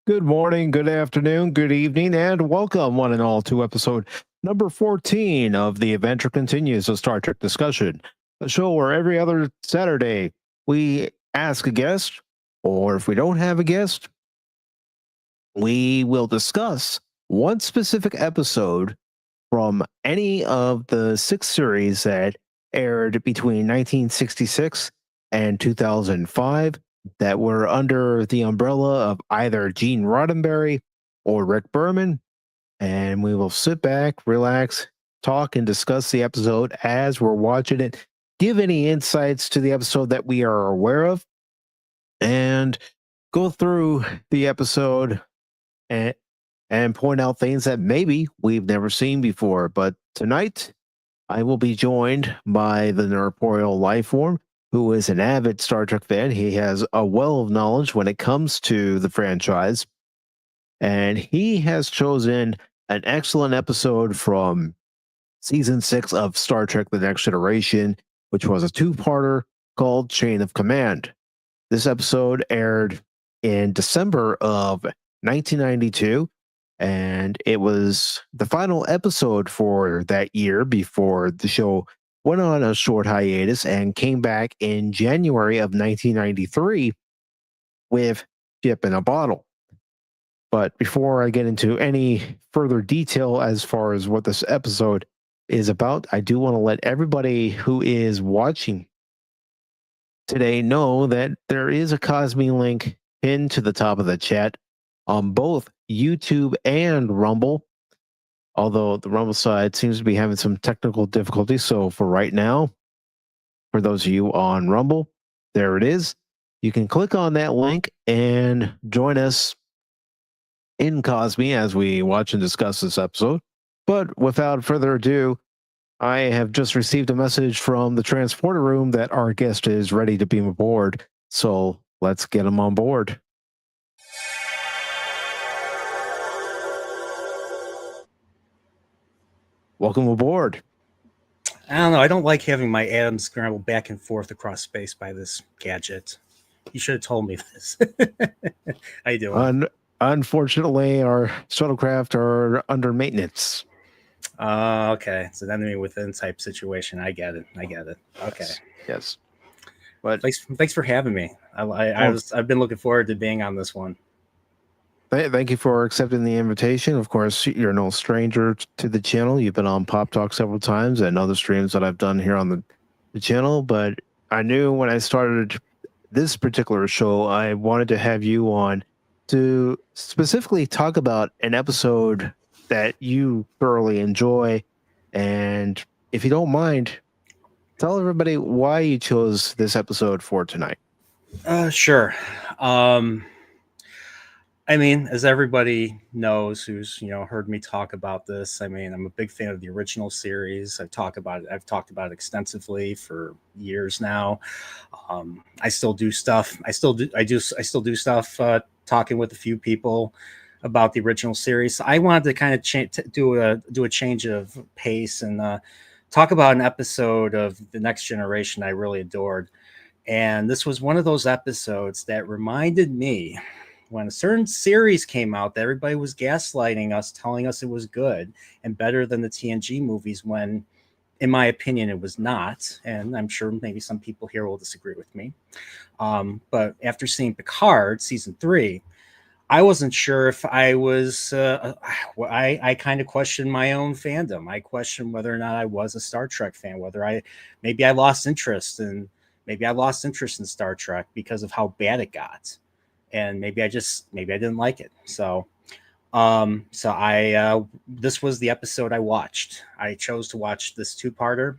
Good morning, good afternoon, good evening, and welcome, one and all, to episode number 14 of The Adventure Continues, a Star Trek discussion, a show where every other Saturday we ask a guest, or if we don't have a guest, we will discuss one specific episode from any of the six series that aired between 1966 and 2005 that were under the umbrella of either Gene Roddenberry or Rick Berman. And we will sit back, relax, talk, and discuss the episode as we're watching it, give any insights to the episode that we are aware of, and go through the episode and point out things that maybe we've never seen before. But tonight, I will be joined by the Nerporial Lifeform, who is an avid Star Trek fan. He has a well of knowledge when it comes to the franchise, and he has chosen an excellent episode from season 6 of Star Trek The Next Generation, which was a two-parter called Chain of Command. This episode aired in December of 1992, and it was the final episode for that year before the show went on a short hiatus and came back in January of 1993 with Ship in a Bottle. But before I get into any further detail as far as what this episode is about, I do want to let everybody who is watching today know that there is a Cosme link pinned to the top of the chat on both YouTube and Rumble. Although the Rumble side seems to be having some technical difficulties. So for right now, for those of you on Rumble, there it is. You can click on that link and join us in Cosme as we watch and discuss this episode. But without further ado, I have just received a message from the transporter room that our guest is ready to beam aboard. So let's get him on board. Welcome aboard. I don't know. I don't like having my atoms scramble back and forth across space by this gadget. You should have told me this. How you doing? Unfortunately, our shuttlecraft are under maintenance. Okay. So enemy within type situation. I get it. Okay. Yes. But thanks for having me. I've been looking forward to being on this one. Thank you for accepting the invitation. Of course, you're no stranger to the channel. You've been on Pop Talk several times and other streams that I've done here on the channel. But I knew when I started this particular show, I wanted to have you on to specifically talk about an episode that you thoroughly enjoy. And if you don't mind, tell everybody why you chose this episode for tonight. Sure. I mean, as everybody knows who's heard me talk about this, I mean, I'm a big fan of the original series. I've talked about it extensively for years now. I still do stuff. I still do stuff talking with a few people about the original series. I wanted to kind of do a change of pace and talk about an episode of The Next Generation I really adored. And this was one of those episodes that reminded me when a certain series came out that everybody was gaslighting us, telling us it was good and better than the TNG movies, when, in my opinion, it was not. And I'm sure maybe some people here will disagree with me. But after seeing Picard season 3, I wasn't sure if I was, I kind of questioned my own fandom. I questioned whether or not I was a Star Trek fan, maybe I lost interest in Star Trek because of how bad it got. And maybe I didn't like it. So this was the episode I watched. I chose to watch this two-parter,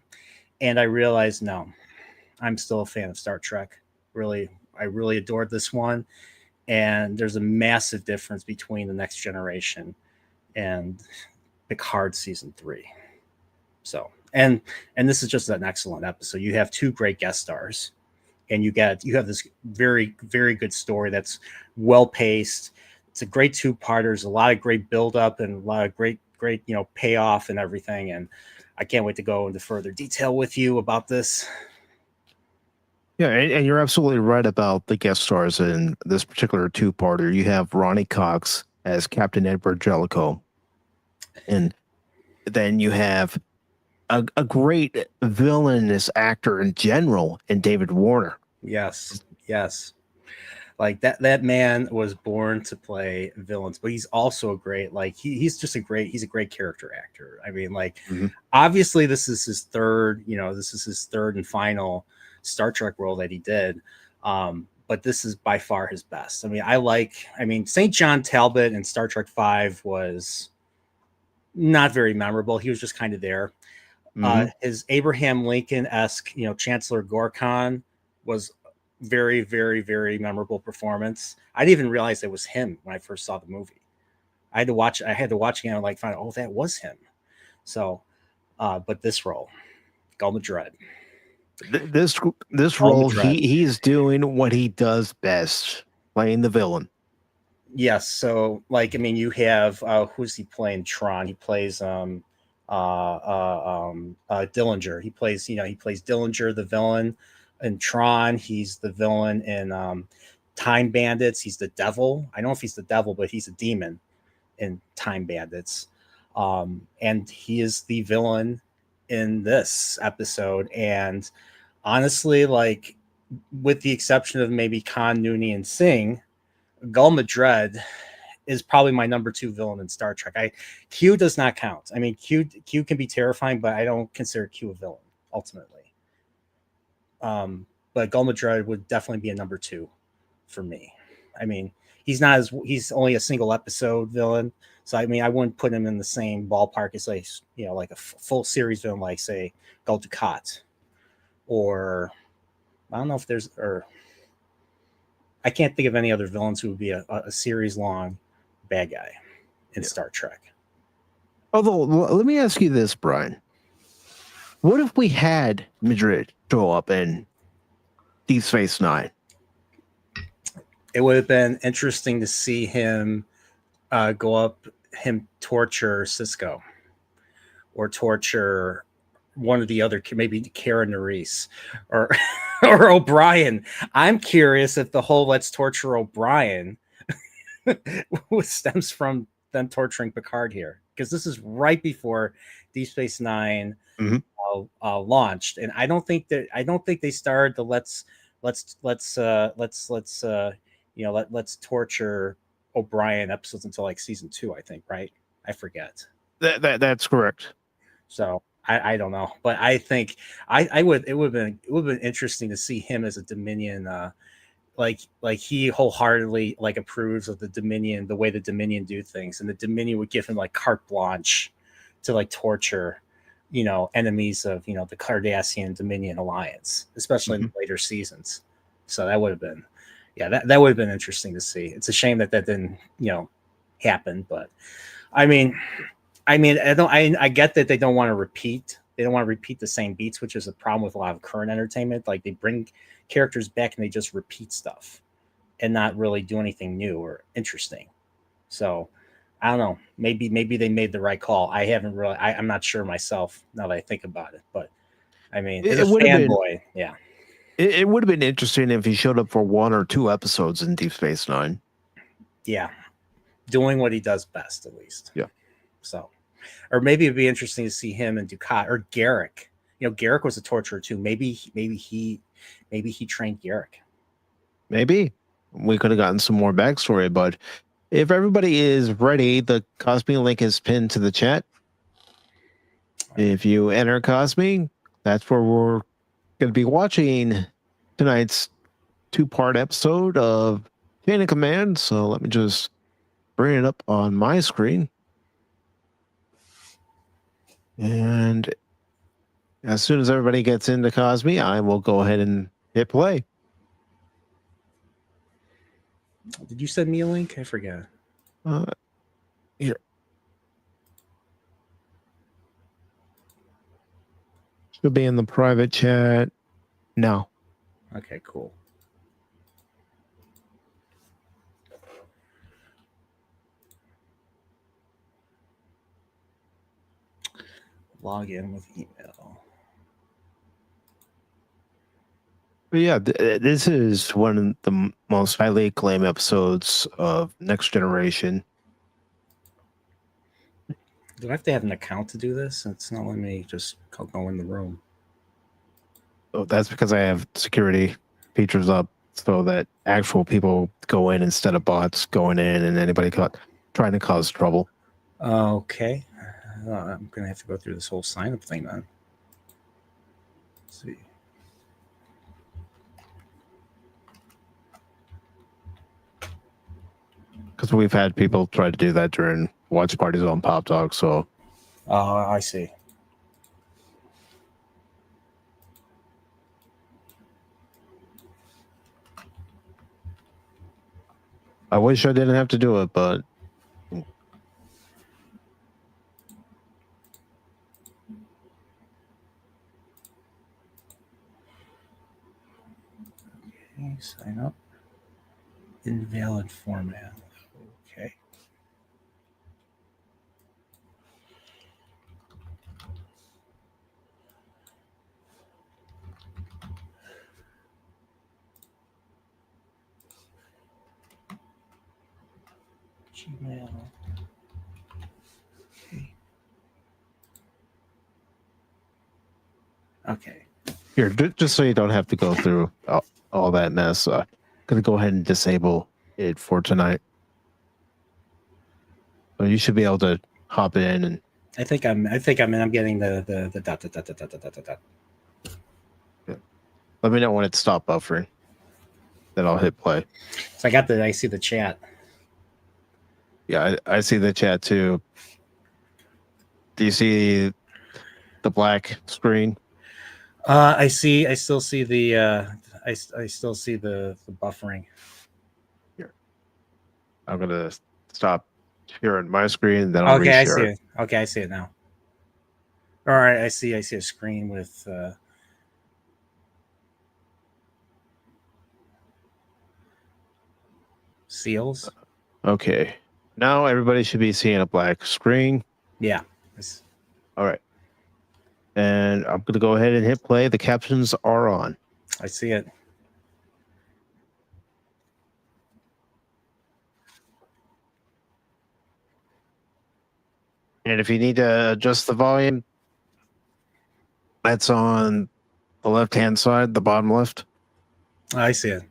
and I realized, no, I'm still a fan of Star Trek. I really adored this one. And there's a massive difference between The Next Generation and Picard season 3. So, and this is just an excellent episode. You have two great guest stars. And you have this very, very good story that's well paced. It's a great two-parter. There's a lot of great build-up and a lot of great payoff and everything. And I can't wait to go into further detail with you about this. Yeah, and you're absolutely right about the guest stars in this particular two-parter. You have Ronnie Cox as Captain Edward Jellicoe, and then you have a great villainous actor in general in David Warner. Yes, yes. Like that man was born to play villains, but he's also a great he's a great character actor. I mean, like Mhm. obviously this is his third, this is his third and final Star Trek role that he did. But this is by far his best. I mean, St. John Talbot in Star Trek 5 was not very memorable. He was just kind of there. Mhm. His Abraham Lincoln-esque, Chancellor Gorkon was very, very, very memorable performance. I didn't even realize it was him when I first saw the movie. I had to watch again and like find out, oh, that was him. So, but this role, Gul Madred. This Gul role, Madred. he's doing what he does best, playing the villain. Yes. So, like, I mean, you have who's he playing? Tron. He plays Dillinger. He plays Dillinger, the villain in Tron. He's the villain in Time Bandits. He's the devil. I don't know if he's the devil, but he's a demon in Time Bandits. And he is the villain in this episode. And honestly, like, with the exception of maybe Khan, Nooney, and Singh, Gul Madred is probably my number 2 villain in Star Trek. Q does not count. I mean, Q can be terrifying, but I don't consider Q a villain ultimately. But Gul Madred would definitely be a number 2 for me. I mean, he's only a single episode villain, so I mean, I wouldn't put him in the same ballpark as like a full series villain, like say Gul Dukat, or I don't know if there's or I can't think of any other villains who would be a series long bad guy in Yeah. Star Trek. Although, let me ask you this, Brian. What if we had Madrid show up in Deep Space Nine? It would have been interesting to see him him torture Cisco or torture one of the other, maybe Kara Nerys or or O'Brien. I'm curious if the whole "let's torture O'Brien" stems from them torturing Picard here, because this is right before Deep Space Nine Mhm. launched, and I don't think they started the let's torture O'Brien episodes until like season 2, I think, right? I forget. That's correct. So I don't know, but I think I would it would have been interesting to see him as a Dominion. Like he wholeheartedly like approves of the Dominion, the way the Dominion do things, and the Dominion would give him like carte blanche to like torture, enemies of the Cardassian Dominion alliance, especially in Mhm. the later seasons. So that would have been, yeah, that would have been interesting to see. It's a shame that didn't happen, but I mean, I get that they don't want to repeat. They don't want to repeat the same beats, which is a problem with a lot of current entertainment. Like they bring characters back and they just repeat stuff and not really do anything new or interesting. So I don't know. Maybe they made the right call. I haven't really. I'm not sure myself now that I think about it. But I mean, as It a would have been fanboy, yeah, it would have been interesting if he showed up for 1 or 2 episodes in Deep Space Nine. yeah, doing what he does best at least. Yeah, So, or maybe it'd be interesting to see him and Ducat or Garrick. Garrick was a torturer too. Maybe he trained Garrick. maybe we could have gotten some more backstory. But if everybody is ready, the Cosme link is pinned to the chat. If you enter Cosme, that's where we're going to be watching tonight's 2-part episode of Chain of Command. So let me just bring it up on my screen. And as soon as everybody gets into Cosme, I will go ahead and hit play. Did you send me a link? I forget. Here. Should be in the private chat. No. Okay, cool. Log in with email. But yeah, this is one of the most highly acclaimed episodes of Next Generation. Do I have to have an account to do this? It's not letting me just go in the room. Oh, that's because I have security features up so that actual people go in instead of bots going in and anybody trying to cause trouble. Okay. I'm going to have to go through this whole sign up thing then. Let's see. Because we've had people try to do that during watch parties on Pop Talk. So, I see. I wish I didn't have to do it, but Okay, sign up. Invalid format. Okay. Gmail. Okay. here, just so you don't have to go through all that mess, I'm going to go ahead and disable it for tonight. So you should be able to hop in and. I think I'm in. I'm getting the dot. Yeah. Let me know when it stopped buffering. Then I'll hit play. So I see the chat. Yeah, I see the chat too. Do you see the black screen? I still see the I still see the buffering. Here. I'm gonna stop sharing my screen, then I'll Okay, I reshare see it. it. Okay, I see it now. All right, I see a screen with seals. Okay. Now everybody should be seeing a black screen. Yeah. All right. And I'm gonna go ahead and hit play. The captions are on. I see it. And if you need to adjust the volume, that's on the left-hand side, the bottom left. I see it.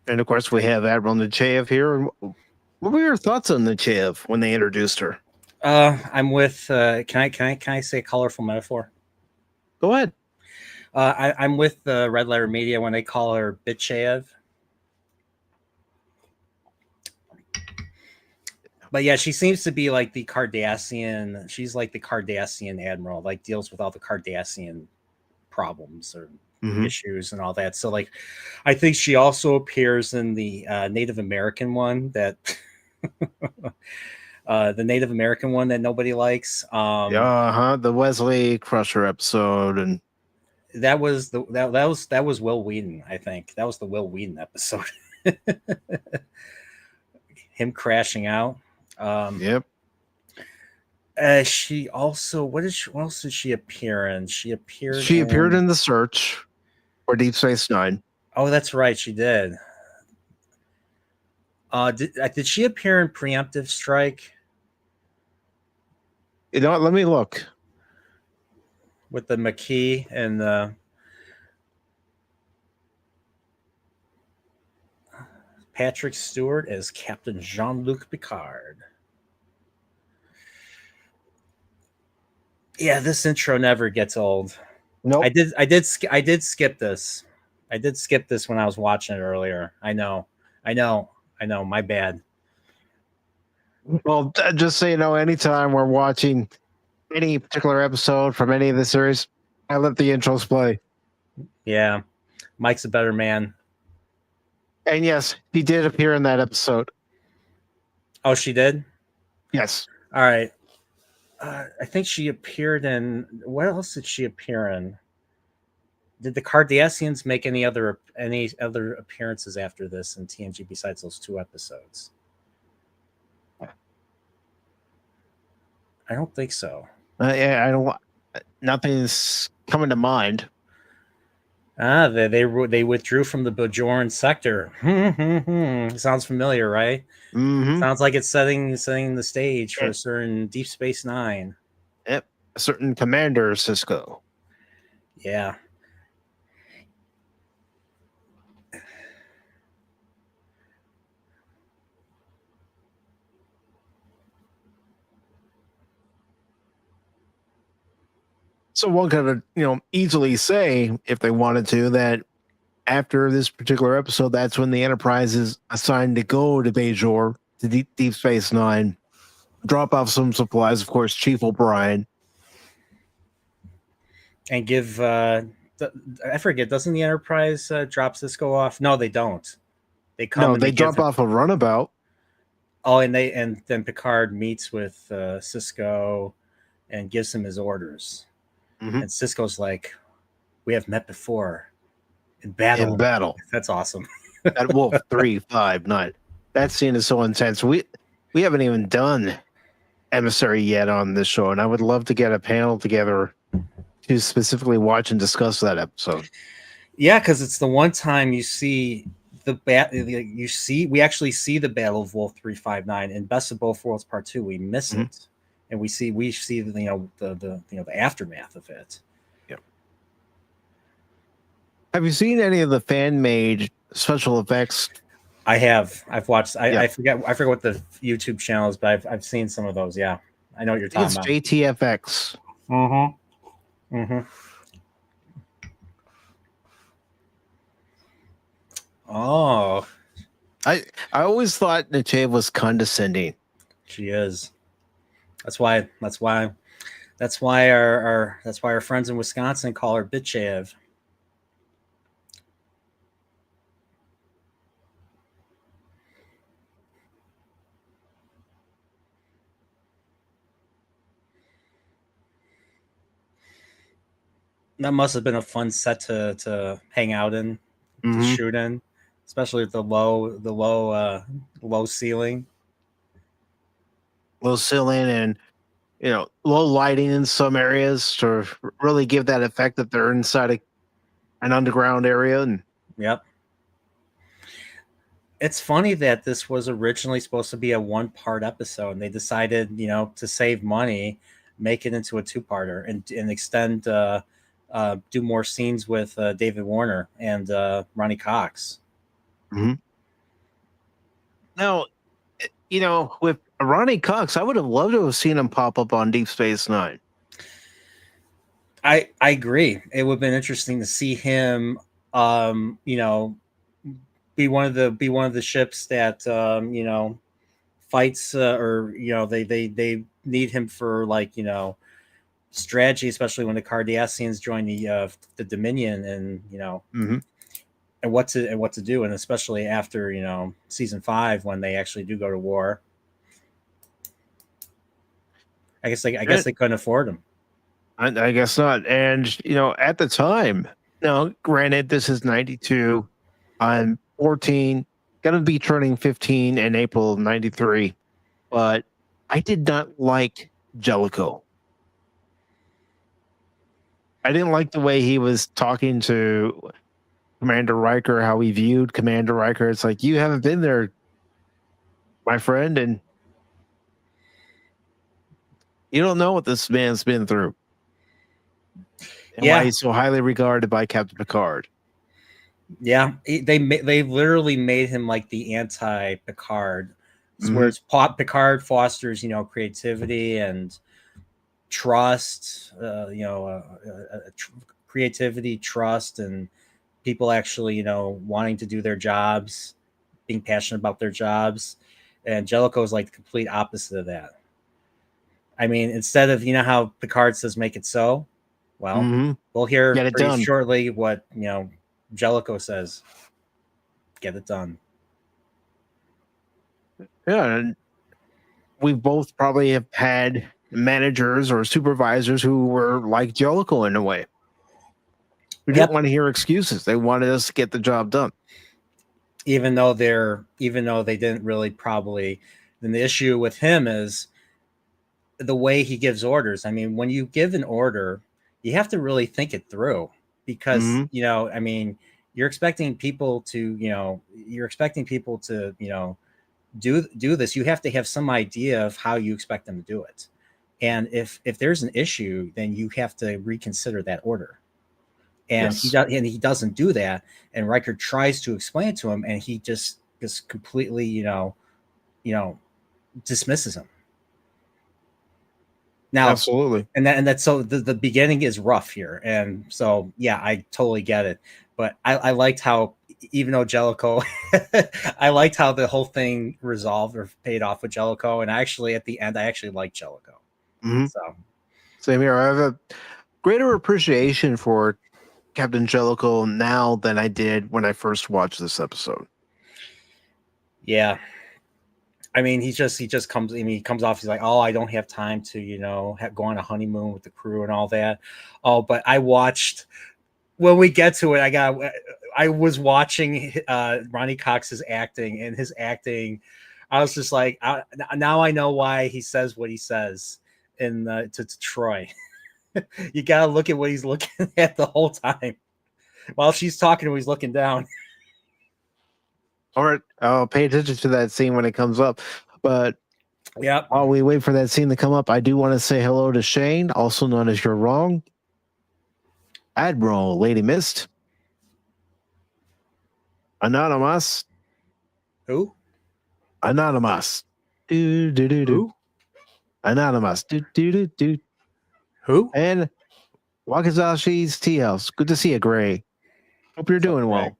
And of course, we have Admiral Nechayev here. What were your thoughts on Nechayev when they introduced her? I'm with. Can I say a colorful metaphor? Go ahead. I'm with the Red Letter Media when they call her Bitchev. But yeah, she seems to be like the Cardassian. She's like the Cardassian admiral, like deals with all the Cardassian problems or issues and all that. So like, I think she also appears in the Native American one that the Native American one that nobody likes. The Wesley Crusher episode, and that was that was Will Wheaton. I think that was the Will Wheaton episode. Him crashing out. Yep. She also what else did she appear in? She appeared in The Search for Deep Space Nine. Oh, that's right, she did. Did she appear in Preemptive Strike? You know what? Let me look. With the McKee and the Patrick Stewart as Captain Jean-Luc Picard. Yeah, this intro never gets old. Nope. I did skip this. I did skip this when I was watching it earlier. I know. My bad. Well, just so you know, anytime we're watching any particular episode from any of the series, I let the intros play. Yeah, Mike's a better man. And yes, he did appear in that episode. Oh, she did? Yes. All right. I think she appeared in. What else did she appear in? Did the Cardassians make any other appearances after this in TNG besides those two episodes? I don't think so. Yeah, I don't. Nothing's coming to mind. They withdrew from the Bajoran sector. Sounds familiar, right? Mm-hmm. Sounds like it's setting the stage for Yeah. a certain Deep Space Nine. Yep. A certain commander, Cisco. Yeah. So one could, easily say, if they wanted to, that after this particular episode, that's when the Enterprise is assigned to go to Bajor, to Deep Space Nine, drop off some supplies. Of course, Chief O'Brien. And give I forget, doesn't the Enterprise drop Cisco off? No, they don't. They come No, and they they give drop him. off a runabout. Oh, and then Picard meets with Cisco and gives him his orders. Mm-hmm. And Cisco's like, "We have met before in In battle." battle. That's awesome. At Wolf 359. That scene is so intense. We haven't even done Emissary yet on this show, and I would love to get a panel together to specifically watch and discuss that episode. Yeah, because it's the one time you see we actually see the Battle of Wolf 359 in Best of Both Worlds Part 2. We miss it, and we see the aftermath of it. Yep. Have you seen any of the fan made special effects? I have. I've watched. I forget what the YouTube channel is, but I've seen some of those. Yeah, I know what you're talking about. It's JTFX. Mm-hmm. Mm-hmm. Oh, I always thought Nachev was condescending. she is. That's why our friends in Wisconsin call her Bitchev. That must have been a fun set to hang out in, to shoot in, especially with the low ceiling. Low ceiling and low lighting in some areas to really give that effect that they're inside an underground area. And yep. It's funny that this was originally supposed to be a 1-part episode, and they decided, to save money, make it into a 2-parter and extend, do more scenes with David Warner and Ronnie Cox. Mm-hmm. Now, with Ronnie Cox, I would have loved to have seen him pop up on Deep Space Nine. I agree. It would have been interesting to see him, be one of the ships that fights, or they need him for strategy, especially when the Cardassians join the Dominion, and and what to do, and especially after season 5 when they actually do go to war. I guess they couldn't afford him. I guess not. And at the time, now granted, this is 92. I'm 14, gonna be turning 15 in April of 93, but I did not like Jellicoe. I didn't like the way he was talking to Commander Riker, how he viewed Commander Riker. It's like, you haven't been there, my friend, and you don't know what this man's been through. And why he's so highly regarded by Captain Picard. Yeah, they literally made him like the anti-Picard, whereas Picard fosters creativity and trust, creativity, trust, and people actually wanting to do their jobs, being passionate about their jobs. And Jellicoe is like the complete opposite of that. I mean, instead of how Picard says "make it so," well, we'll hear pretty shortly what Jellicoe says, "Get it done." Yeah, and we both probably have had managers or supervisors who were like Jellicoe in a way. We didn't want to hear excuses. They wanted us to get the job done. Even though they didn't really probably. Then the issue with him is the way he gives orders. I mean, when you give an order, you have to really think it through because, Mhm. I mean, you're expecting people to, do this. You have to have some idea of how you expect them to do it. And if there's an issue, then you have to reconsider that order. And Yes. he doesn't do that. And Riker tries to explain it to him, and he just completely, you know, dismisses him. Now, Absolutely. and that's so the beginning is rough here, and so yeah, I totally get it. But I liked how, even though Jellicoe, I liked how the whole thing resolved or paid off with Jellicoe, and actually at the end, I actually liked Jellicoe. Mhm. So Same here. I have a greater appreciation for Captain Jellicoe now than I did when I first watched this episode. yeah, I mean, he just comes. I mean, he comes off. He's like, oh, I don't have time to, go on a honeymoon with the crew and all that. Oh, but I watched when we get to it. I was watching Ronnie Cox's acting, and his acting. I was just like, now I know why he says what he says to Troy. You gotta look at what he's looking at the whole time. While she's talking to him, he's looking down. All right, I'll pay attention to that scene when it comes up. But Yep. while we wait for that scene to come up, I do want to say hello to Shane, also known as You're Wrong, Admiral Lady Mist, Anonymous, Who? Anonymous, do do do do, Who? Anonymous, do do do do, Who? and Wakazashi's Tea House. Good to see you, Gray. Hope you're What's up, doing Greg? well.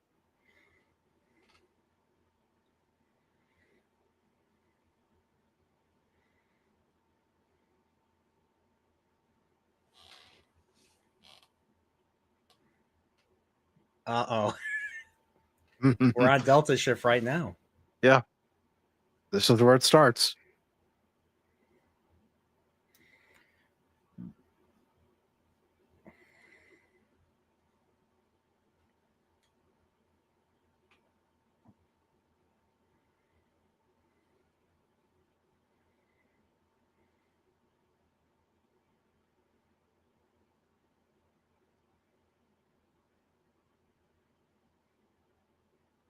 Uh-oh. We're on Delta shift right now. Yeah, this is where it starts.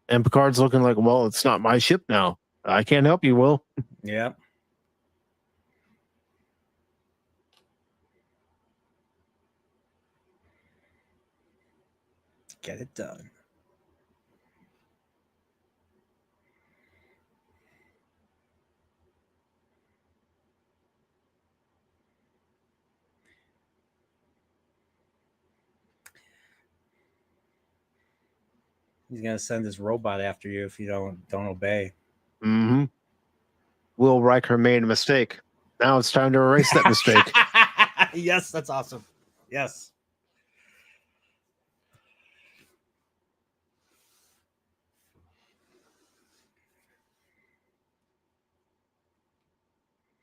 And Picard's looking like, well, it's not my ship now. I can't help you, Will. Yep. Get it done. He's gonna send his robot after you if you don't obey. Mm-hmm. Will Riker made a mistake. Now it's time to erase that mistake. Yes, that's awesome. Yes.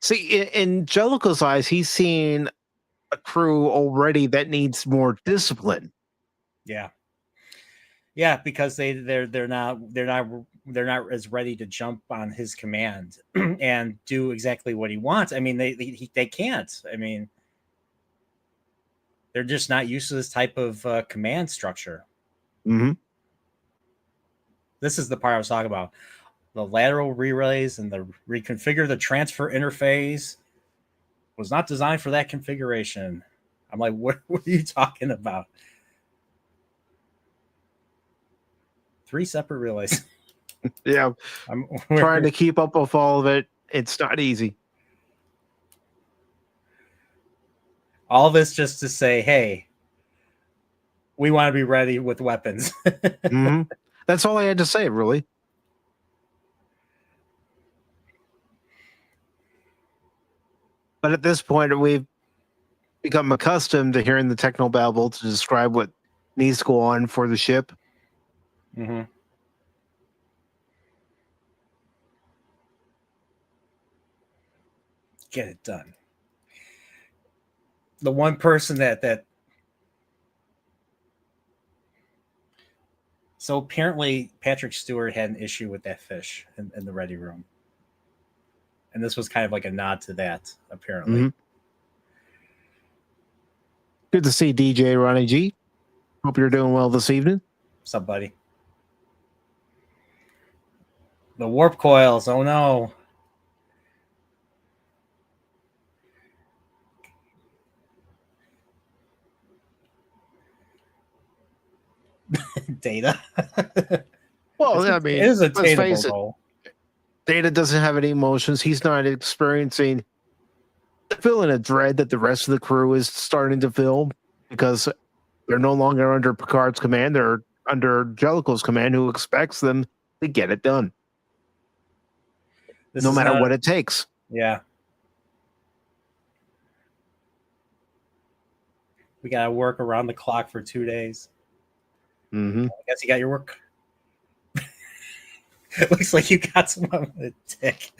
See, in Jellicoe's eyes, he's seen a crew already that needs more discipline. Yeah. Yeah, because they're not as ready to jump on his command and do exactly what he wants. I mean, they can't. I mean, they're just not used to this type of command structure. Mm-hmm. This is the part I was talking about. The lateral relays and the reconfigure the transfer interface was not designed for that configuration. I'm like, what are you talking about? 3 separate relays. Yeah, trying to keep up with all of it. It's not easy. All this just to say, hey, we want to be ready with weapons. Mm-hmm. That's all I had to say, really. But at this point, we've become accustomed to hearing the technobabble to describe what needs to go on for the ship. Mm-hmm. Get it done. The one person that so apparently Patrick Stewart had an issue with that fish in the ready room. And this was kind of like a nod to that, apparently. Mm-hmm. Good to see DJ Ronnie G. Hope you're doing well this evening. What's up, buddy? The warp coils. Oh no. Data. Well, I mean, it is let's attainable face it. goal. Data doesn't have any emotions. He's not experiencing feeling a dread that the rest of the crew is starting to feel because they're no longer under Picard's command. They're under Jellicoe's command, who expects them to get it done. No matter what it takes. Yeah. We got to work around the clock for 2 days. Mm-hmm. I guess you got your work. It looks like you got some on the tick.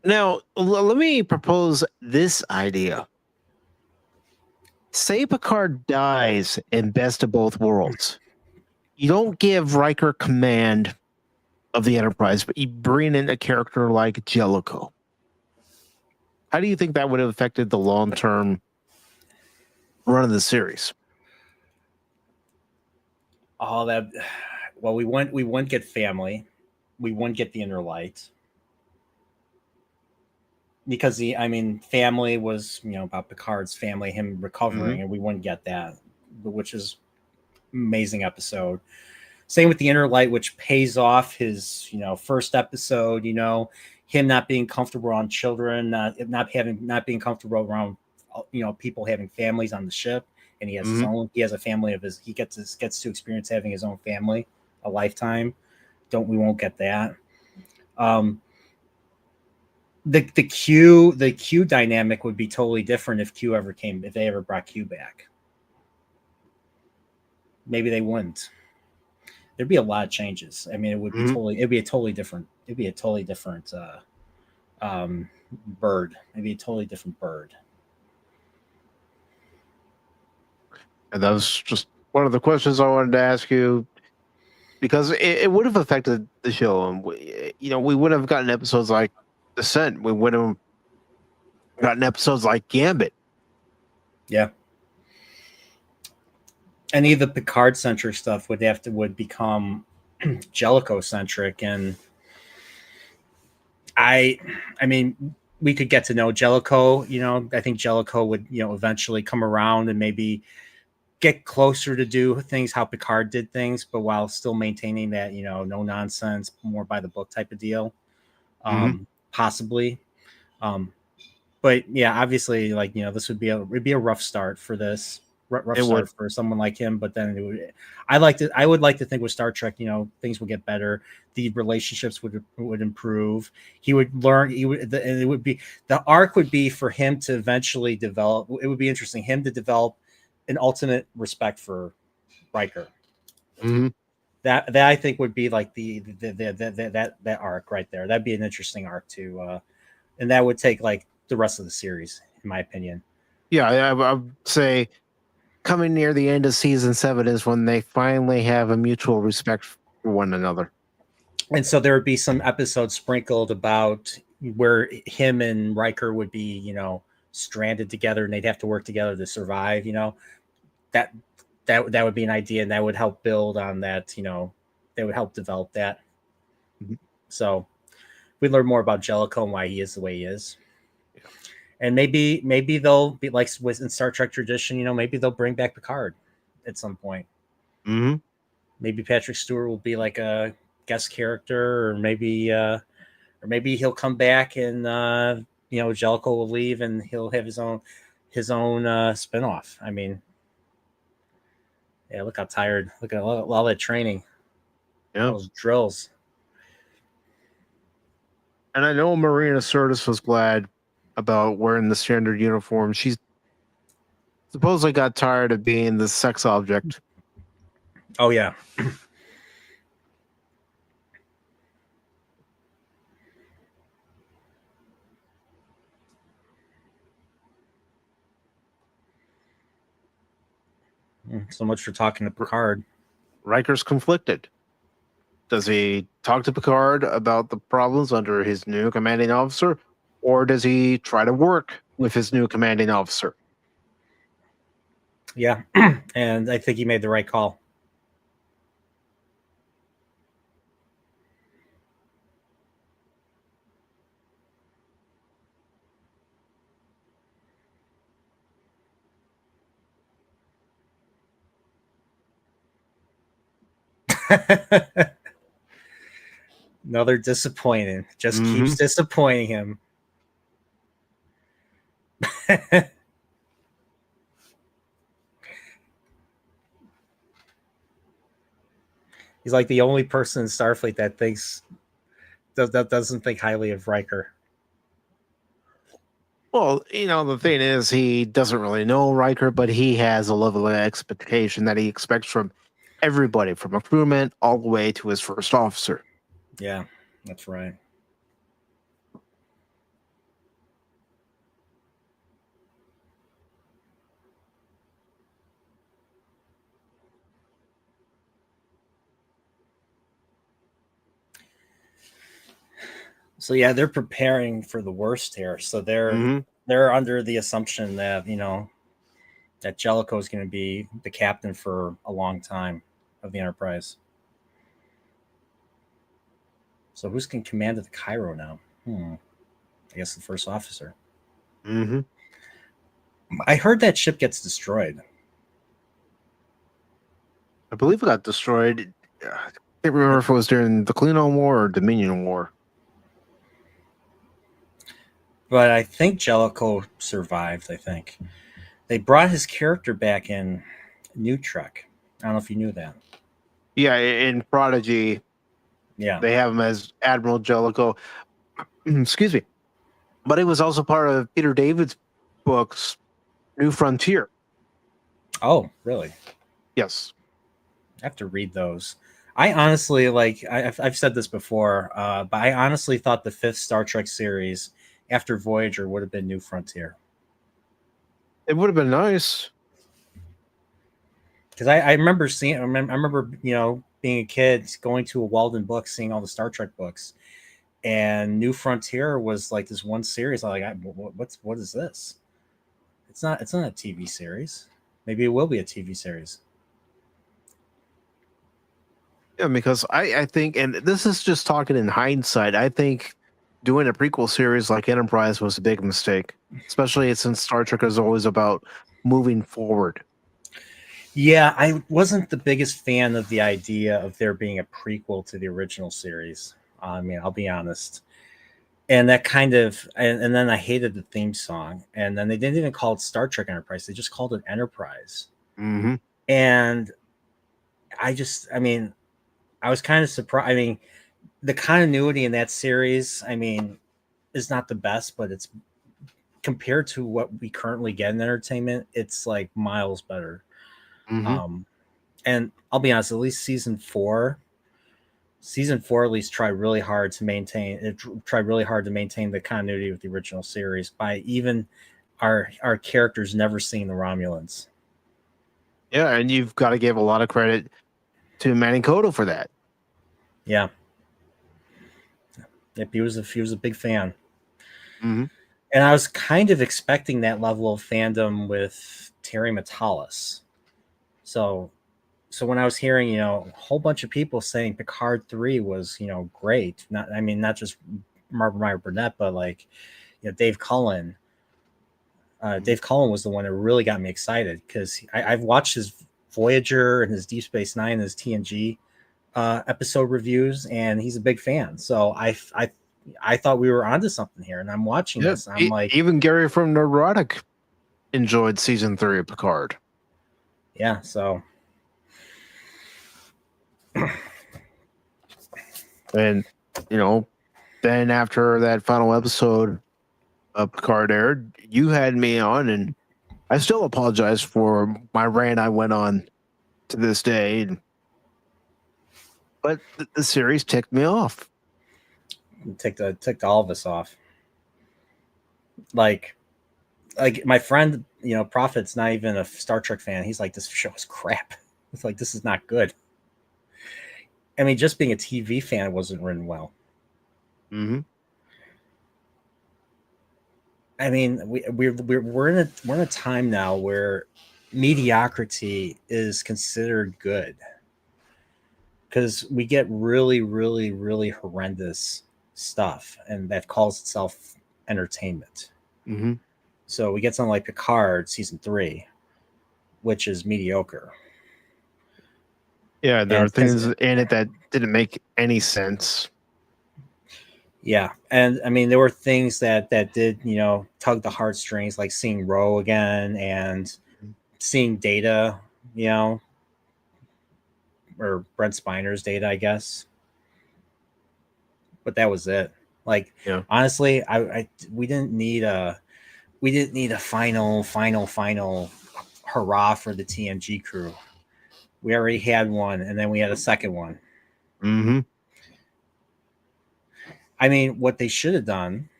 Now, let me propose this idea. Say Picard dies in Best of Both Worlds. You don't give Riker command of the Enterprise, but you bring in a character like Jellicoe. How do you think that would have affected the long-term run of the series? All that. Well, we wouldn't get family. We wouldn't get the inner light. Because family was, about Picard's family, him recovering, and we wouldn't get that, which is amazing episode. Same with the inner light, which pays off his, first episode, him not being comfortable around children, not being comfortable around, people having families on the ship, and he has his own. He has a family of his. He gets to experience having his own family, a lifetime. We won't get that. The Q dynamic would be totally different if they ever brought Q back. Maybe they wouldn't. There'd be a lot of changes. I mean, it'd be a totally different bird. Maybe a totally different bird. And that was just one of the questions I wanted to ask you, because it would have affected the show. And we would have gotten episodes like Descent. We would have gotten episodes like Gambit. Yeah. Any of the Picard centric stuff would become Jellicoe centric, and I mean, we could get to know Jellicoe. I think Jellicoe would eventually come around and maybe get closer to do things how Picard did things, but while still maintaining that no nonsense, more by the book type of deal. Possibly. But yeah, obviously, this would be a rough start for this. Rough start for someone like him, but then I would like to think with Star Trek, things would get better. The relationships would improve. He would learn. The arc would be for him to eventually develop. It would be interesting him to develop an ultimate respect for Riker. That I think would be like that arc right there. That'd be an interesting arc too, and that would take like the rest of the series, in my opinion. Yeah, I would say coming near the end of season 7 is when they finally have a mutual respect for one another. And so there would be some episodes sprinkled about where him and Riker would be, stranded together, and they'd have to work together to survive. That would be an idea, and that would help build on that. They would help develop that. So we learn more about Jellicoe and why he is the way he is. Yeah. And maybe they'll be like in Star Trek tradition, maybe they'll bring back Picard at some point. Maybe Patrick Stewart will be like a guest character, or maybe he'll come back and Jellicoe will leave and he'll have his own spinoff. I mean, yeah, look how tired. Look at all that training. Yeah, those drills. And I know Marina Sirtis was glad about wearing the standard uniform. She supposedly got tired of being the sex object. Oh, yeah. So much for talking to Picard. Riker's conflicted. Does he talk to Picard about the problems under his new commanding officer, or does he try to work with his new commanding officer? Yeah, and I think he made the right call. Another disappointing. Just keeps disappointing him. He's like the only person in Starfleet that doesn't think highly of Riker. Well, the thing is, he doesn't really know Riker, but he has a level of expectation that he expects from everybody, from a crewman all the way to his first officer. Yeah, that's right. So yeah, they're preparing for the worst here. So they're under the assumption that that Jellicoe is going to be the captain for a long time of the Enterprise. So who's in command of the Cairo now? I guess the first officer. I heard that ship gets destroyed. I believe it got destroyed. I can't remember if it was during the Klingon War or Dominion War. But I think Jellicoe survived, I think. They brought his character back in New Trek. I don't know if you knew that. Yeah, in Prodigy, Yeah, they have him as Admiral Jellicoe. Excuse me. But it was also part of Peter David's books, New Frontier. Oh, really? Yes. I have to read those. I honestly I've said this before, but I honestly thought the 5th Star Trek series after Voyager would have been New Frontier. It would have been nice. Because I remember seeing, I remember being a kid, going to a Walden book, seeing all the Star Trek books, and New Frontier was like this one series. I'm like, what is this? It's not a TV series. Maybe it will be a TV series. Yeah, because I think, and this is just talking in hindsight, I think doing a prequel series like Enterprise was a big mistake, especially since Star Trek is always about moving forward. Yeah, I wasn't the biggest fan of the idea of there being a prequel to the original series. I mean, I'll be honest. And that kind of, and then I hated the theme song. And then they didn't even call it Star Trek Enterprise. They just called it Enterprise. And I mean, I was kind of surprised. I mean, the continuity in that series, I mean, is not the best, but it's compared to what we currently get in entertainment, it's like miles better. And I'll be honest, at least season four at least tried really hard to maintain the continuity with the original series by even our characters never seeing the Romulans. Yeah, and you've got to give a lot of credit to Manning Kodo for that. Yeah. Yep, he was a big fan. And I was kind of expecting that level of fandom with Terry Matalas. So when I was hearing, a whole bunch of people saying Picard 3 was, great. Not just Meyer Burnett, but like, Dave Cullen. Dave Cullen was the one that really got me excited because I've watched his Voyager and his Deep Space Nine and his TNG episode reviews, and he's a big fan. So I thought we were onto something here, and I'm watching this. And I'm like, even Gary from Neurotic enjoyed season 3 of Picard. Yeah, so. And then after that final episode of Picard aired, you had me on, and I still apologize for my rant I went on to this day. But the series ticked me off. Ticked all of us off. Like my friend, Prophet's not even a Star Trek fan. He's like, this show is crap. It's like, this is not good. I mean, just being a TV fan, it wasn't written well. Mm-hmm. I mean, we're in a time now where mediocrity is considered good because we get really, really, really horrendous stuff, and that calls itself entertainment. Mm-hmm. So we get something like Picard season 3, which is mediocre. Yeah, there are And things in it that didn't make any sense. yeah, and I mean there were things that did, you know, tug the heartstrings, like seeing Ro again and seeing Data, you know, or Brent Spiner's Data, I guess. But that was it. Like Yeah. honestly, I we didn't need a final hurrah for the TNG crew. We already had one, and then we had a second one. Mm-hmm. I mean, what they should have done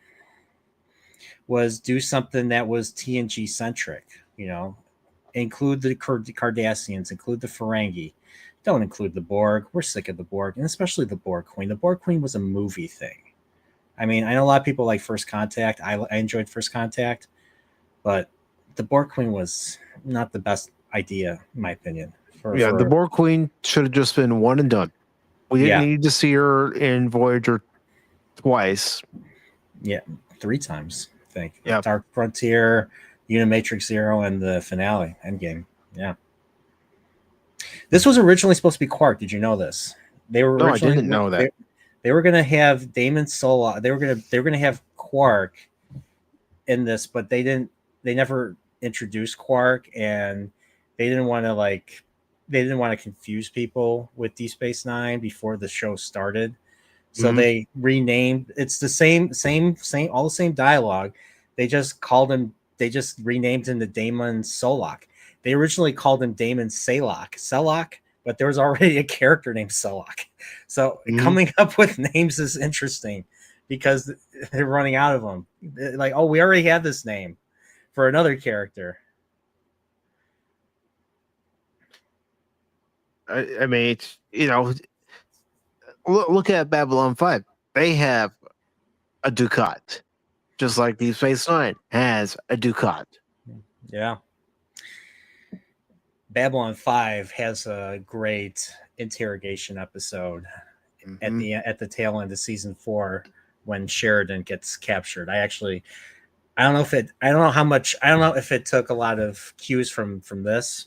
was do something that was TNG centric. You know, include the Cardassians, include the Ferengi. Don't include the Borg. We're sick of the Borg, and especially the Borg Queen. The Borg Queen was a movie thing. I mean, I know a lot of people like First Contact. I enjoyed First Contact, but the Borg Queen was not the best idea, in my opinion. Yeah, the Borg Queen should have just been one and done. We didn't need to see her in Voyager twice. Yeah, 3 times, I think. Yeah. Dark Frontier, Unimatrix Zero, and the finale, Endgame. Yeah. This was originally supposed to be Quark. Did you know this? They were originally, I didn't know that. They were going to have Damon Solak. They were going to have Quark in this, but they never introduced Quark, and they didn't want to confuse people with Deep Space Nine before the show started. So they renamed. It's the same, all the same dialogue. They just renamed him to Damon Solak. They originally called him Damon Selak, but there was already a character named Selak. So coming up with names is interesting because they're running out of them. Like, oh, we already had this name for another character. I mean, it's, you know, look at Babylon 5. They have a Ducat, just like Deep Space Nine has a Ducat. Yeah. Babylon 5 has a great interrogation episode at the tail end of season 4 when Sheridan gets captured. I don't know if it took a lot of cues from this,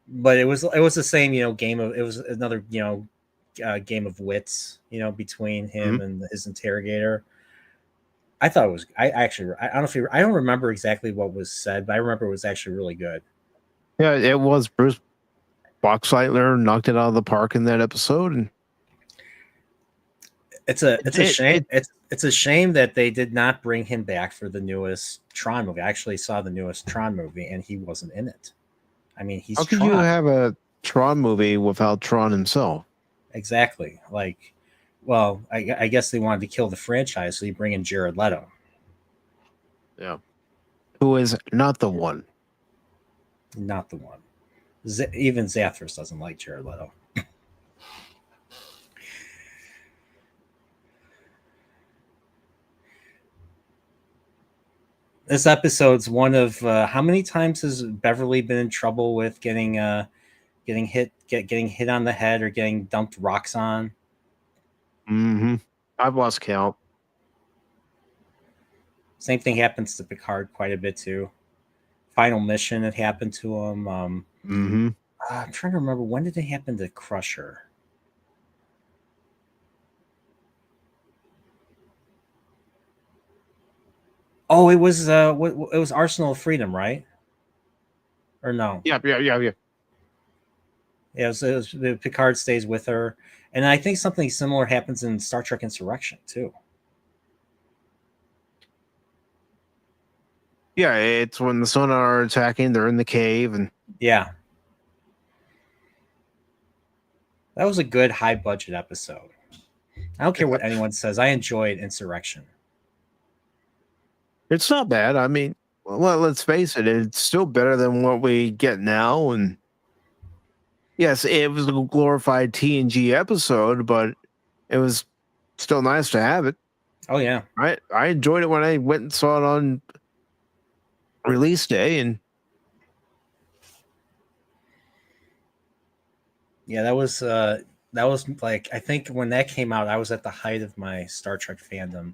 but it was the same, you know, it was another, you know, game of wits, you know, between him and his interrogator. I thought it was. I don't remember exactly what was said, but I remember it was actually really good. Yeah, it was. Bruce Boxleitner knocked it out of the park in that episode, and it's a shame. It's a shame that they did not bring him back for the newest Tron movie. I actually saw the newest Tron movie, and he wasn't in it. I mean, he's. How could Tron. you have a Tron movie without Tron himself? Exactly. Like, well, I guess they wanted to kill the franchise, so you bring in Jared Leto. Yeah, who is not the one. Not the one. Even Zathras doesn't like Jared Leto. This episode's one of how many times has Beverly been in trouble with getting hit on the head or getting dumped rocks on? I've lost count. Same thing happens to Picard quite a bit too. Final mission, it happened to him. I'm trying to remember, when did it happen to Crusher? Oh, it was Arsenal of Freedom, right? Or no? Yeah. Yeah, it was Picard stays with her, and I think something similar happens in Star Trek Insurrection too. Yeah, it's when the Sonar are attacking. They're in the cave, and yeah, that was a good high budget episode. I don't care what anyone says. I enjoyed Insurrection. It's not bad. I mean, well, let's face it; it's still better than what we get now. And Yes, it was a glorified TNG episode, but it was still nice to have it. Oh yeah. I enjoyed it when I went and saw it on release day, and Yeah, that was like, I think when that came out, I was at the height of my Star Trek fandom.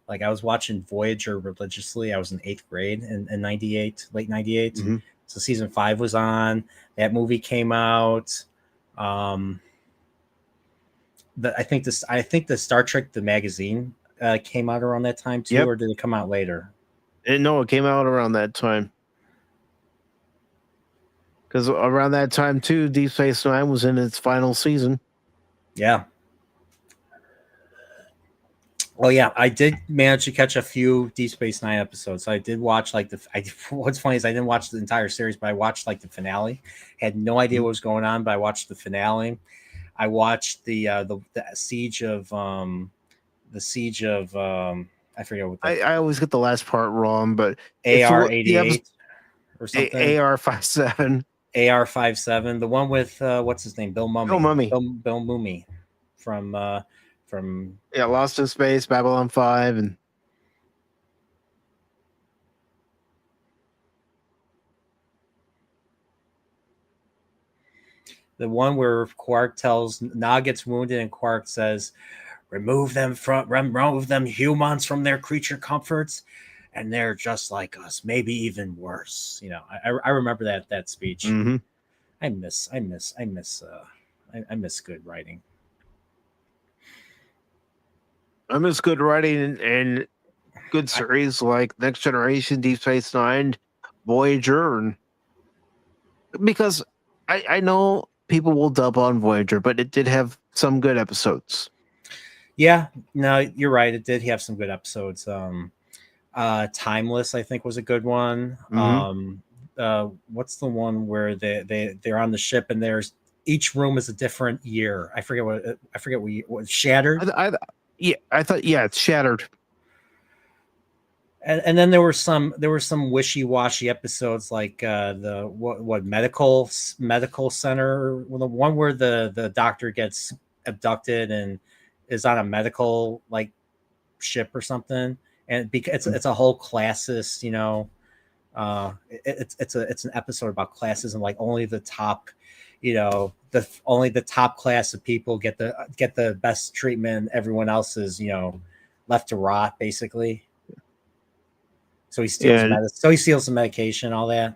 Like, I was watching Voyager religiously. I was in 8th grade in 98, late 98. Mhm. So season 5 was on. That movie came out. Um I think the Star Trek the magazine came out around that time too, Yep. or did it come out later? And no, it came out around that time. Because around that time too, Deep Space Nine was in its final season. Yeah. Well, yeah, I did manage to catch a few Deep Space Nine episodes. So I did watch like what's funny is I didn't watch the entire series, but I watched like the finale. Had no idea Mhm. what was going on, but I watched the finale. I watched the siege of I forget what the I always get the last part wrong, but if AR you have 88 or something. AR-57, AR-57, the one with what's his name, Bill Bill Mummy, Mummy, Bill Mummy from yeah, Lost in Space, Babylon 5, and the one where Quark tells Nog gets wounded and Quark says, remove them humans from their creature comforts, and they're just like us, maybe even worse. I remember that speech. mm-hmm. I miss good writing. I miss good writing and good I, series like Next Generation, Deep Space Nine, Voyager, and because I know people will dub on Voyager, but it did have some good episodes. yeah, no, you're right. It did have some good episodes. Timeless, I think, was a good one. Mm-hmm. What's the one where they're on the ship and there's each room is a different year. I forget what Shattered. I thought it's Shattered. And then there were some wishy-washy episodes like the what medical center, well, the one where the doctor gets abducted and is on a medical like ship or something, and because it's a whole classist, it's an episode about classes and like only the top, only the top class of people get the best treatment, everyone else is left to rot basically. So he steals Yeah, the medication, all that.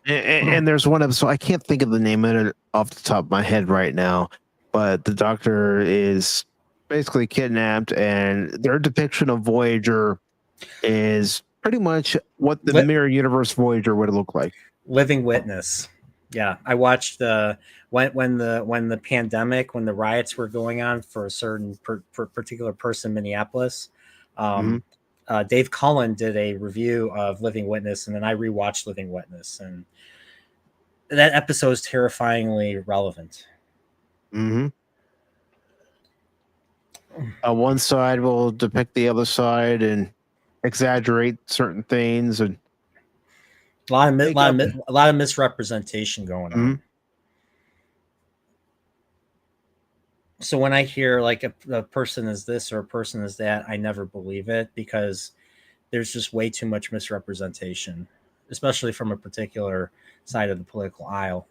and there's one episode I can't think of the name of it off the top of my head right now, but the doctor is basically kidnapped, and their depiction of Voyager is pretty much what the mirror universe Voyager would look like. Living Witness. Yeah, I watched when the pandemic, when the riots were going on for a certain particular person in Minneapolis. Mm-hmm. Dave Cullen did a review of Living Witness, and then I rewatched Living Witness, and that episode is terrifyingly relevant. Mm-hmm. One side will depict the other side and exaggerate certain things, and a lot of misrepresentation going on. Mm-hmm. So when I hear like a person is this or a person is that, I never believe it because there's just way too much misrepresentation, especially from a particular side of the political aisle.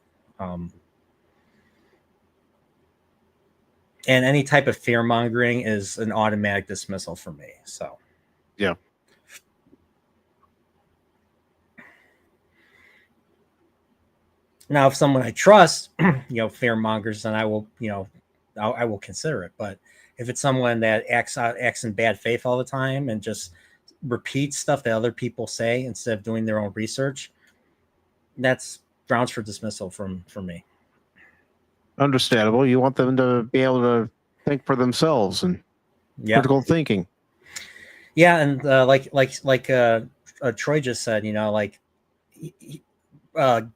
And any type of fear mongering is an automatic dismissal for me. So, yeah. Now, if someone I trust, fear mongers, then I will, I will consider it. But if it's someone that acts in bad faith all the time and just repeats stuff that other people say instead of doing their own research, that's grounds for dismissal for me. Understandable. You want them to be able to think for themselves and critical thinking. Yeah, and like Troy just said,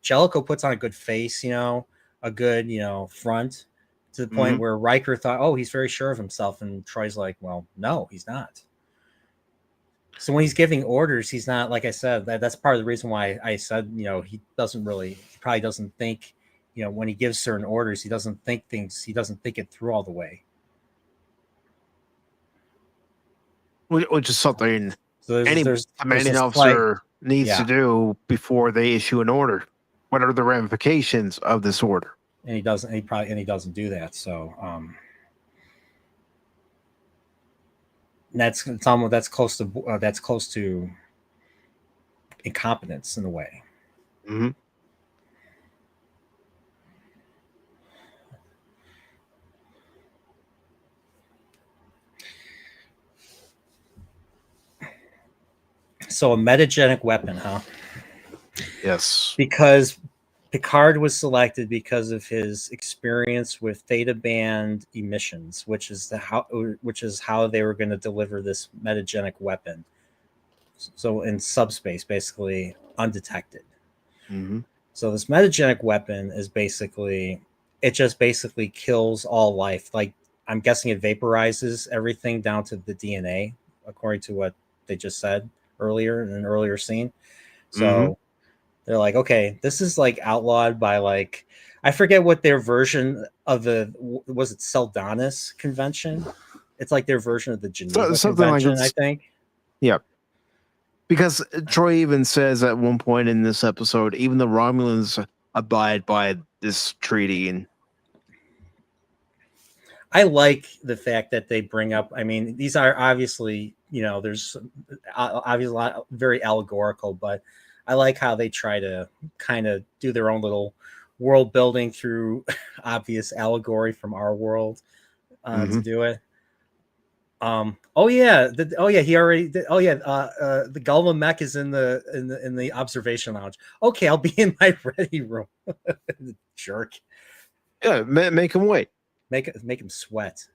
Jellicoe puts on a good face, a good front, to the point where Riker thought, oh, he's very sure of himself, and Troy's like, well, no, he's not. So when he's giving orders, he's not, like I said, that's part of the reason why I said, he probably doesn't think when he gives certain orders, he doesn't think it through all the way. Which is something So any there's commanding a slight, officer needs to do before they issue an order. What are the ramifications of this order? And he doesn't do that. So that's close to incompetence in a way. Mm-hmm. So a metagenic weapon, huh? Yes. Because Picard was selected because of his experience with theta band emissions, which is how they were going to deliver this metagenic weapon. So in subspace, basically undetected. Mm-hmm. So this metagenic weapon is basically kills all life. Like, I'm guessing it vaporizes everything down to the DNA, according to what they just said earlier in an earlier scene. So they're like, okay, this is like outlawed by, like, I forget what their version of was it Seldanis Convention? It's like their version of the Geneva Convention, like, I think. Yeah. Because Troy even says at one point in this episode, even the Romulans abide by this treaty. And I like the fact that they bring up, I mean, these are obviously, there's obviously very allegorical, but I like how they try to kind of do their own little world building through obvious allegory from our world to do it. The Gulma mech is in the observation lounge. Okay, I'll be in my ready room. Jerk. Yeah, make him wait. Make him sweat.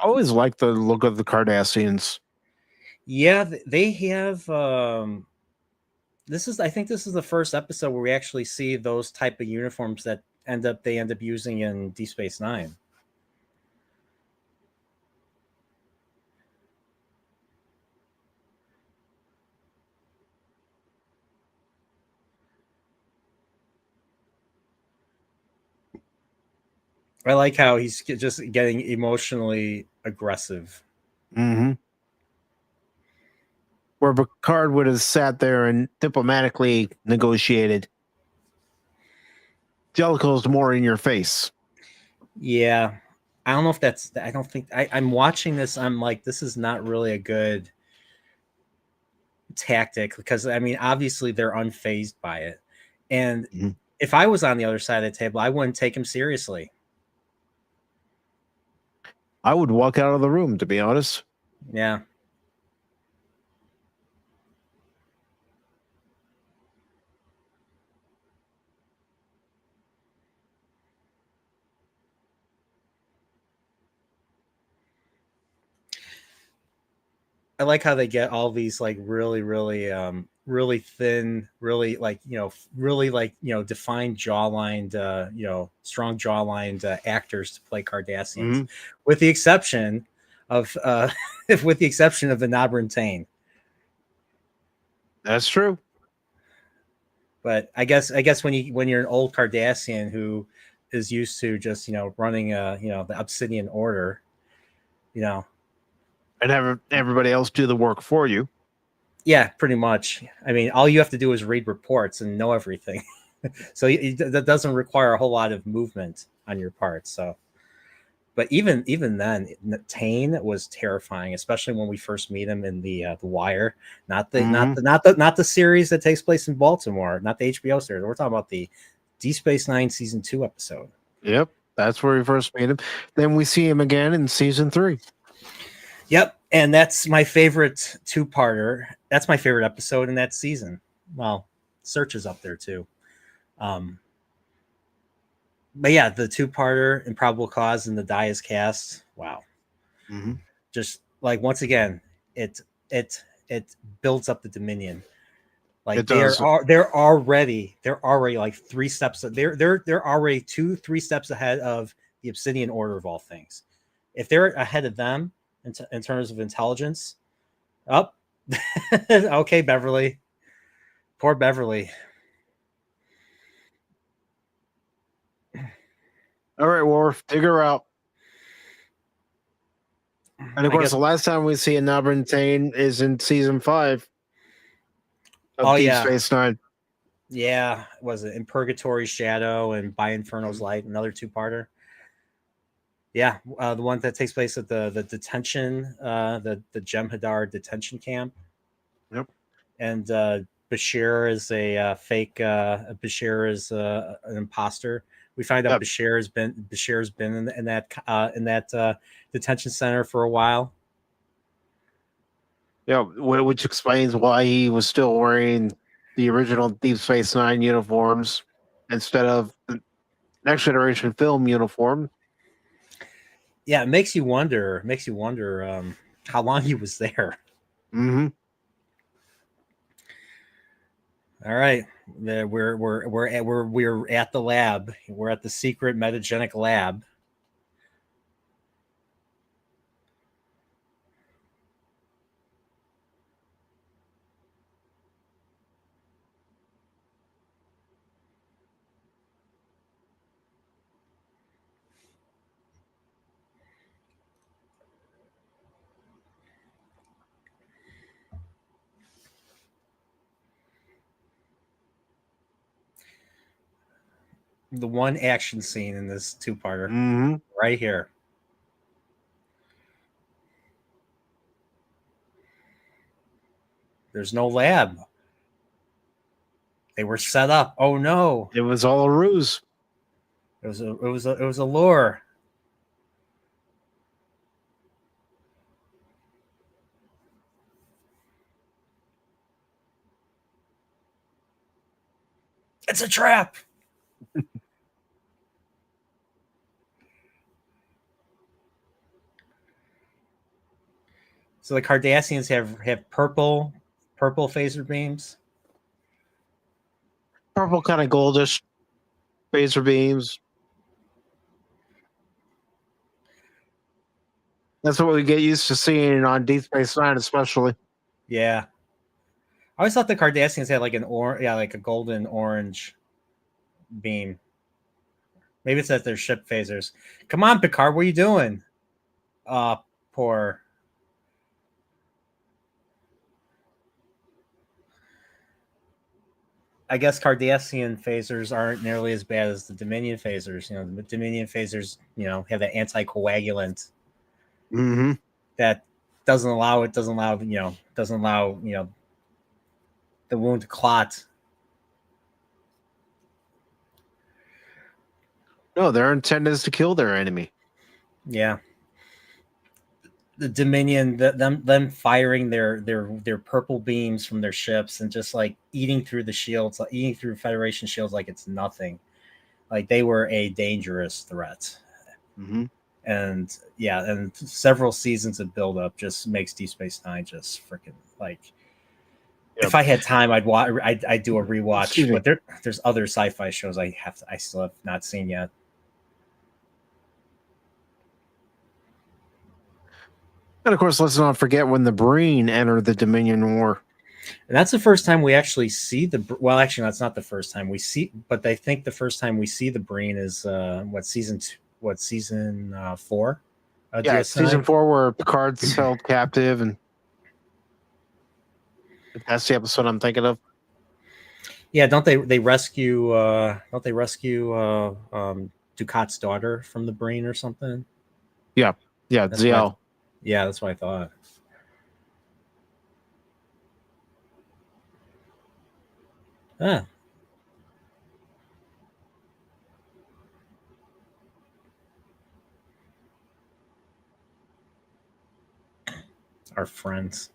I always like the look of the Cardassians. Yeah, they have. I think this is the first episode where we actually see those type of uniforms that they end up using in Deep Space Nine. I like how he's just getting emotionally aggressive. Mm-hmm. Where Picard would have sat there and diplomatically negotiated. Jellicoe's more in your face. Yeah. I don't know if that's, I don't think, I'm watching this, I'm like, this is not really a good tactic, because, I mean, obviously they're unfazed by it. And if I was on the other side of the table, I wouldn't take him seriously. I would walk out of the room, to be honest. Yeah. I like how they get all these like really thin, really defined jawlined, strong jawlined actors to play Cardassians, with the exception of the Nabran Tain. That's true. But I guess when you're an old Cardassian who is used to just running the Obsidian Order, and have everybody else do the work for you. Yeah, pretty much. I mean, all you have to do is read reports and know everything. So that doesn't require a whole lot of movement on your part. So, but even then, Tain was terrifying, especially when we first meet him in the Wire. Not the series that takes place in Baltimore, not the HBO series. We're talking about the Deep Space Nine season 2 episode. Yep, that's where we first meet him. Then we see him again in season 3. Yep, and that's my favorite two-parter. That's my favorite episode in that season. Well, Search is up there too. But yeah, the two-parter, Improbable Cause, and the Die Is Cast. Wow. Just like, once again, it builds up the Dominion. Like, they're already like 3 steps. They're already 2-3 steps ahead of the Obsidian Order of all things. If they're ahead of them in terms of intelligence, up. Okay, Beverly. Poor Beverly. All right, Worf, dig her out. And of course, the last time we see Anabran Tain is in season 5 of Deep Space Nine. Yeah, was it In Purgatory's Shadow and By Inferno's Light, another 2-parter? Yeah, the one that takes place at the detention, the Jem'Hadar detention camp. Yep. And Bashir is a fake. Bashir is an imposter. We find out Bashir's been in that detention center for a while. Yeah, which explains why he was still wearing the original Deep Space Nine uniforms instead of the Next Generation film uniform. Yeah, it makes you wonder. How long he was there. Mm-hmm. All right, we're at the lab. We're at the secret metagenic lab. The one action scene in this 2-parter right here. There's no lab. They were set up. Oh no! It was all a ruse. It was a lure. It's a trap. So the Cardassians have purple phaser beams. Purple, kind of goldish phaser beams. That's what we get used to seeing on Deep Space Nine, especially. Yeah, I always thought the Cardassians had like like a golden orange beam. Maybe it's that they're ship phasers. Come on, Picard, what are you doing? Poor. I guess Cardassian phasers aren't nearly as bad as the Dominion phasers. You know, the Dominion phasers, have that anticoagulant that doesn't allow the wound to clot. No, their intent is to kill their enemy. Yeah. The Dominion, them firing their purple beams from their ships and just like eating through the shields, like eating through Federation shields like it's nothing. Like they were a dangerous threat. And yeah, and several seasons of buildup just makes Deep Space Nine just freaking like. Yep. If I had time, I'd do a rewatch. But there's other sci-fi shows I still have not seen yet. And of course, let's not forget when the Breen entered the Dominion War. And that's the first time we actually see well, actually, that's not the first time we see, but I think the first time we see the Breen is season 4? Yeah, season 4 where Picard's held captive, and that's the episode I'm thinking of. Yeah, don't they rescue Ducat's daughter from the Breen or something? Yeah, Ziel. Yeah, that's what I thought. Ah. Our friends.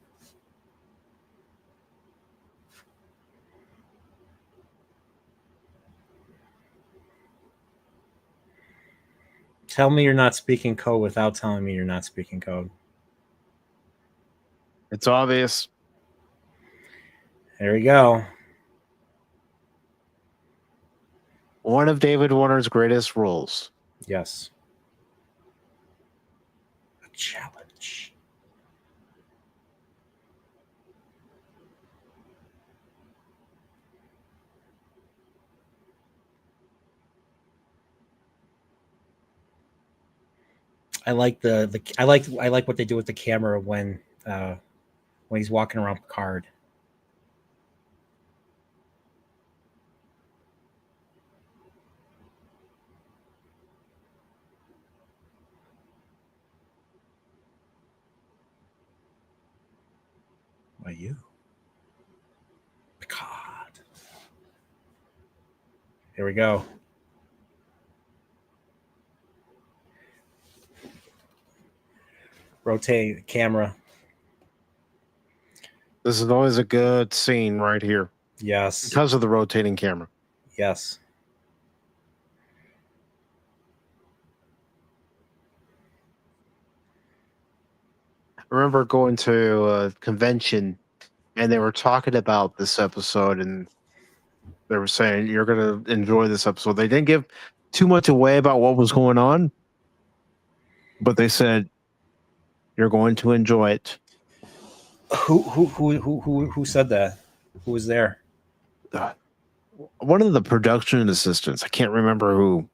Tell me you're not speaking code without telling me you're not speaking code. It's obvious. There we go. One of David Warner's greatest roles. Yes. challenge. I like I like what they do with the camera when he's walking around Picard. Why you? Picard. Here we go. Rotate the camera. This is always a good scene right here Yes. because of the rotating camera. Yes. I remember going to a convention and they were talking about this episode and they were saying you're going to enjoy this episode. They didn't give too much away about what was going on, but they said you're going to enjoy it. Who said that? Who was there? One of the production assistants. I can't remember who.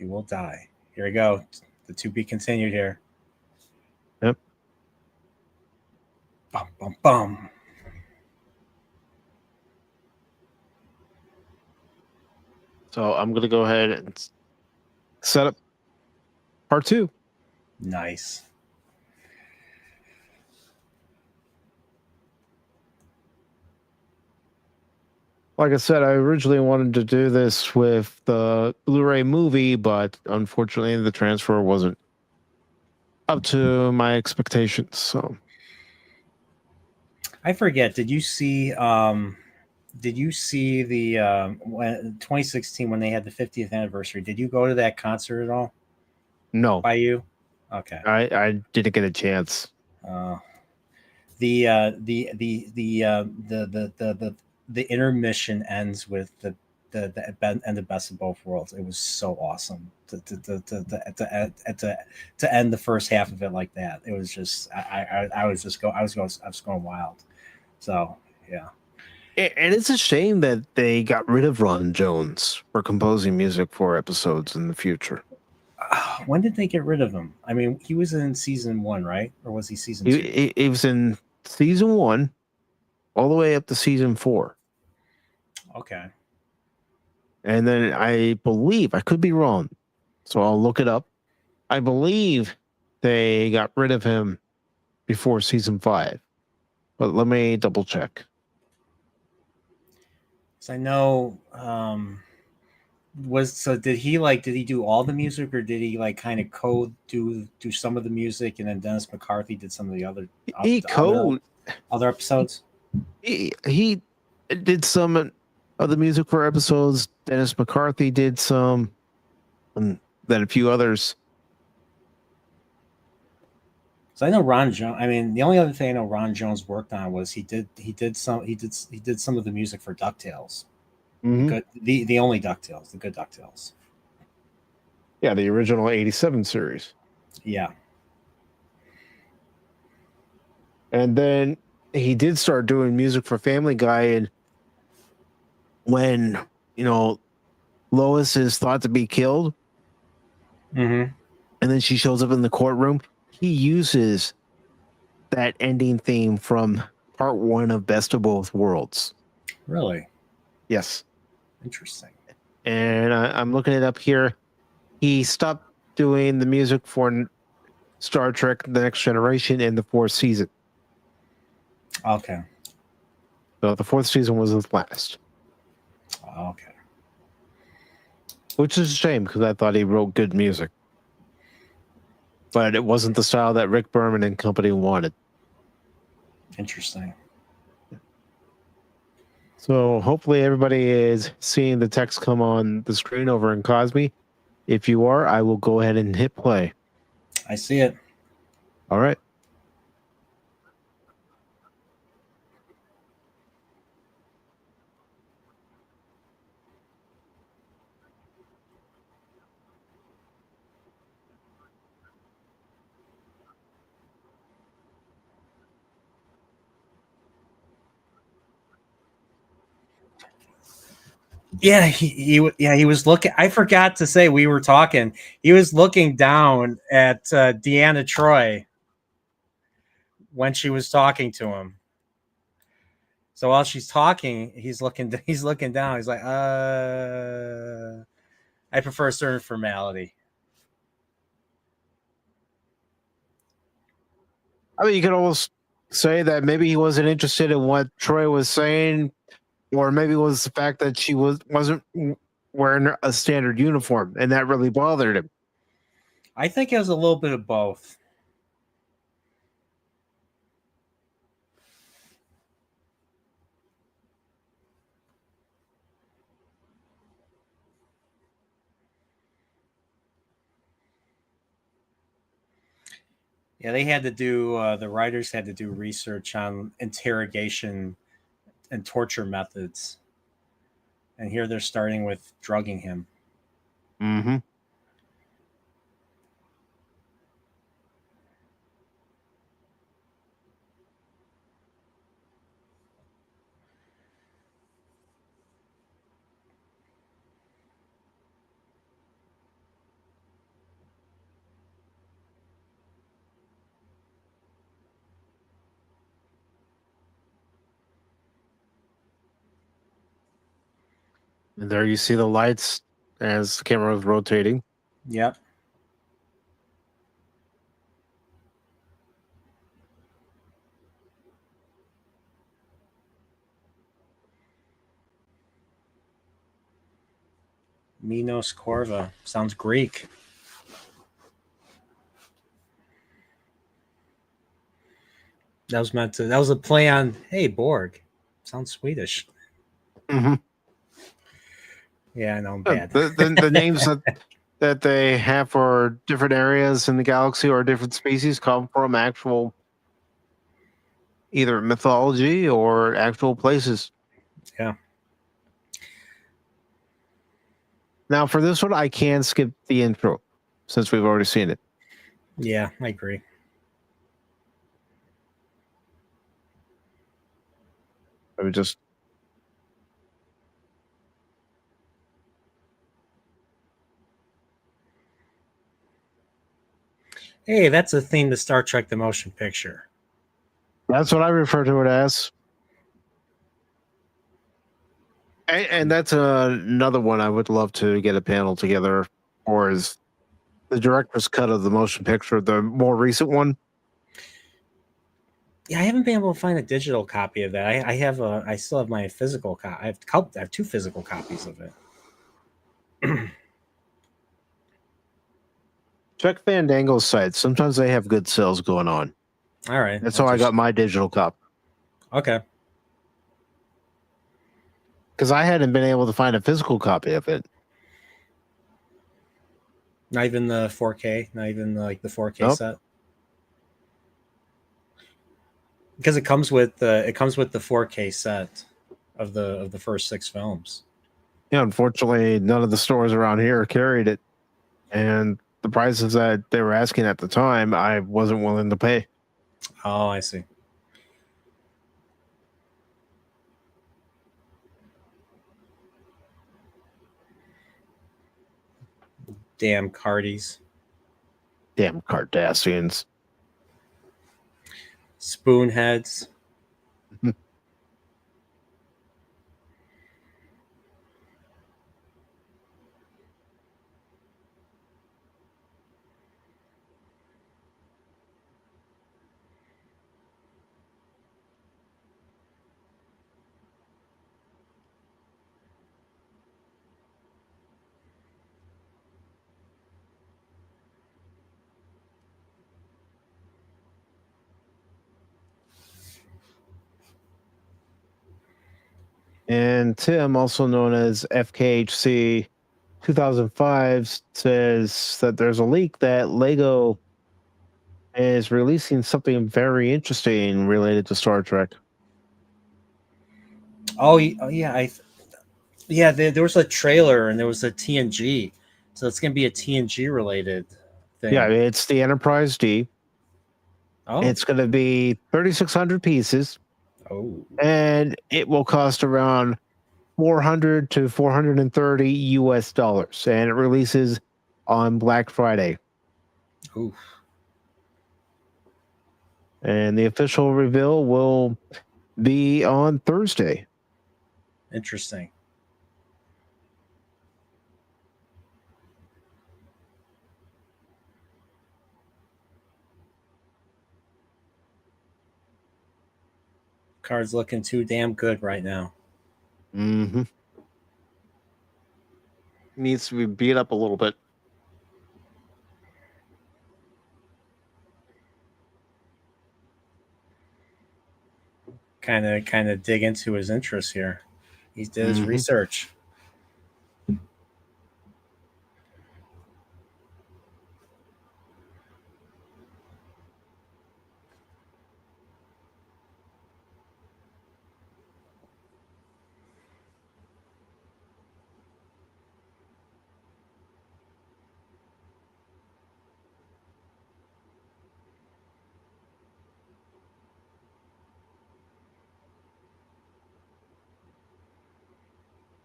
You will die. Here we go. The to be continued here. Yep. Bum bum bum. So I'm going to go ahead and set up part 2. Nice. Like I said, I originally wanted to do this with the Blu-ray movie, but unfortunately the transfer wasn't up to my expectations. So I forget. Did you see the 2016 when they had the 50th anniversary? Did you go to that concert at all? no, By you? Okay. I didn't get a chance. The intermission ends with the and the best of both worlds. It was so awesome to end the first half of it like that. It was just I was going wild. So yeah. And it's a shame that they got rid of Ron Jones for composing music for episodes in the future. When did they get rid of him? I mean, he was in season 1, right? Or was he season 2? He was in season 1 all the way up to season 4. Okay. And then I believe, I could be wrong, so I'll look it up. I believe they got rid of him before season 5. But let me double check. So I know did he do all the music, or did he like kind of do some of the music, and then Dennis McCarthy did some of the other other episodes? He did some of the music for episodes. Dennis McCarthy did some, and then a few others. So I know Ron Jones. I mean, the only other thing I know Ron Jones worked on was he did some of the music for DuckTales. Mm-hmm. The only DuckTales, the good DuckTales. Yeah, the original 87 series. Yeah. And then he did start doing music for Family Guy, and when, Lois is thought to be killed, mm-hmm. and then she shows up in the courtroom, he uses that ending theme from part 1 of Best of Both Worlds. Really? Yes. Interesting. And I'm looking it up here. He stopped doing the music for Star Trek The Next Generation in the 4th season. Okay. So the 4th season was his last. Okay. Which is a shame, because I thought he wrote good music. But it wasn't the style that Rick Berman and company wanted. Interesting. So hopefully everybody is seeing the text come on the screen over in Cosme. If you are, I will go ahead and hit play. I see it. All right. Yeah, he was looking. I forgot to say we were talking. He was looking down at Deanna Troy when she was talking to him. So while she's talking, he's looking down. He's like, I prefer a certain formality. I mean, you could almost say that maybe he wasn't interested in what Troy was saying, or maybe it was the fact that she wasn't wearing a standard uniform, and that really bothered him. I think it was a little bit of both. Yeah, they had to do. The writers had to do research on interrogation and torture methods, and here they're starting with drugging him. Mm-hmm. And there you see the lights as the camera was rotating. Yep. Minos Corva sounds Greek. That was meant to. That was a play on. Hey, Borg. Sounds Swedish. Mm-hmm. Yeah, I know I'm bad. The names that they have for different areas in the galaxy or different species come from actual either mythology or actual places. Yeah. Now, for this one, I can skip the intro since we've already seen it. Yeah, I agree. Let me just. Hey, that's a theme to Star Trek: The Motion Picture. That's what I refer to it as. And that's another one I would love to get a panel together for is the director's cut of the motion picture, the more recent one. Yeah, I haven't been able to find a digital copy of that. I still have my physical copy. I have 2 physical copies of it. Check Fandango's site. Sometimes they have good sales going on. All right. That's how I got my digital copy. Okay. Because I hadn't been able to find a physical copy of it. Not even the 4K. Not even like the 4K Nope. set. Because it comes with the 4K set of the first 6 films. Yeah, unfortunately, none of the stores around here carried it, and the prices that they were asking at the time, I wasn't willing to pay. Oh, I see. Damn Cardis. Damn Cardassians. Spoonheads. And Tim, also known as FKHC 2005, says that there's a leak that Lego is releasing something very interesting related to Star Trek. Oh yeah, there was a trailer and there was a TNG, so it's gonna be a TNG related thing. Yeah, it's the Enterprise D. Oh. It's going to be 3,600 pieces. Oh. And it will cost around 400 to 430 US dollars, and it releases on Black Friday. Ooh, And the official reveal will be on Thursday. interesting. Card's looking too damn good right now. Mm-hmm. Needs to be beat up a little bit. Kind of dig into his interests here. He did his research.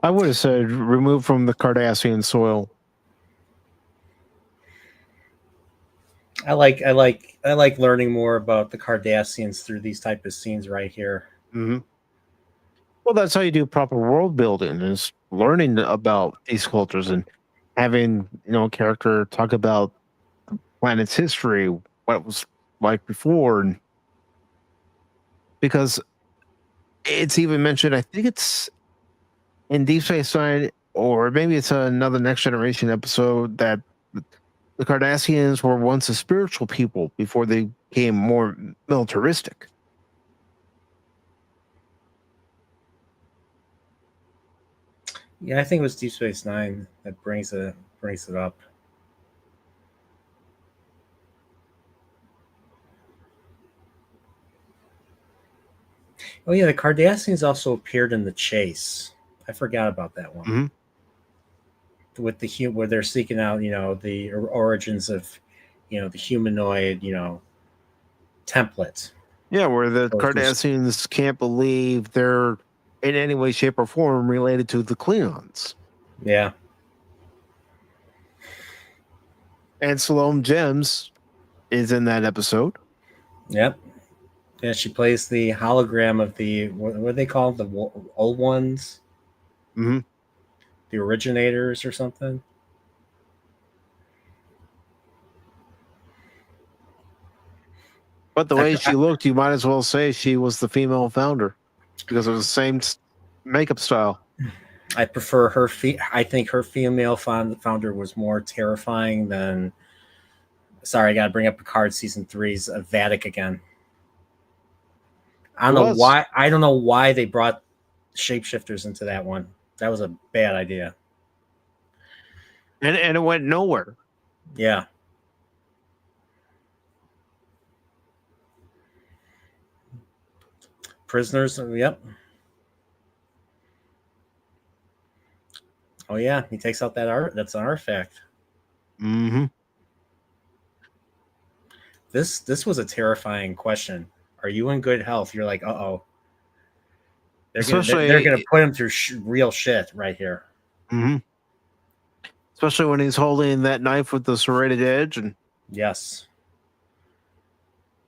I would have said remove from the Cardassian soil. I like learning more about the Cardassians through these type of scenes right here. Mm-hmm. Well, that's how you do proper world building, is learning about these cultures and having, a character talk about the planet's history, what it was like before, and because it's even mentioned, I think it's in Deep Space Nine, or maybe it's another Next Generation episode, that the Cardassians were once a spiritual people before they became more militaristic. Yeah, I think it was Deep Space Nine that brings it up. Oh yeah, the Cardassians also appeared in The Chase. I forgot about that one. Mm-hmm. With where they're seeking out, the origins of, the humanoid, template. Yeah, where the So Cardassians can't believe they're in any way, shape, or form related to the Klingons. Yeah. And Salome Gems is in that episode. Yep. Yeah, she plays the hologram of the what do they call the old ones, Mm-hmm. the originators or something. But the way she looked, you might as well say she was the female founder because it was the same makeup style. I prefer her. I think her female founder was more terrifying than. Sorry, I got to bring up Picard season 3's Vatic again. I It don't know was. why. I don't know why they brought shapeshifters into that one. That was a bad idea. And it went nowhere. Yeah. Prisoners. Yep. Oh yeah, he takes out that art. That's an artifact. Mm-hmm. This was a terrifying question. Are you in good health? You're like, uh-oh. They're gonna put him through real shit right here. Mm-hmm. Especially when he's holding that knife with the serrated edge, and yes,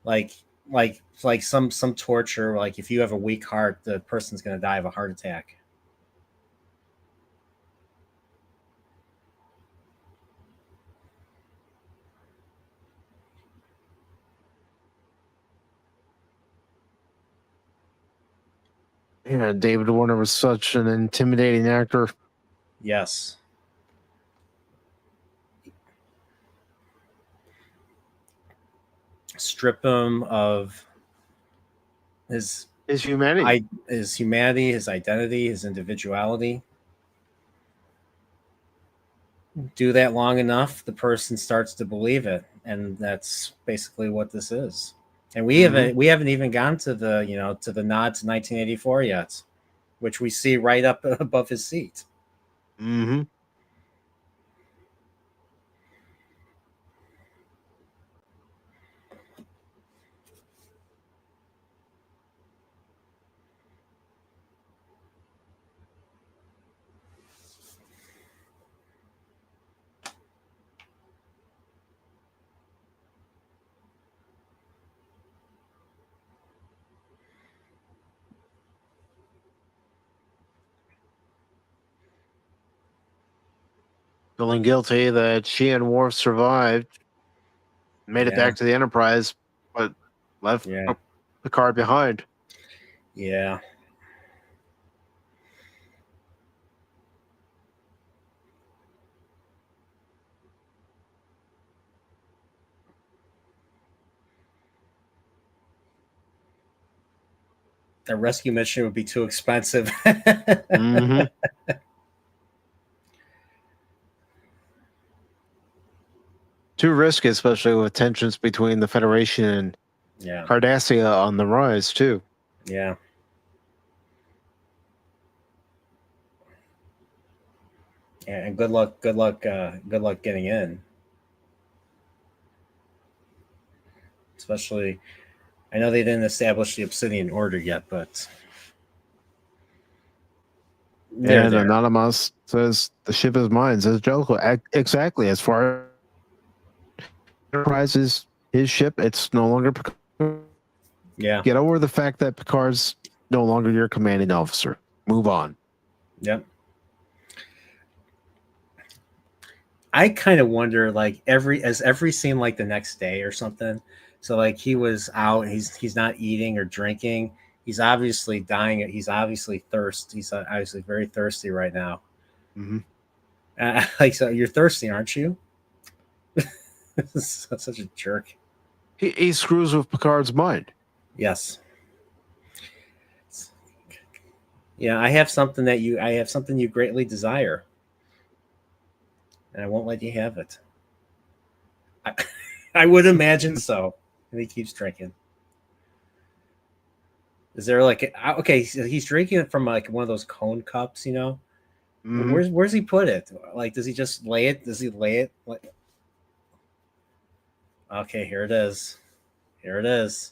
like some torture. Like if you have a weak heart, the person's gonna die of a heart attack. yeah, David Warner was such an intimidating actor. Yes. Strip him of his humanity. His humanity, his identity, his individuality. Do that long enough, the person starts to believe it, and that's basically what this is. And we haven't even gone to the to the nod to 1984 yet, which we see right up above his seat. Mm-hmm. feeling guilty that she and Worf survived, made it back to the Enterprise, but left Picard behind. Yeah. The rescue mission would be too expensive. Mm-hmm. Too risky, especially with tensions between the Federation and Cardassia on the rise, too. Yeah. Yeah, and good luck getting in. Especially, I know they didn't establish the Obsidian Order yet, but and Anonymous says the ship is mine. Says Jellicoe. Exactly. As far as Enterprise is his ship, it's no longer Picard. Yeah. Get over the fact that Picard's no longer your commanding officer. Move on. Yep. I kind of wonder, like every scene, like the next day or something. So like he was out, he's not eating or drinking. He's obviously dying. He's obviously thirsty. He's obviously very thirsty right now. Mm-hmm. Like, so you're thirsty, aren't you? Such a jerk. He screws with Picard's mind. Yes. Yeah, I have something you greatly desire, and I won't let you have it. I would imagine so. And he keeps drinking. Is there like okay? So he's drinking it from like one of those cone cups, you know. Mm-hmm. Where's he put it? Like, does he just lay it? Does he lay it? Like, okay, here it is. Here it is.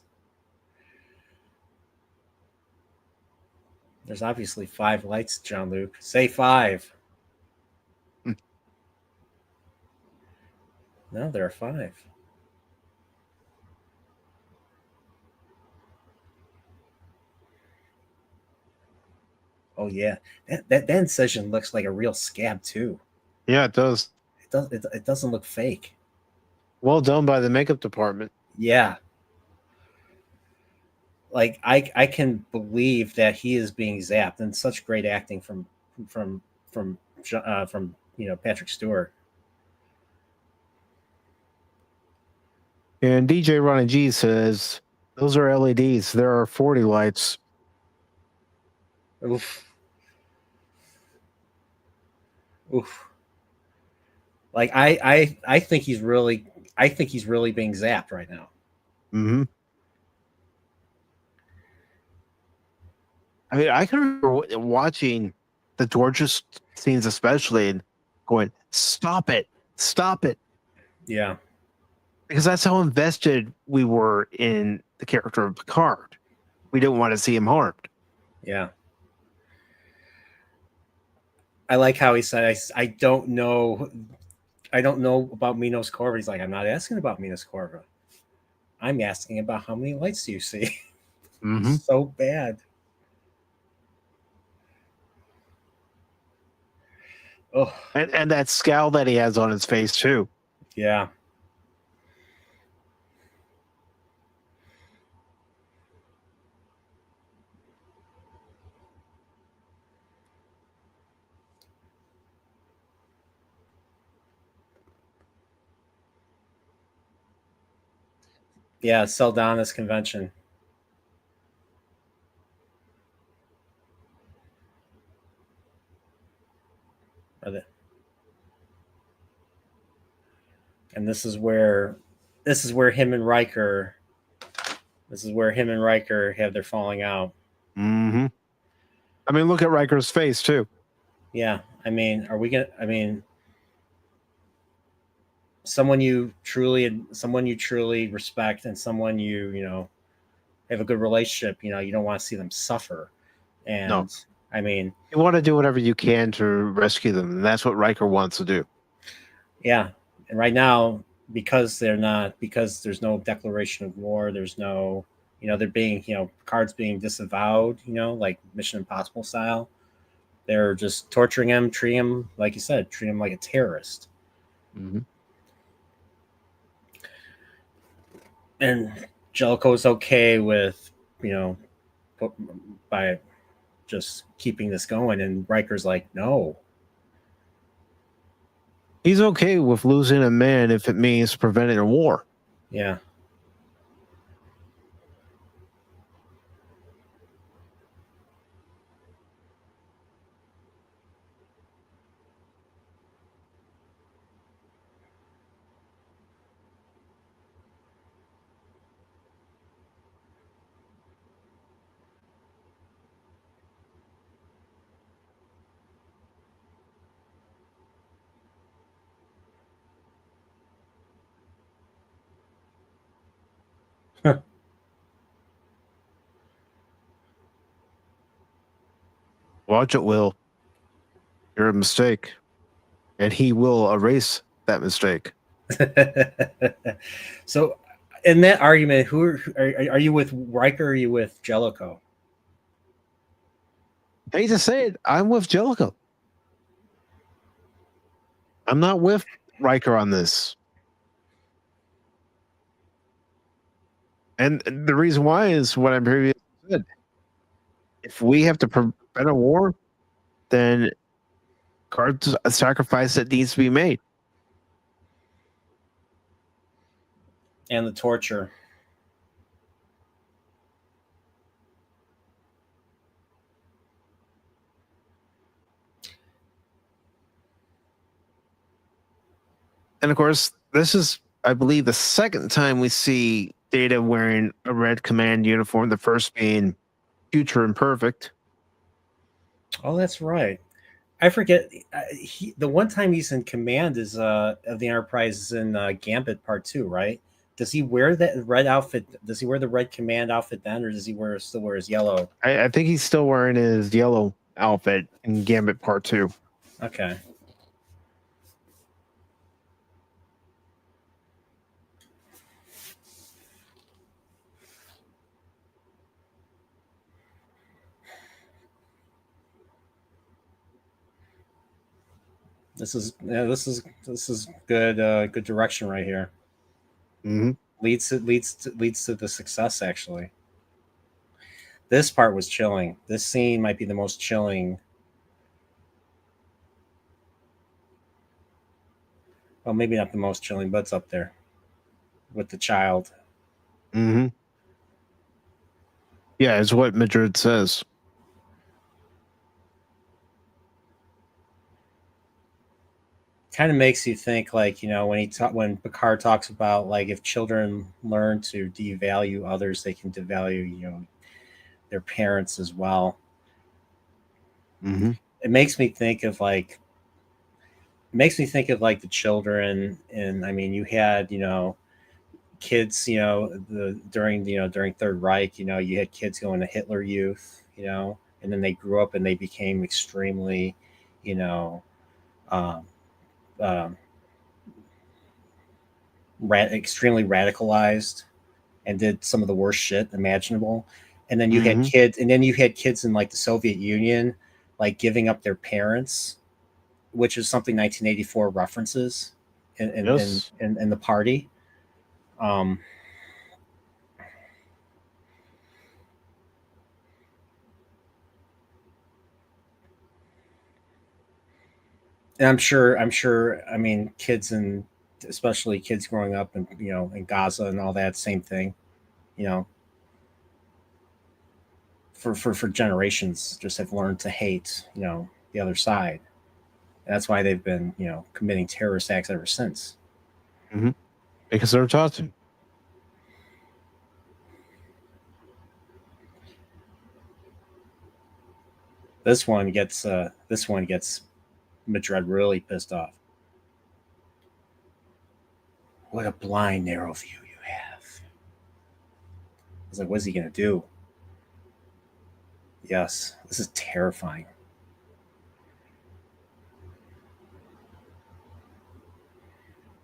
There's obviously 5 lights, Jean-Luc. Say 5. No, there are 5. Oh yeah, that incision looks like a real scab too. Yeah, it does. It doesn't look fake. Well done by the makeup department. Yeah. Like I can believe that he is being zapped, and such great acting from Patrick Stewart. And DJ Ronnie G says those are LEDs. There are 40 lights. Oof. Oof. Like I think he's really being zapped right now. Mm-hmm. I mean, I can remember watching the Georges scenes, especially, and going, "Stop it! Stop it!" Yeah, because that's how invested we were in the character of Picard. We didn't want to see him harmed. Yeah. I like how he said, "I don't know about Minos Corva." He's like, "I'm not asking about Minos Corva. I'm asking about how many lights do you see." Mm-hmm. So bad. Oh, and that scowl that he has on his face too. Yeah. Yeah, Saldana's convention. And this is where him and Riker have their falling out. Mm-hmm. I mean, look at Riker's face too. Yeah, I mean, someone you truly respect, and someone you have a good relationship. You don't want to see them suffer. And no. I mean, you want to do whatever you can to rescue them, and that's what Riker wants to do. Yeah, and right now, because there's no declaration of war, there's no, they're being, Picard's being disavowed, like Mission Impossible style. They're just torturing him, treat him, like you said, treat him like a terrorist. Mm-hmm. And Jellicoe's okay with, by just keeping this going. And Riker's like, no. He's okay with losing a man if it means preventing a war. Yeah. Watch it, Will. You're a mistake. And he will erase that mistake. So, in that argument, are you with Riker or are you with Jellicoe? I hate to say it, I'm with Jellicoe. I'm not with Riker on this. And the reason why is what I previously said. If we have to prevent a war, then Picard's a sacrifice that needs to be made. And the torture. And of course, this is, I believe, the second time we see Data wearing a red command uniform, the first being Future Imperfect. Oh, that's right. I forget. The one time he's in command is of the Enterprise is in Gambit Part 2, right? Does he wear that red outfit? Does he wear the red command outfit then, or does he still wear his yellow? I think he's still wearing his yellow outfit in Gambit Part 2. Okay. This is good good direction right here. Mm-hmm. Leads to the success actually. This part was chilling. This scene might be the most chilling. Well, maybe not the most chilling, but it's up there with the child. Mm-hmm. Yeah, it's what Madrid says. Kind of makes you think, like, when Picard talks about, like, if children learn to devalue others, they can devalue their parents as well. Mm-hmm. It makes me think of like the children. And I mean, you had kids, during Third Reich, you had kids going to Hitler Youth, and then they grew up and they became extremely, you know um, um, extremely radicalized and did some of the worst shit imaginable. And then you had Mm-hmm. kids in like the Soviet Union, like giving up their parents, which is something 1984 references Yes. in the party. Um, and I'm sure. I mean, kids, and especially kids growing up in Gaza and all that, same thing. You know, for generations, just have learned to hate the other side. And that's why they've been committing terrorist acts ever since. Mm-hmm. Because they're taught to. This one gets Madrid really pissed off. What a blind, narrow view you have. I was like, what's he gonna do? Yes, this is terrifying.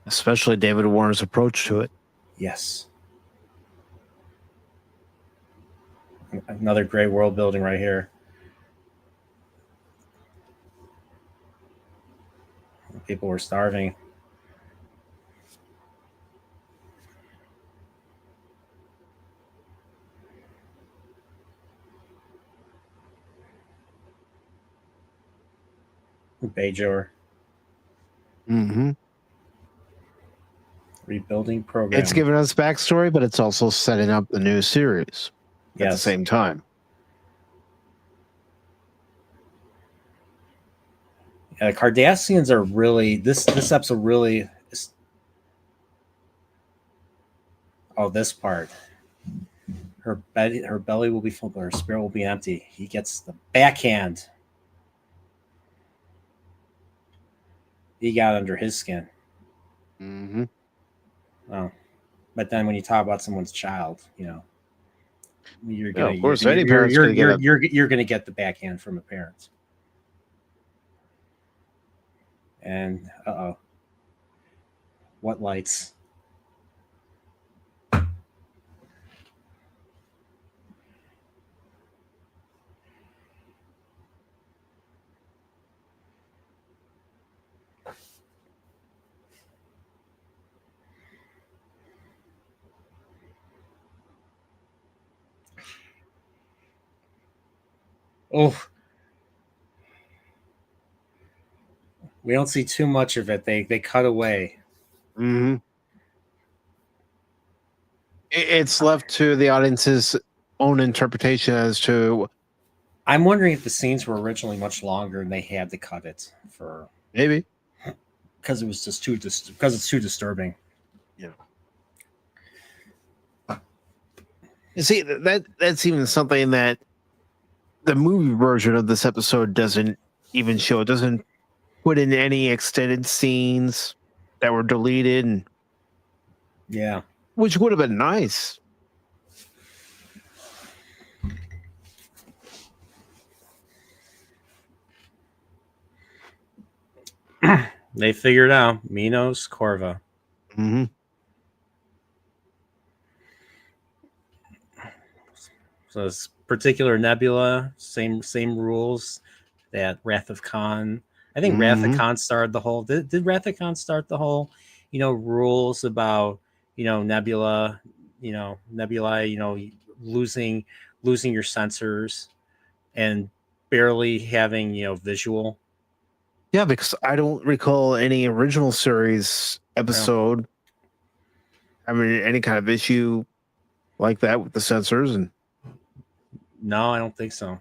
Especially David Warner's approach to it. Yes. Another great world building right here. People were starving. Bajor. Mm-hmm. Rebuilding program. It's giving us backstory, but it's also setting up the new series at the same time. Yeah, the Cardassians are really this episode really. Oh, this part. Her belly will be full, but her spirit will be empty. He gets the backhand. He got under his skin. Mm-hmm. Oh, but then when you talk about someone's child, you're gonna of course, any parent's you're gonna get you're gonna get the backhand from a parent. And what lights? Oh, we don't see too much of it. They cut away. Mm-hmm. It's left to the audience's own interpretation as to. I'm wondering if the scenes were originally much longer and they had to cut it for Maybe because it was just because it's too disturbing. Yeah. You see, that's even something that the movie version of this episode doesn't even show. It doesn't put in any extended scenes that were deleted, and Yeah. which would have been nice. They figured out Minos Corva. Mm-hmm. So this particular nebula, same rules that Wrath of Khan. I think Wrath of Khan started the whole. Did Wrath of Khan start the whole? Rules about nebulae, losing your sensors and barely having visual. Yeah, because I don't recall any original series episode having any kind of issue like that with the sensors. And no, I don't think so.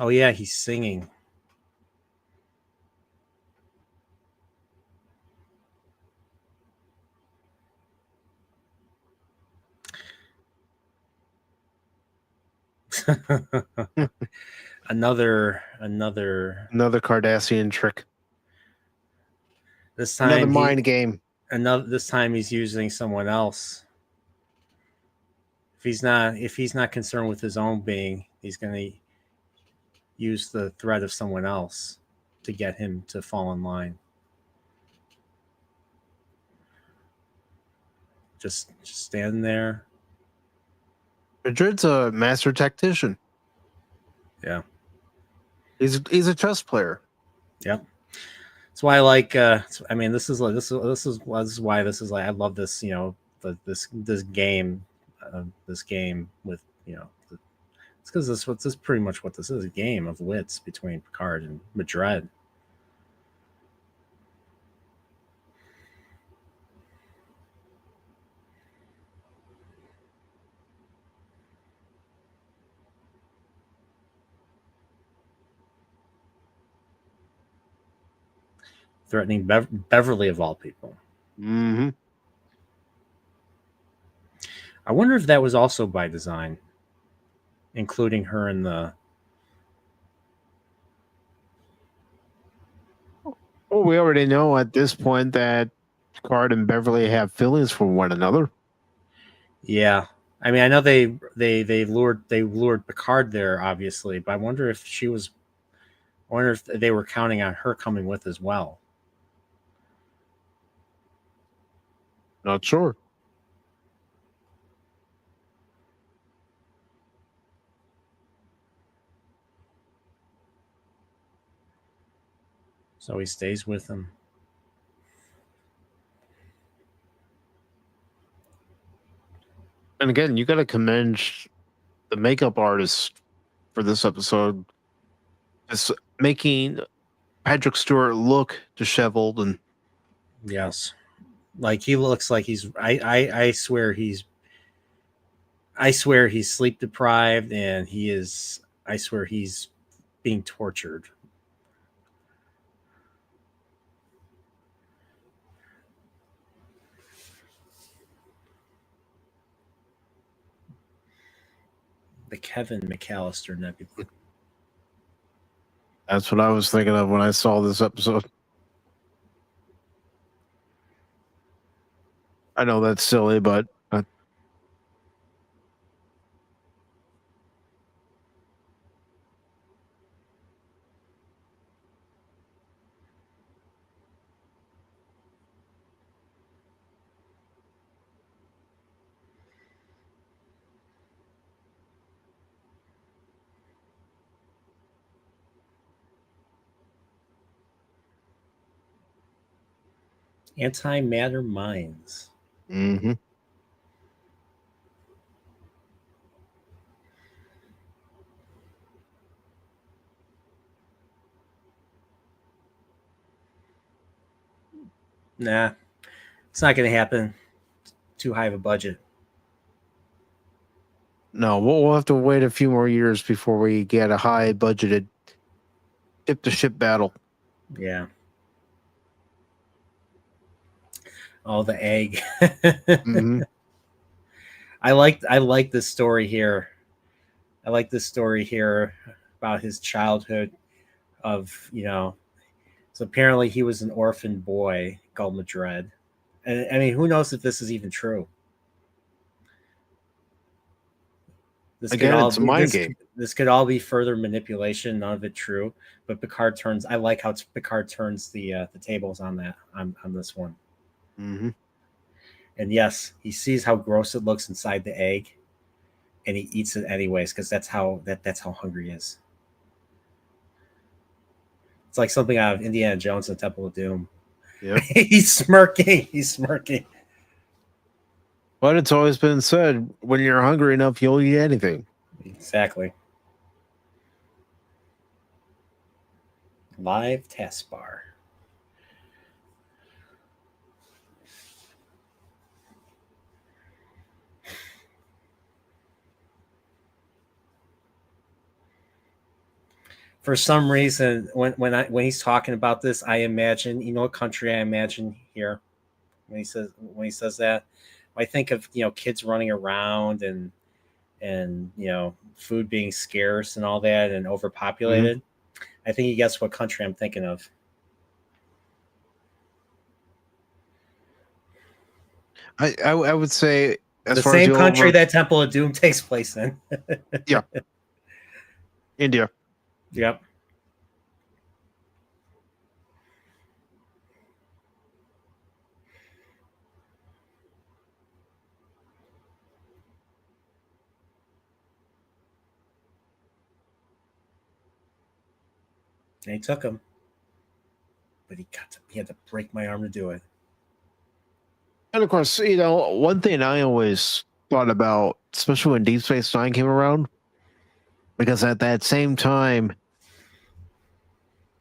Oh yeah, he's singing. another Cardassian trick. This time another mind game. This time he's using someone else. If he's not concerned with his own being, he's going to use the threat of someone else to get him to fall in line. Just stand there. Madrid's a master tactician. Yeah. He's a chess player. Yep. That's why I like this is why this is like I love this, this game with, it's because this is pretty much what this is, a game of wits between Picard and Madrid. Threatening Beverly of all people. Mm-hmm. I wonder if that was also by design, including her in the. Well, we already know at this point that Picard and Beverly have feelings for one another. Yeah, I mean, I know they lured Picard there, obviously, but I wonder if she was. I wonder if they were counting on her coming with as well. Not sure. So he stays with him. And again, you got to commend the makeup artist for this episode. It's making Patrick Stewart look disheveled and Yes. Like he looks like he's I swear he's sleep deprived, and I swear he's being tortured. The Kevin McAllister Nebula. that's what I was thinking of when I saw this episode. I know that's silly, but Antimatter Minds. mm-hmm. Nah, it's not going to happen. Too high of a budget. No, we'll have to wait a few more years before we get a high budgeted ship to ship battle. Yeah. Oh, the egg. Mm-hmm. I like this story here. I like this story here about his childhood of, so apparently he was an orphan boy called Madred. And I mean, who knows if this is even true? This Again, could all it's a be mind game. This could all be further manipulation, none of it true. But Picard turns. I like how Picard turns the tables on that on this one. Mm-hmm. And yes, he sees how gross it looks inside the egg, and he eats it anyways because that's how hungry he is. It's like something out of Indiana Jones and the Temple of Doom. Yep. He's smirking. He's smirking. But it's always been said, when you're hungry enough, you'll eat anything. Exactly. Live taskbar. For some reason, when he's talking about this, I imagine, what country I imagine here when he says that. I think of kids running around and food being scarce and all that and overpopulated. Mm-hmm. I think he guessed what country I'm thinking of. I would say the same country that Temple of Doom takes place in. Yeah. India. Yep. And he took him. But he had to break my arm to do it. And of course, one thing I always thought about, especially when Deep Space Nine came around, because at that same time,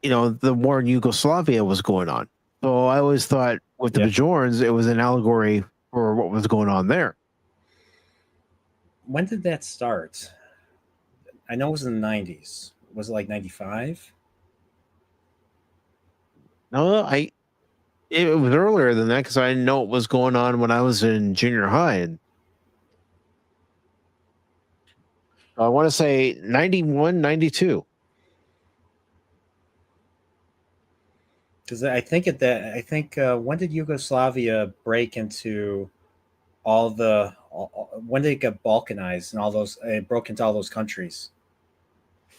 the war in Yugoslavia was going on. So I always thought with the Bajorans, it was an allegory for what was going on there. When did that start? I know it was in the 90s. Was it like 95? No, it was earlier than that because I didn't know what was going on when I was in junior high. And I want to say 91, 92. Because I think when did Yugoslavia break into when did it get balkanized and all those? It broke into all those countries: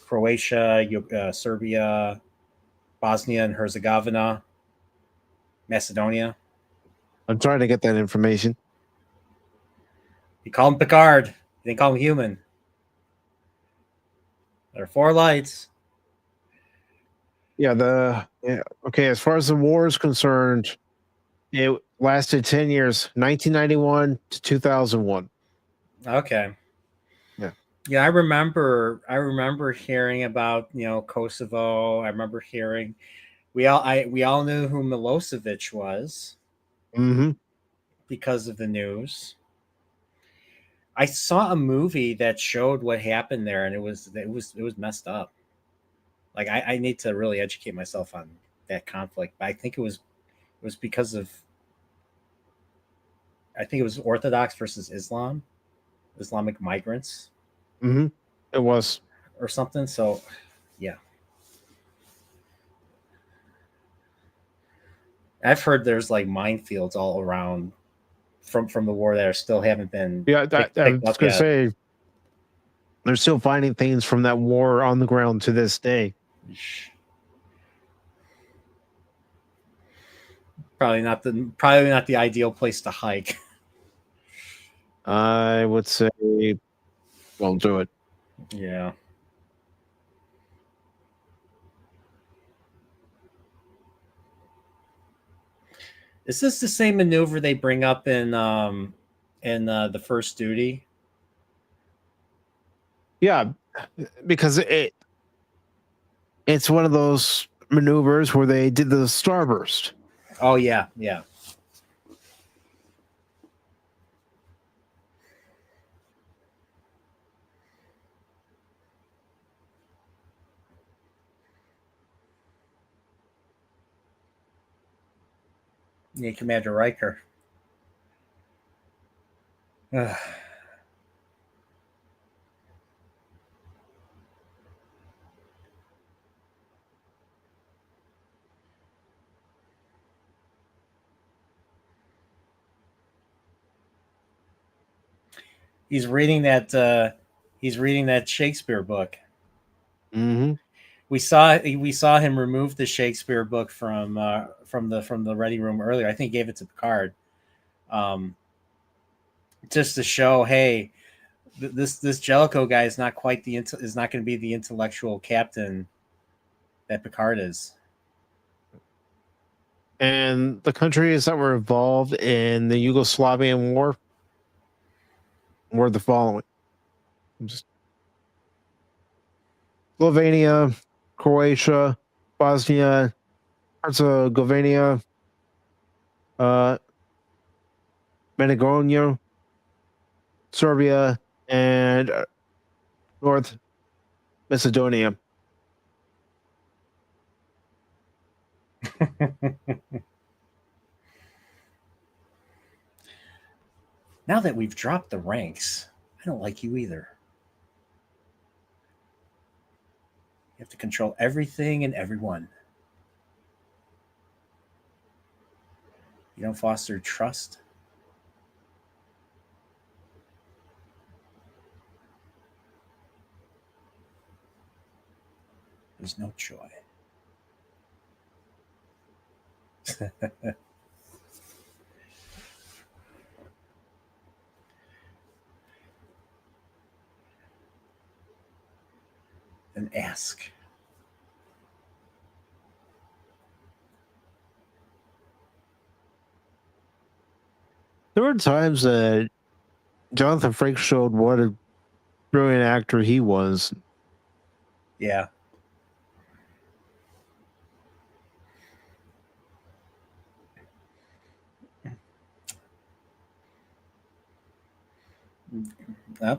Croatia, Serbia, Bosnia and Herzegovina, Macedonia. I'm trying to get that information. You call him Picard. You didn't call him human. There are 4 lights. Okay, as far as the war is concerned, it lasted 10 years, 1991 to 2001. Okay. Yeah. Yeah, I remember hearing about, Kosovo. I remember hearing we all knew who Milosevic was Mm-hmm. because of the news. I saw a movie that showed what happened there, and it was messed up. Like I need to really educate myself on that conflict. But I think it was because of, I think it was Orthodox versus Islamic migrants Mm-hmm. It was. or something. So yeah, I've heard there's like minefields all around from the war that are still haven't been Yeah, I picked was up gonna yet. say they're still finding things from that war on the ground to this day. Probably not the ideal place to hike. I would say don't do it. Yeah. Is this the same maneuver they bring up in the First Duty? Yeah, because it's one of those maneuvers where they did the starburst. Oh yeah, yeah. Yeah, Commander Riker. He's reading that. He's reading that Shakespeare book. Mm-hmm. We saw him remove the Shakespeare book from the ready room earlier. I think he gave it to Picard, um, just to show, hey, this Jellicoe guy is not quite is not going to be the intellectual captain that Picard is. And the countries that were involved in the Yugoslavian war were the following: just Slovenia, Croatia, Bosnia, Herzegovina, uh, Macedonia, Serbia, and North Macedonia. Now that we've dropped the ranks, I don't like you either. You have to control everything and everyone. You don't foster trust. There's no joy. And ask. There were times that Jonathan Frakes showed what a brilliant actor he was. Yeah.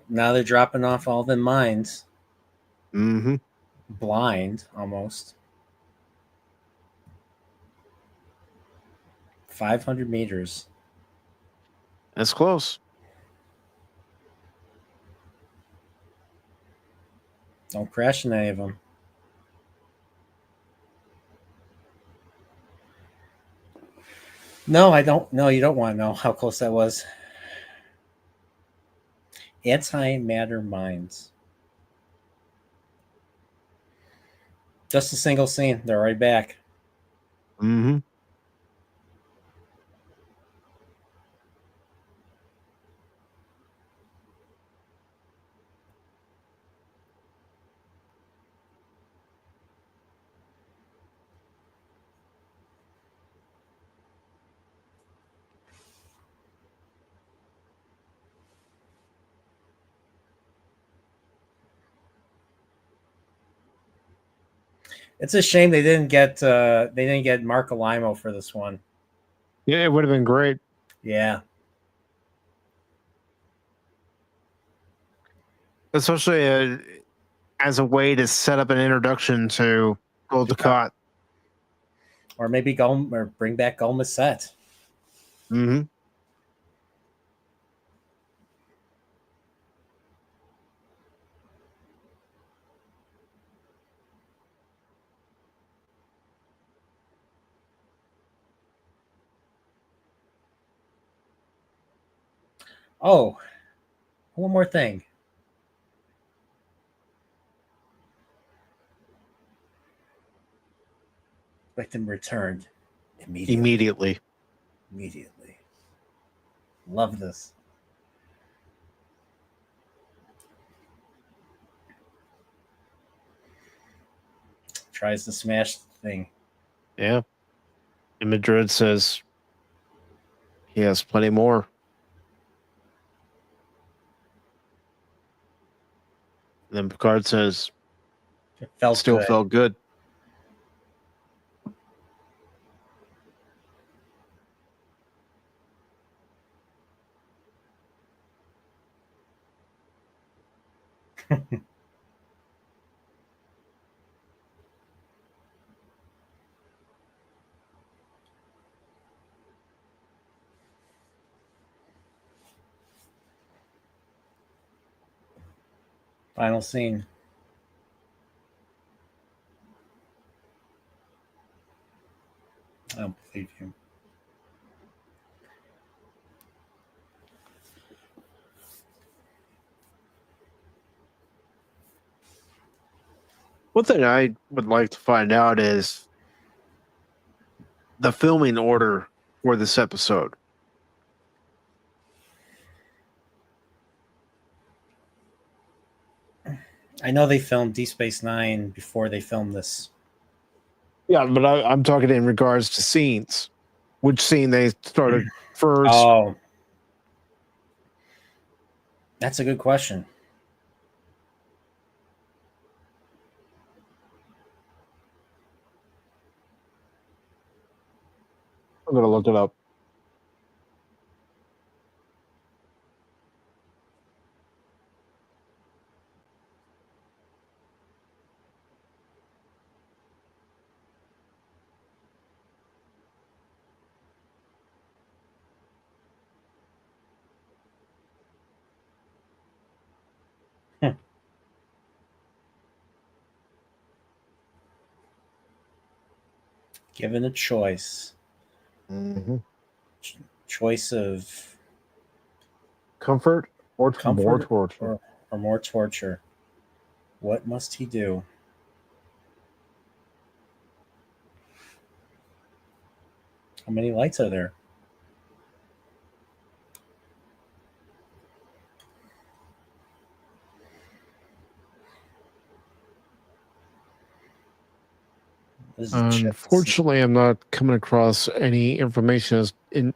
Now they're dropping off all the mines. Mm-hmm. Blind, almost. 500 meters. That's close. Don't crash in any of them. No, I don't. No, you don't want to know how close that was. Antimatter mines. Just a single scene. They're right back. Mm-hmm. It's a shame they didn't get Mark Alimo for this one. Yeah, it would have been great. Yeah. Especially as a way to set up an introduction to Gold Dukat. Or maybe bring back Gul Macet. Mm-hmm. Oh, one more thing. Victim returned immediately. Love this. Tries to smash the thing. Yeah. And Madrid says he has plenty more. And then Picard says, It felt good. Final scene. I don't believe you. One thing I would like to find out is the filming order for this episode. I know they filmed Deep Space Nine before they filmed this. Yeah, but I'm talking in regards to scenes. Which scene they started first? Oh, that's a good question. I'm going to look it up. Given a choice, choice of comfort or more torture, or more torture, what must he do? How many lights are there? Unfortunately, I'm not coming across any information in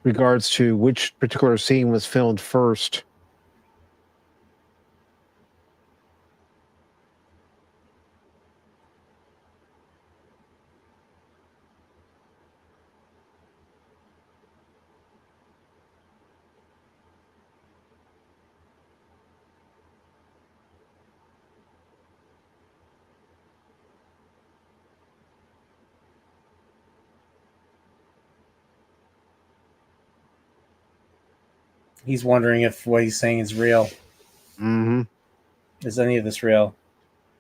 regards to which particular scene was filmed first. He's wondering if what he's saying is real. Mm-hmm. Is any of this real?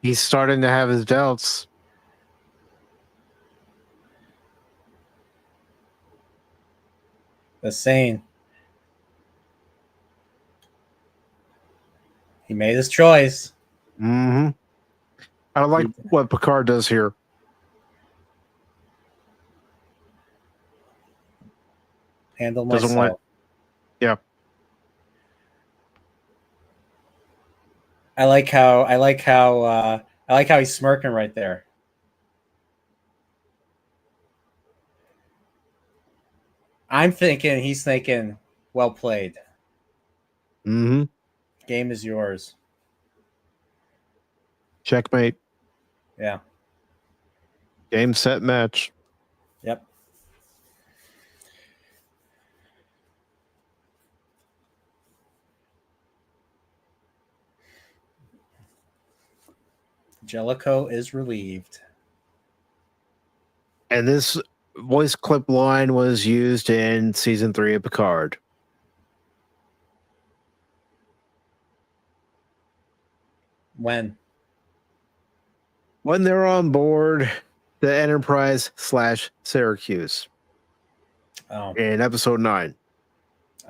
He's starting to have his doubts. The sane. He made his choice. Mm-hmm. I like what Picard does here. Handle myself. Yeah. I like how he's smirking right there. He's thinking, well played. Mm-hmm. Game is yours. Checkmate. Yeah. Game, set, match. Yep. Jellicoe is relieved. And this voice clip line was used in season 3 of Picard. When They're on board the Enterprise / Syracuse in episode 9.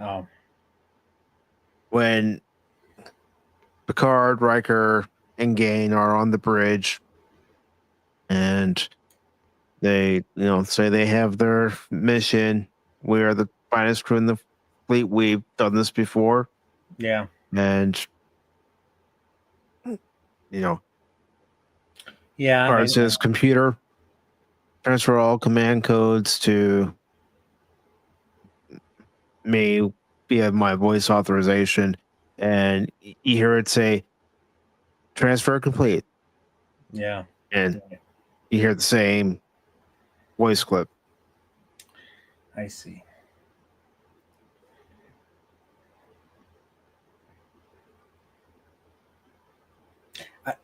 Oh. When Picard, Riker, and Gain are on the bridge, and they, say they have their mission. We are the finest crew in the fleet. We've done this before. Yeah. And, Yeah. Picard says, computer, transfer all command codes to me via my voice authorization. And you hear it say, transfer complete. Yeah. And you hear the same voice clip. I see.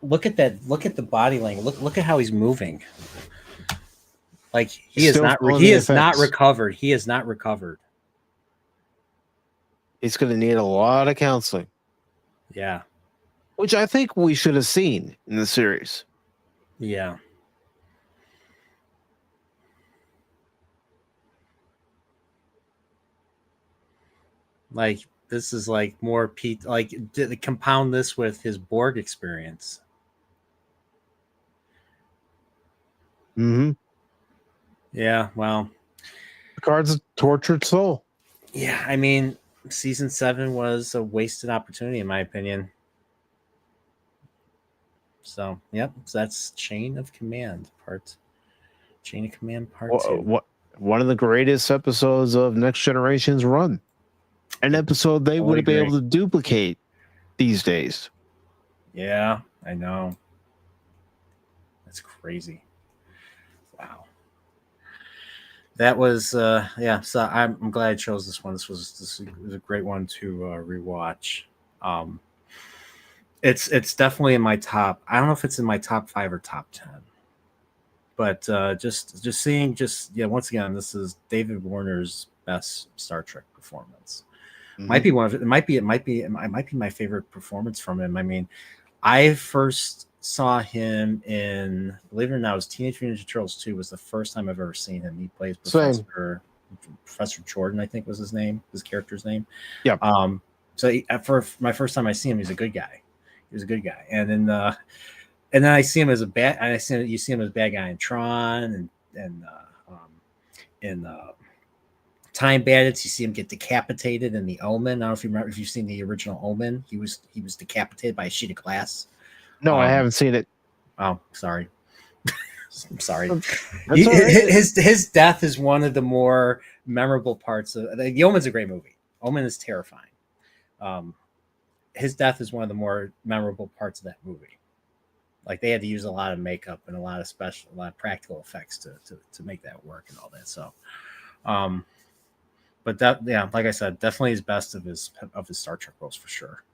Look at that. Look at the body language. Look at how he's moving. Like he is not recovered. He is not recovered. He's going to need a lot of counseling. Yeah. Which I think we should have seen in the series. Yeah. Like this is like more Pete. Like compound this with his Borg experience. Mm-hmm. Yeah. Well, Picard's a tortured soul. Yeah, I mean, season 7 was a wasted opportunity, in my opinion. So, yep, so that's Chain of Command part 2. One of the greatest episodes of Next Generation's run. An episode they wouldn't be able to duplicate these days. Yeah, I know. That's crazy. Wow. That was yeah. So I'm glad I chose this one. This was a great one to rewatch. It's definitely in my top. I don't know if it's in my top 5 or top 10. But just seeing once again, this is David Warner's best Star Trek performance. Mm-hmm. It might be my favorite performance from him. I mean, I first saw him in, believe it or not, it was Teenage Mutant Ninja Turtles 2 was the first time I've ever seen him. He plays Professor Jordan, I think was his character's name. Yeah. So for my first time I see him, he's a good guy. He was a good guy. And then I see him as a bad. You see him as a bad guy in Tron and in Time Bandits. You see him get decapitated in The Omen. I don't know if you remember, if you've seen the original Omen. He was decapitated by a sheet of glass. No, I haven't seen it. Oh, sorry. I'm sorry. His death is one of the more memorable parts of The Omen's a great movie. Omen is terrifying. His death is one of the more memorable parts of that movie. Like they had to use a lot of makeup and a lot of practical effects to make that work and all that. So, but that, yeah, like I said, definitely his best of his Star Trek roles for sure.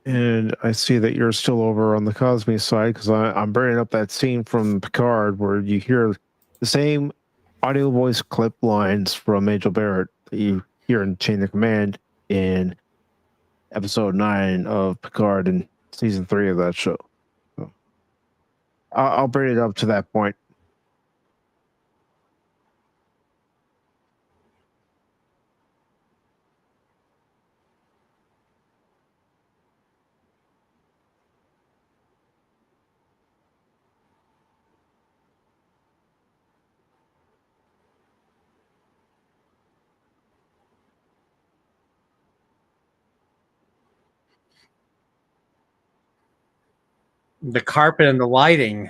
And I see that you're still over on the Cosme side because I'm bringing up that scene from Picard where you hear the same audio voice clip lines from Majel Barrett that you hear in Chain of Command in episode 9 of Picard in season 3 of that show. So I'll bring it up to that point. The carpet and the lighting.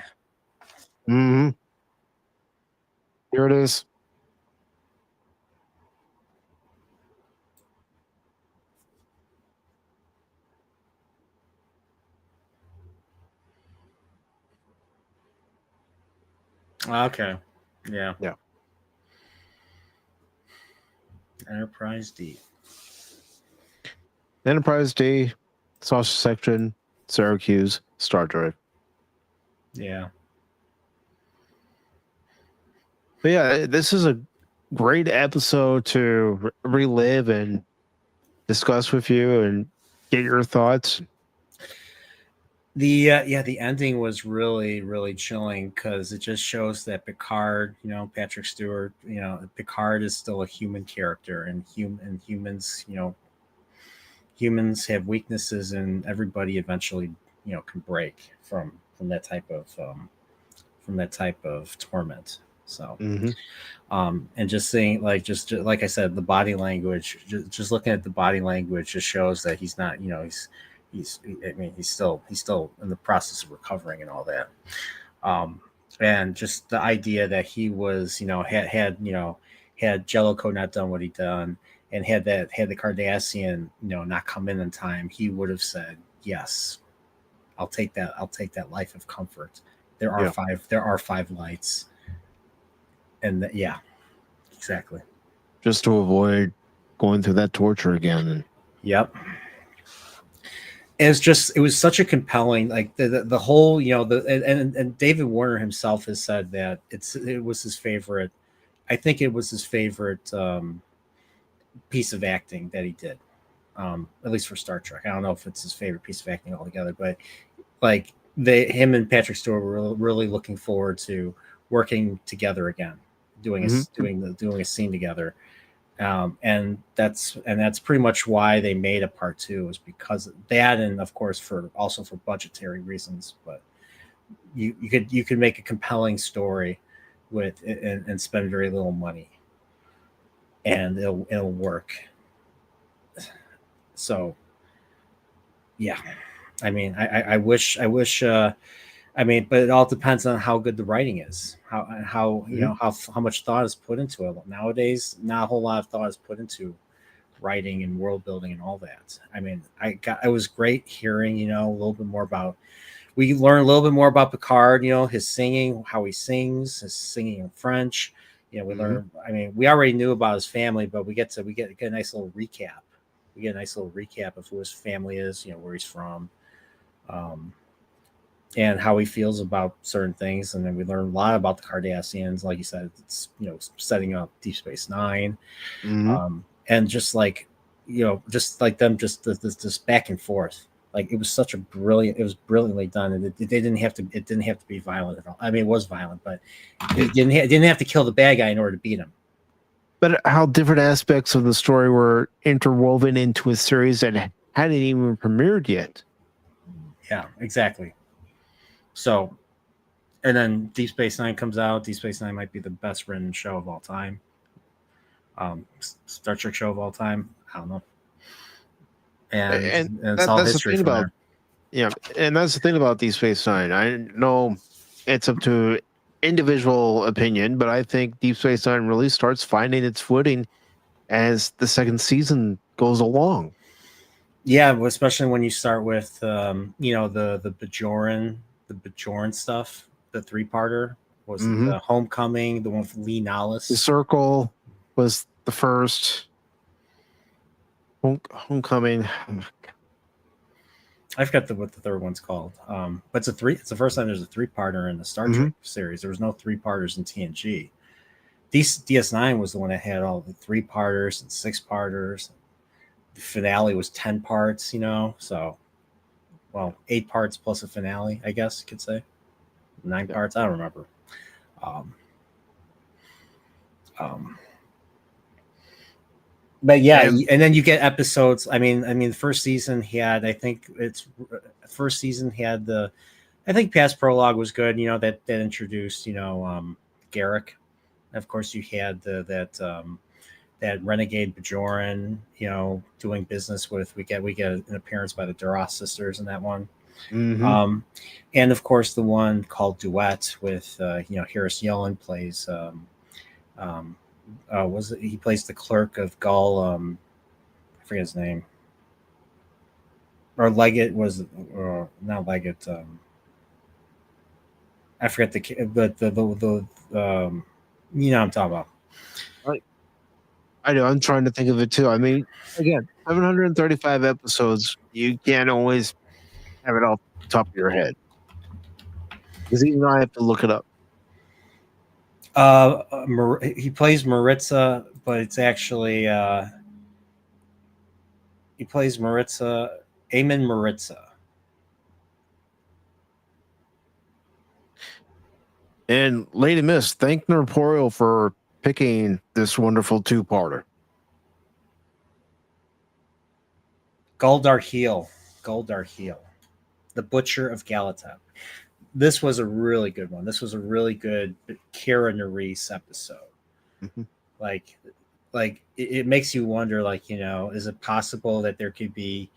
Mm-hmm. Here it is. Okay. Yeah. Yeah. Enterprise D. Enterprise D, Sausage Section, Syracuse, Star Trek. Yeah. But yeah, this is a great episode to relive and discuss with you and get your thoughts. The ending was really chilling because it just shows that Picard, Patrick Stewart, Picard is still a human character, and humans, humans have weaknesses, and everybody eventually, can break from that type of torment. So, Mm-hmm. and just seeing, just like I said, the body language, just looking at the body language just shows that he's not, I mean, he's still in the process of recovering and all that. Um, and just the idea that he was, had Jellicoe not done what he done, and had the Cardassian, not come in time, he would have said, yes, I'll take that. I'll take that life of comfort. There are Yeah. five. There are five lights, and yeah, exactly. Just to avoid going through that torture again. And Yep. It was such a compelling, like the whole, and David Warner himself has said that it was his favorite. I think it was his favorite piece of acting that he did, at least for Star Trek. I don't know if it's his favorite piece of acting altogether, but like him and Patrick Stewart were really looking forward to working together again, doing a scene together. And that's pretty much why they made a part two, is because of that, and of course for budgetary reasons. But you could make a compelling story with and spend very little money, and it'll work. So yeah, I mean, I wish I mean, but it all depends on how good the writing is, how how much thought is put into it. Nowadays, not a whole lot of thought is put into writing and world building and all that. I mean, it was great hearing, a little bit more about. We learned a little bit more about Picard, his singing, how he sings, his singing in French. We learn. I mean, we already knew about his family, but we get a nice little recap. We get a nice little recap of who his family is, where he's from. And how he feels about certain things. And then we learn a lot about the Cardassians. Like you said, it's, setting up Deep Space 9. mm-hmm. And just like, just like them, just this back and forth. Like it was it was brilliantly done. And it didn't have to be violent at all. I mean, it was violent, but it didn't have to kill the bad guy in order to beat him. But how different aspects of the story were interwoven into a series that hadn't even premiered yet. Yeah, exactly. So, and then Deep Space Nine comes out. Deep Space Nine might be the best written show of all time. Star Trek show of all time. I don't know. And it's all that's history the thing from about there. yeah, and that's the thing about Deep Space Nine. I know it's up to individual opinion, but I think Deep Space Nine really starts finding its footing as the second season goes along. Yeah, especially when you start with the Bajoran stuff. The three-parter was it Mm-hmm. Homecoming, the one with Lee The Nollis. Circle was the first. Homecoming. I forgot what the third one's called. But it's the first time there's a three-parter in the Star Mm-hmm. Trek series. There was no three-parters in TNG. DS9 was the one that had all the three-parters and six-parters. The finale was 10 parts, so, well, 8 parts plus a finale, I guess you could say. 9 parts, I don't remember. Um, but yeah, and then you get episodes. I mean, the first season had, I think I think past prologue was good. That introduced, Garrick. Of course, you had that renegade Bajoran, doing business with. We get an appearance by the Duras sisters in that one. Mm-hmm. And of course, the one called Duet with Harris Yellen plays. He plays the clerk of Gull? I forget his name. Or Leggett was, or not Leggett. I forget but the you know what I'm talking about. I know. I'm trying to think of it too. I mean, again, 735 episodes. You can't always have it off the top of your head because even I have to look it up. He plays Maritza, but it's actually he plays Maritza, Eamon Maritza. And Lady Miss, thank Norporeal for picking this wonderful two-parter. Goldar Heel, the Butcher of Galatep. This was a really good one. This was a really good Kira Nerys episode. Mm-hmm. Like it makes you wonder, like, you know, is it possible that there could be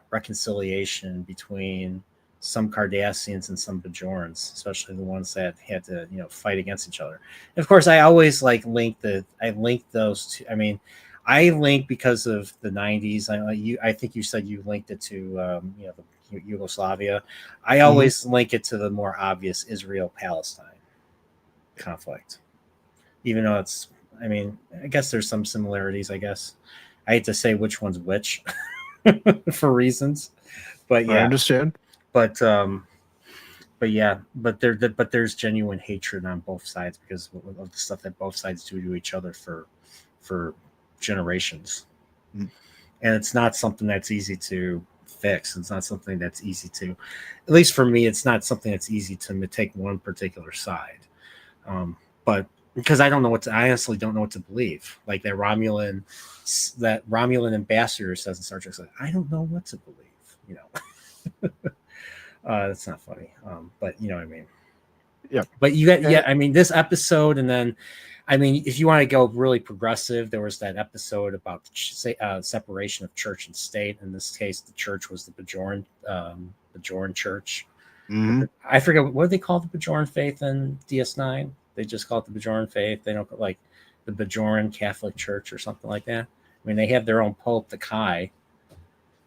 reconciliation between some Cardassians and some Bajorans, especially the ones that had to, you know, fight against each other. And of course, I always link those two. I mean, I link because of the '90s. I think you said you linked it to you know, the Yugoslavia. I always link it to the more obvious Israel-Palestine conflict, even though it's. I mean, I guess there's some similarities. I guess I hate to say which one's which for reasons, but yeah, I understand. but yeah, but there's genuine hatred on both sides because of the stuff that both sides do to each other for generations. And it's not something that's easy to fix. It's not something that's easy to, at least for me, it's not something that's easy to take one particular side. But because I honestly don't know what to believe. Like that Romulan ambassador says in Star Trek, like, I don't know what to believe. You know, that's not funny. But you know what I mean. Yeah. But I mean, this episode, and then, I mean, if you want to go really progressive, there was that episode about separation of church and state. In this case, the church was the Bajoran church. Mm-hmm. I forget what do they call the Bajoran faith in DS9. They just call it the Bajoran faith. They don't like the Bajoran Catholic Church or something like that. I mean, they have their own Pope, the Kai,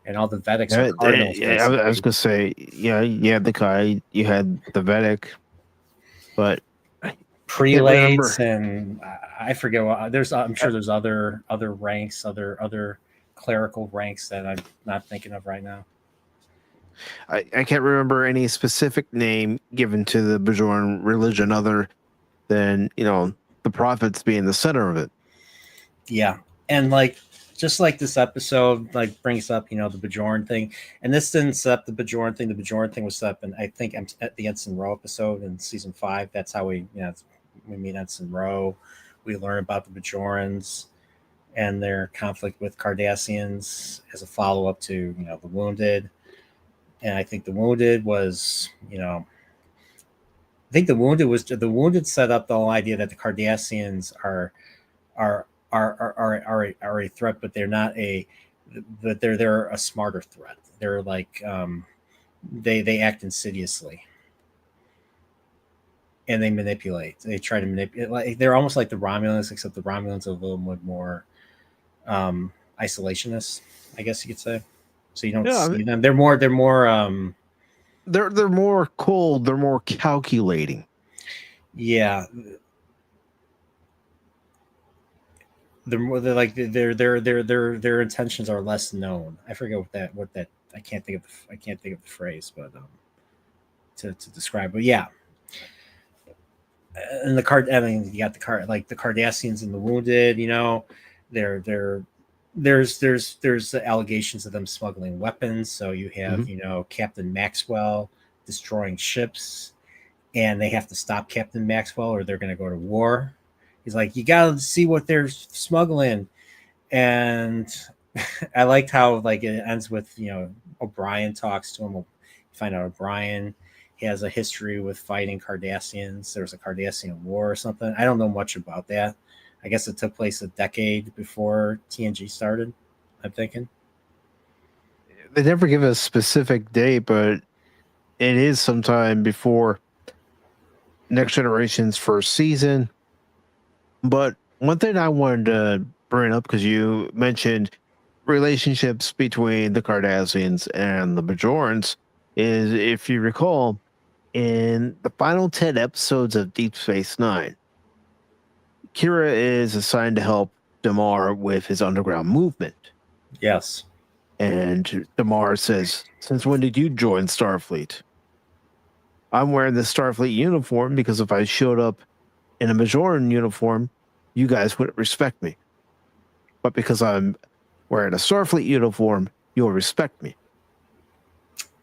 and all the Vedics are cardinals. Yeah, I was gonna say, yeah, you had the Kai, you had the Vedic, but prelates, and I forget what there's. I'm sure there's other ranks, other clerical ranks that I'm not thinking of right now. I can't remember any specific name given to the Bajoran religion other than, you know, the prophets being the center of it. Yeah, and like just like this episode like brings up, you know, the Bajoran thing, and this didn't set up the Bajoran thing. The Bajoran thing was set up, and I think at the Ensign Rowe episode in season 5. That's how we meet Ensign Rowe. We learn about the Bajorans and their conflict with Cardassians as a follow up to, you know, the Wounded. And I think the Wounded was, you know, the Wounded set up the whole idea that the Cardassians are a threat, but they're not they're a smarter threat. They're like they act insidiously and they manipulate. They try to manipulate. Like, they're almost like the Romulans, except the Romulans are a little bit more isolationist, I guess you could say. So you don't see them. They're more they're more cold. They're more calculating. Yeah. They're like their intentions are less known. I forget what that I can't think of the phrase, but to describe. But yeah, and the card. I mean, you got the Cardassians and the Wounded. You know, there's allegations of them smuggling weapons. So you have, you know, Captain Maxwell destroying ships, and they have to stop Captain Maxwell or they're going to go to war. He's like, you got to see what they're smuggling. And I liked how like it ends with, you know, O'Brien talks to him. You find out O'Brien, he has a history with fighting Cardassians. There was a Cardassian war or something. I don't know much about that. I guess it took place a decade before TNG started, I'm thinking. They never give a specific date, but it is sometime before Next Generation's first season. But one thing I wanted to bring up, because you mentioned relationships between the Cardassians and the Bajorans, is if you recall, in the final 10 episodes of Deep Space Nine, Kira is assigned to help Damar with his underground movement. Yes. And Damar says, "Since when did you join Starfleet?" "I'm wearing the Starfleet uniform because if I showed up in a Majoran uniform, you guys wouldn't respect me. But because I'm wearing a Starfleet uniform, you'll respect me."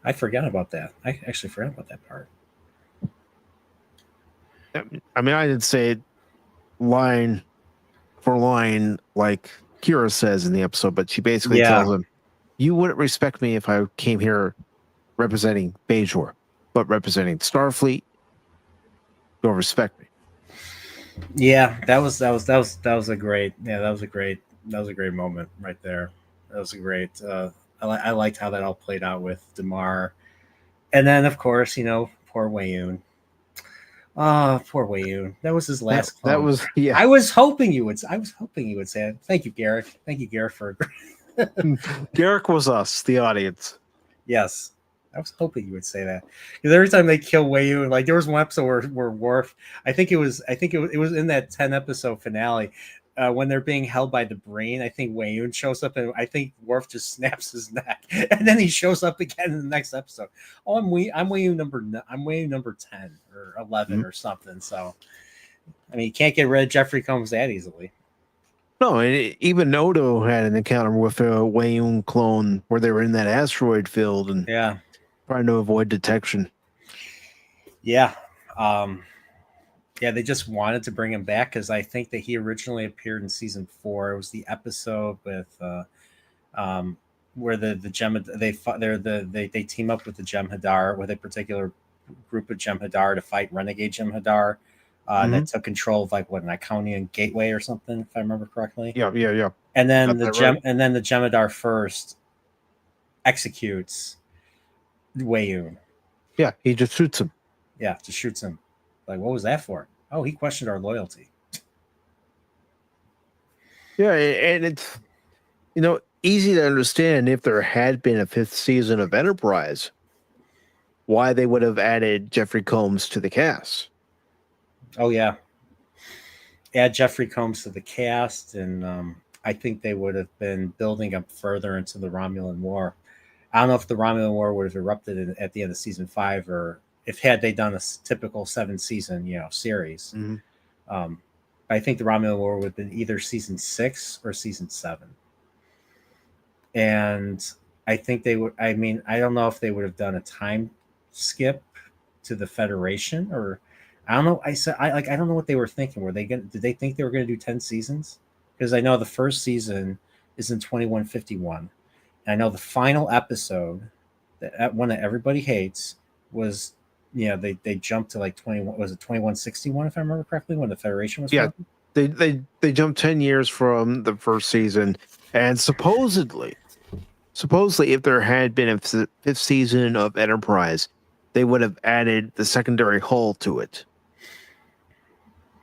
I forgot about that. I actually forgot about that part. I mean, I didn't say it line for line like Kira says in the episode, but she basically tells him, "You wouldn't respect me if I came here representing Bajor, but representing Starfleet, you'll respect me." Yeah, that was a great moment right there. That was a great. I liked how that all played out with Damar, and then of course poor Wayoon. Oh, poor Wayoon. That was his last clone. That was, yeah. I was hoping you would say it. Thank you, Garrick. Thank you, Garrick, for. Garrick was us, the audience. Yes. I was hoping you would say that, because every time they kill Wayoon, like there was one episode where Worf, I think it was in that 10 episode finale, when they're being held by the brain. I think Wayoon shows up, and I think Worf just snaps his neck, and then he shows up again in the next episode. Oh, I'm Wayoon number 10 or 11 or something. So, I mean, you can't get rid of Jeffrey Combs that easily. No, even Odo had an encounter with a Wayoon clone where they were in that asteroid field and trying to avoid detection. Yeah. Yeah, they just wanted to bring him back because I think that he originally appeared in season 4. It was the episode with where the they team up with the Jem'Hadar, with a particular group of Jem'Hadar to fight renegade Jem'Hadar that took control of like an Iconian gateway or something, if I remember correctly. Yeah. And then the Jem'Hadar first executes Wayoon. Yeah, he just shoots him. Yeah, just shoots him. Like, what was that for? Oh, he questioned our loyalty. Yeah, and it's easy to understand if there had been a 5th season of Enterprise, why they would have added Jeffrey Combs to the cast. Oh yeah, add Jeffrey Combs to the cast, and I think they would have been building up further into the Romulan War. I don't know if the Romulan War would have erupted at the end of season 5, or if had they done a typical 7-season series. I think the Romulan War would have been either season 6 or season 7. And I think they would. I mean, I don't know if they would have done a time skip to the Federation, or I don't know. I don't know what they were thinking. Did they think they were going to do 10 seasons? Because I know the first season is in 2151. And I know the final episode, that one that everybody hates, was they jumped to like 21. Was it 2161 if I remember correctly, when the Federation was? Yeah, they jumped 10 years from the first season, and supposedly, if there had been a 5th season of Enterprise, they would have added the secondary hull to it.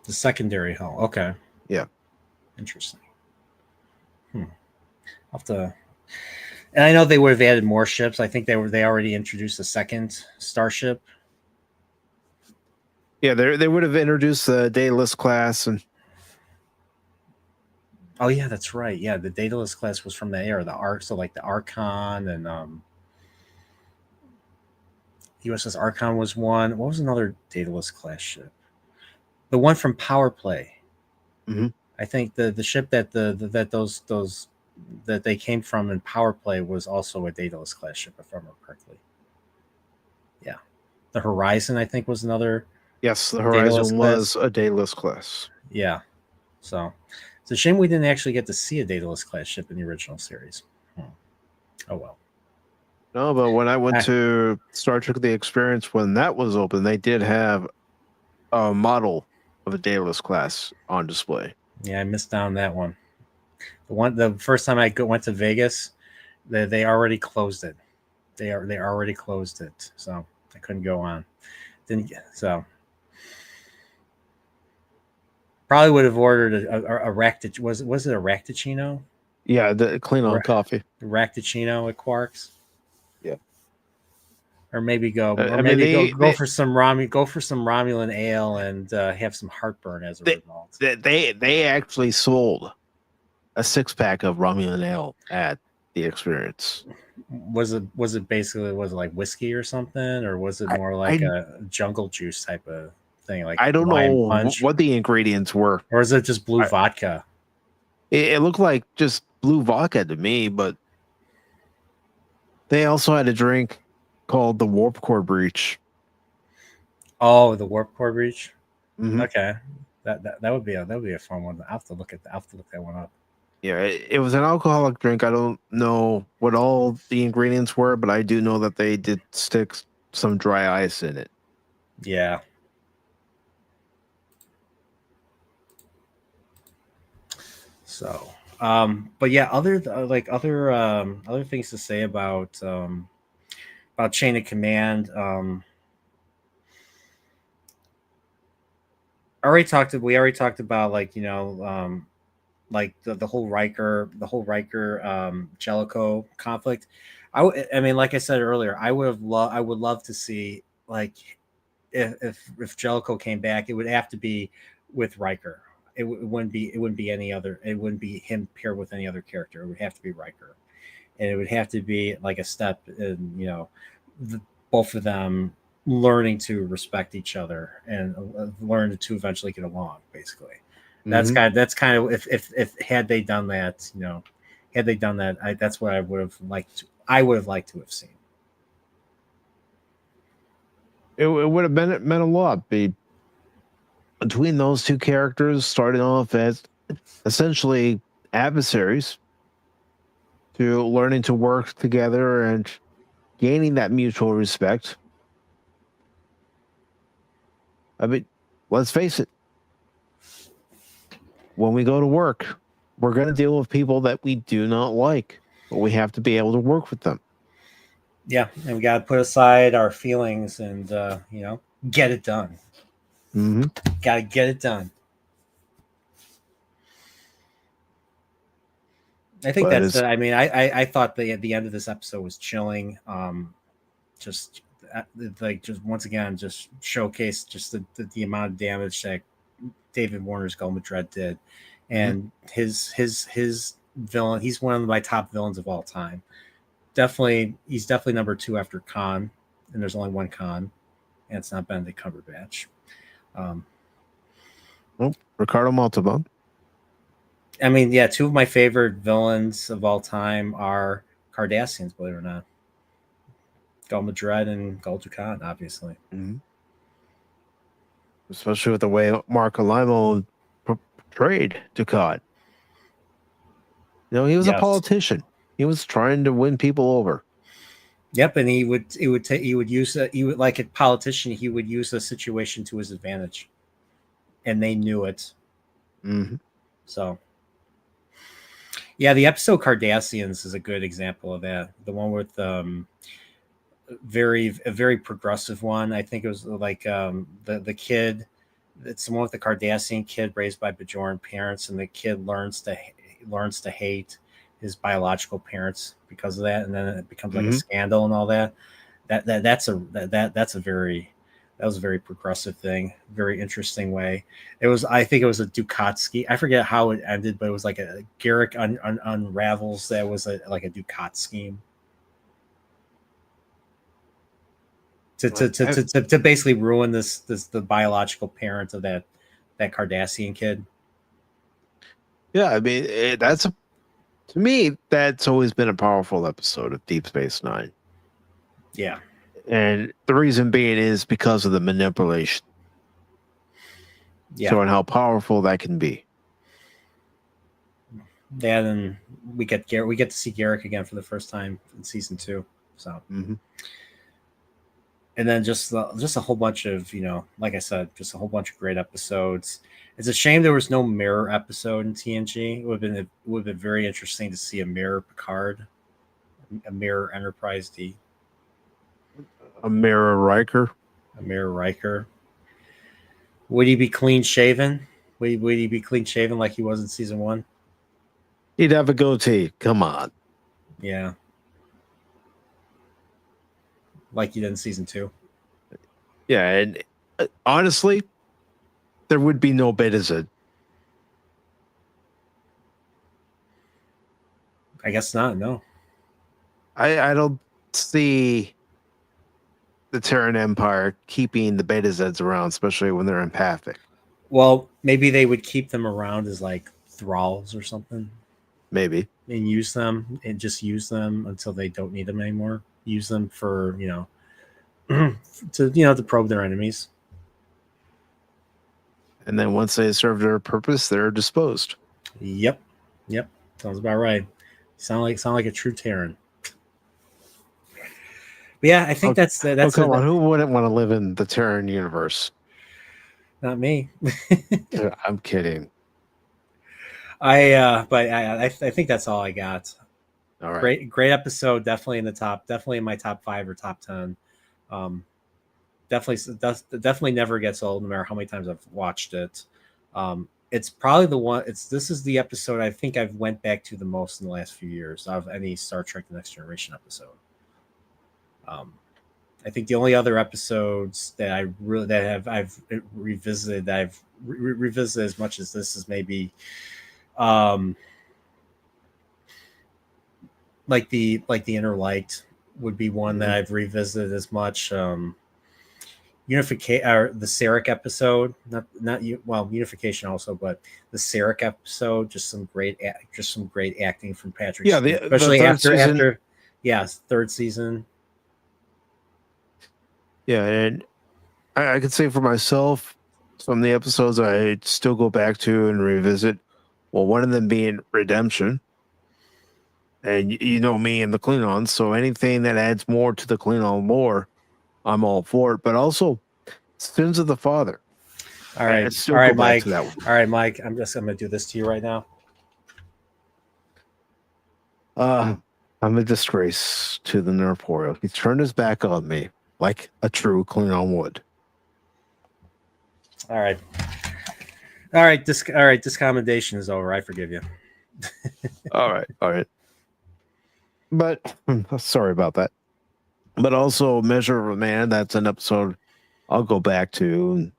The secondary hull, okay. Yeah, interesting. I'll have to. And I know they would have added more ships. I think they already introduced a second starship. Yeah, they would have introduced the Daedalus class, and oh yeah, that's right. Yeah, the Daedalus class was from the era, so like the Archon, and USS Archon was one. What was another Daedalus class ship? The one from Power Play. I think the ship that that they came from in Power Play was also a Daedalus class ship, if I remember correctly. Yeah, the Horizon, I think, was another. Yes, the Horizon was a Daedalus class. Yeah, so it's a shame we didn't actually get to see a Daedalus class ship in the original series. Oh well. No, but when I went to Star Trek The Experience, when that was open, they did have a model of a Daedalus class on display. Yeah, I missed out on that one. The first time I went to Vegas, they already closed it. They already closed it, so I couldn't go on. Probably would have ordered a Ractic. Was it a Racticino? Yeah, the Klingon coffee. The Racticino at Quarks. Yeah. Or maybe go, I mean, go for some Romulan ale and have some heartburn as a result. they actually sold a 6-pack of Romulan ale at the experience. Was it basically like whiskey or something, or was it more like I a jungle juice type of thing, like I don't lime know punch, what the ingredients were. or is it just blue vodka? It looked like just blue vodka to me, but they also had a drink called the Warp Core Breach. Oh, the warp core breach. Mm-hmm. Okay, that would be a fun one. I have to look that one up. Yeah, it was an alcoholic drink. I don't know what all the ingredients were, but I do know that they did stick some dry ice in it. Yeah. So, but yeah, other things to say about Chain of Command. We already talked about like the whole Riker Jellicoe conflict. I mean, like I said earlier, I would love to see, like, if Jellicoe came back, it would have to be with Riker. It wouldn't be any other. It wouldn't be him paired with any other character. It would have to be Riker, and it would have to be like a step in, both of them learning to respect each other and learn to eventually get along. Basically, that's kind of if had they done that, that's what I would have liked. I would have liked to have seen. It would have meant a lot. Between those two characters, starting off as essentially adversaries, to learning to work together and gaining that mutual respect. I mean, let's face it. When we go to work, we're going to deal with people that we do not like, but we have to be able to work with them. Yeah, and we got to put aside our feelings and get it done. Mm-hmm. Got to get it done. I think I mean, I thought the end of this episode was chilling. Just once again, just showcase just the amount of damage that David Warner's Gul Madred did, and his villain. He's one of my top villains of all time. He's definitely number 2 after Khan, and there's only one Khan, and it's not Benedict Cumberbatch. Ricardo Montalban. I mean, yeah, 2 of my favorite villains of all time are Cardassians, believe it or not. Gul Madred and Gul Dukat, obviously. Mm-hmm. Especially with the way Mark Alimo portrayed Dukat. He was a politician. He was trying to win people over. Yep, and he would like a politician. He would use the situation to his advantage, and they knew it. Mm-hmm. So, yeah, the episode Cardassians is a good example of that. The one with a very progressive one. I think it was like the kid. It's the one with the Cardassian kid raised by Bajoran parents, and the kid learns to hate his biological parents because of that, and then it becomes like a scandal and all that. That was a very progressive thing, very interesting way. I think it was a Dukat scheme. I forget how it ended, but it was like a Garrick unravels that was like a Dukat scheme to basically ruin the biological parent of that Cardassian kid. Yeah, I mean, to me, that's always been a powerful episode of Deep Space Nine. Yeah. And the reason being is because of the manipulation. Yeah. So, and how powerful that can be. That, and we get to see Garrick again for the first time in season 2. So, and then just a whole bunch of, like I said, just a whole bunch of great episodes. It's a shame there was no mirror episode in TNG. It would have been very interesting to see a mirror Picard, a mirror Enterprise D, a mirror Riker. Would he be clean shaven? Would he be clean shaven like he was in season 1? He'd have a goatee. Come on. Yeah. like you did in season 2. Yeah, and honestly, there would be no Betazid. I guess not. No. I don't see the Terran Empire keeping the Betazids around, especially when they're empathic. Well, maybe they would keep them around as like thralls or something, Maybe. and use them and just use them until they don't need them anymore. Use them for to probe their enemies. And then once they serve their purpose, they're disposed. Yep. Sounds about right. Sound like a true Terran. But yeah, I think that's come on. Who wouldn't want to live in the Terran universe? Not me. I'm kidding. I think that's all I got. All right. Great episode. Definitely in my top 5 or top 10. Definitely never gets old, no matter how many times I've watched it. It's probably the one. This is the episode I think I've went back to the most in the last few years of any Star Trek: The Next Generation episode. I think the only other episodes that I've revisited revisited as much as this is maybe like the Inner Light would be one that I've revisited as much. Unification, or the Sarek episode, Unification also, but the Sarek episode, just some great acting from Patrick. Yeah, especially after third season. Yeah, and I could say for myself, some of the episodes I still go back to and revisit. Well, one of them being Redemption. And you know me and the Klingons, so anything that adds more to the Klingon lore, I'm all for it. But also, Sins of the Father. All right, Mike. All right, Mike. I'm going to do this to you right now. I'm a disgrace to the Nerporial. He turned his back on me like a true Klingon would. All right. This commendation is over. I forgive you. All right. But sorry about that. But also, Measure of a Man. That's an episode I'll go back to.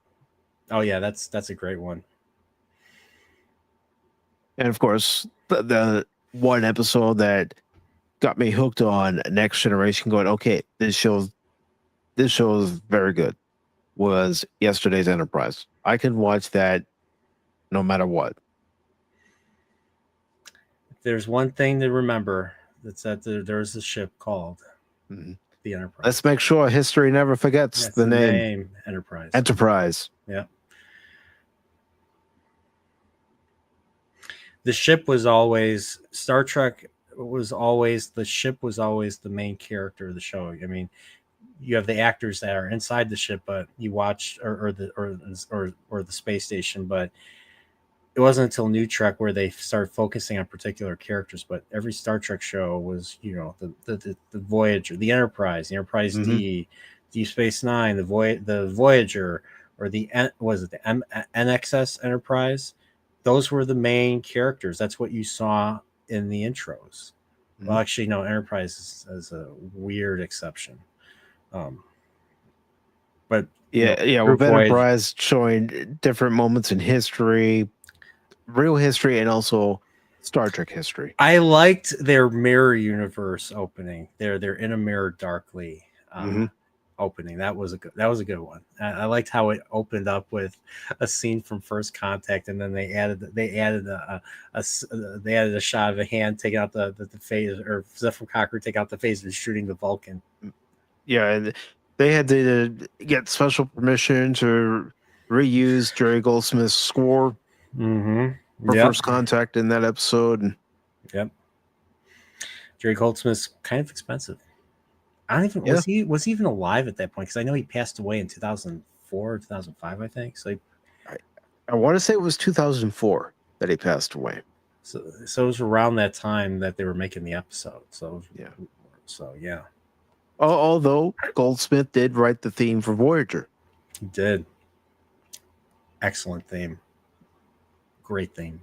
Oh yeah, that's a great one. And of course, the one episode that got me hooked on Next Generation, going, okay, this show is very good, was Yesterday's Enterprise. I can watch that no matter what. There's one thing to remember. That's that there's a ship called the Enterprise. Let's make sure history never forgets the name Enterprise. Yeah. The ship was always Star Trek. The ship was always the main character of the show. I mean, you have the actors that are inside the ship, but you watch or the space station, but it wasn't until New Trek where they started focusing on particular characters. But every Star Trek show was, the Voyager, the Enterprise D, Deep Space Nine, the Voyager, or the NXS Enterprise. Those were the main characters. That's what you saw in the intros. Well, actually, no, Enterprise is a weird exception. But with Enterprise showing different moments in history, real history, and also Star Trek history. I liked their mirror universe opening. They're in a mirror darkly opening. That was a good one. I liked how it opened up with a scene from First Contact, and then they added a shot of a hand taking out the phaser, or Zephyr Cochrane taking out the phaser and shooting the Vulcan. Yeah, and they had to get special permission to reuse Jerry Goldsmith's score for First Contact in that episode. Yep. Jerry Goldsmith's kind of expensive. I don't even was he even alive at that point? Because I know he passed away in 2004 or 2005, I think. So I want to say it was 2004 that he passed away. So it was around that time that they were making the episode. So yeah. Although Goldsmith did write the theme for Voyager. He did. Excellent theme. Great theme.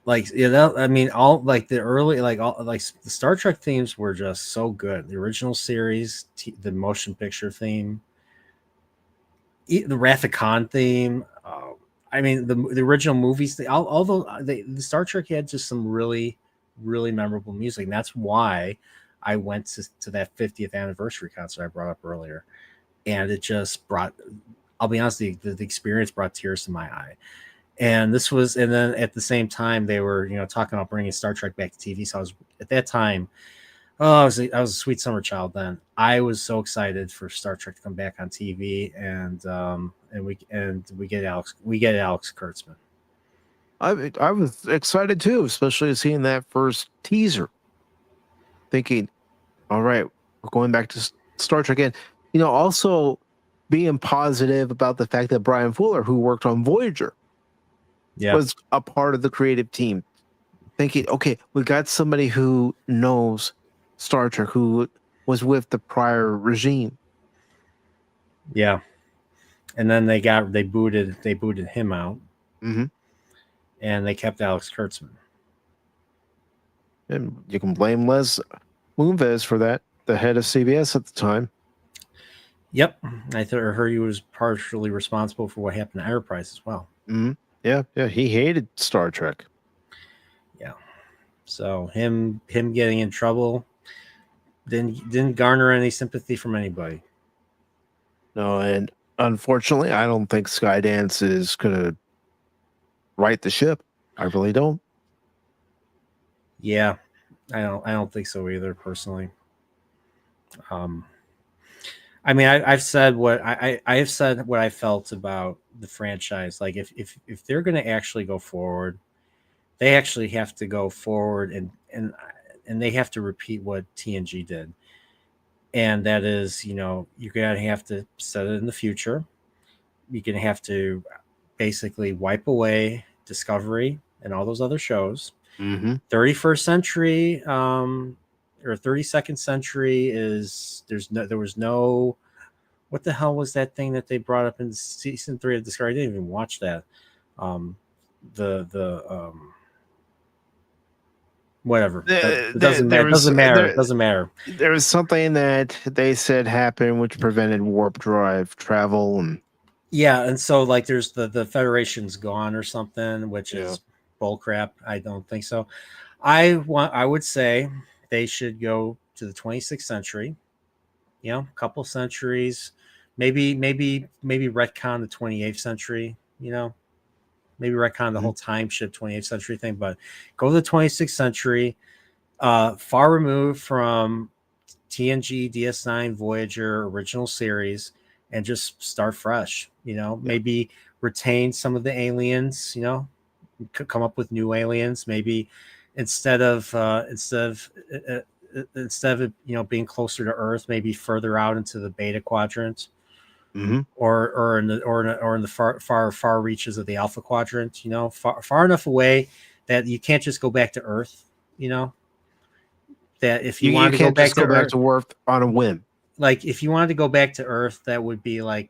like I mean, all like the early, like all like the Star Trek themes were just so good. The original series, the motion picture theme, the Wrath of Khan theme. I mean, the original movies. Although the Star Trek had just some really memorable music, and that's why I went to that 50th anniversary concert I brought up earlier, and it just brought. I'll be honest, the experience brought tears to my eye. And this was, and then at the same time they were, talking about bringing Star Trek back to TV. So I was at that time, oh, I was a sweet summer child then. I was so excited for Star Trek to come back on TV, and we get Alex Kurtzman. I was excited too, especially seeing that first teaser. Thinking, all right, we're going back to Star Trek, and also being positive about the fact that Brian Fuller, who worked on Voyager, was a part of the creative team. Thinking, okay, we got somebody who knows Star Trek, who was with the prior regime. Yeah, and then they booted him out, mm-hmm. and they kept Alex Kurtzman. And you can blame Les Moonves for that, the head of CBS at the time. Yep, I heard he was partially responsible for what happened to Enterprise as well. Mm-hmm. Yeah, he hated Star Trek. Yeah, so him getting in trouble didn't garner any sympathy from anybody. No, and unfortunately, I don't think Skydance is gonna right the ship. I really don't. Yeah, I don't think so either, personally. I mean, I've said what I have said what I felt about the franchise. Like, if they're going to actually go forward, they actually have to go forward and they have to repeat what TNG did, and that is, you're going to have to set it in the future. You're going to have to basically wipe away Discovery and all those other shows. 31st century or 32nd century there was no, what the hell was that thing that they brought up in season 3 of Discovery? I didn't even watch that. Whatever. It doesn't matter. It doesn't matter. There was something that they said happened which prevented warp drive travel, and yeah, and so like there's the Federation's gone or something, which is bullcrap. I don't think so. I would say they should go to the 26th century. A couple centuries, maybe retcon the 28th century. Maybe retcon the whole time ship 28th century thing, but go to the 26th century, far removed from TNG, DS9, Voyager, original series, and just start fresh. Maybe retain some of the aliens. Come up with new aliens. Maybe instead of being closer to Earth, maybe further out into the Beta Quadrant, or in the far reaches of the Alpha Quadrant. Far enough away that you can't just go back to Earth. That if you wanted to go back to Earth on a whim. Like if you wanted to go back to Earth, that would be a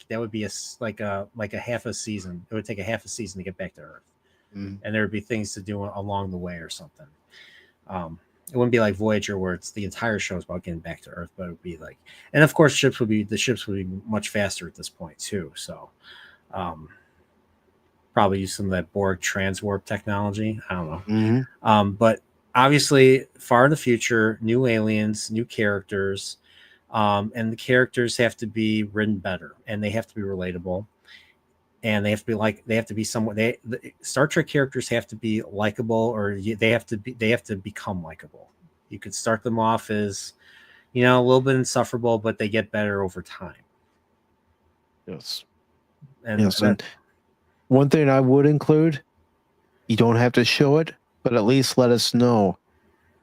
half a season. It would take a half a season to get back to Earth, and there would be things to do along the way or something. It wouldn't be like Voyager where it's the entire show is about getting back to Earth, but it would be like, and of course the ships would be much faster at this point too. So, probably use some of that Borg transwarp technology. I don't know. But obviously far in the future, new aliens, new characters, and the characters have to be written better and they have to be relatable. And they have to be somewhat. The Star Trek characters have to be likable, or they have to become likable. You could start them off as, a little bit insufferable, but they get better over time. Yes. And one thing I would include, you don't have to show it, but at least let us know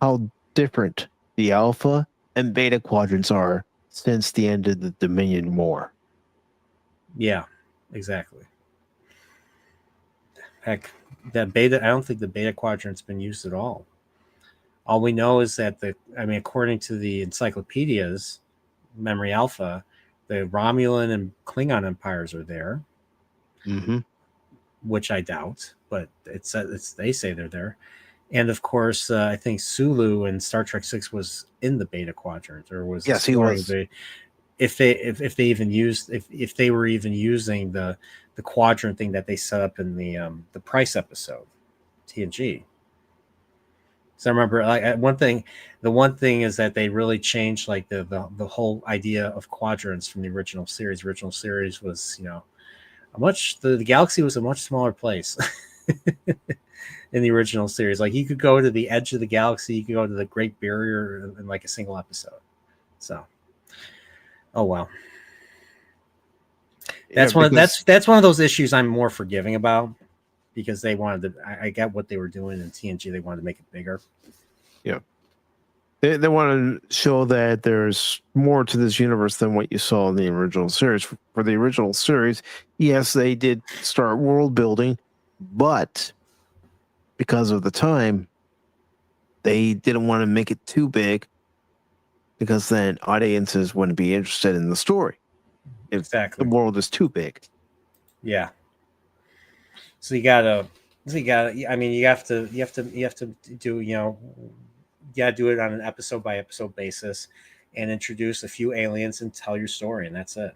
how different the Alpha and Beta quadrants are since the end of the Dominion War. Yeah, exactly. Heck, that Beta, I don't think the Beta quadrant's been used at all. All we know is that according to the encyclopedias, Memory Alpha, the Romulan and Klingon empires are there. which I doubt, but it's they say they're there. And of course, I think Sulu in Star Trek 6 was in the Beta Quadrant, or was Yes, he exploring was. the if they even used if they were even using the quadrant thing that they set up in the Price episode, TNG. So I remember like the one thing is that they really changed like the whole idea of quadrants from the original series. Original series was, you know, the galaxy was a much smaller place in the original series. Like you could go to the edge of the galaxy, you could go to the Great Barrier in like a single episode. So, oh well. That's that's one of those issues I'm more forgiving about, because they wanted to. I get what they were doing in TNG. They wanted to make it bigger. Yeah. They want to show that there's more to this universe than what you saw in the original series. For the original series, yes, they did start world building, but because of the time, they didn't want to make it too big, because then audiences wouldn't be interested in the story if Exactly. the world is too big. Yeah. So you gotta. I mean, you have to do. You know, you gotta do it on an episode by episode basis, and introduce a few aliens and tell your story, and that's it.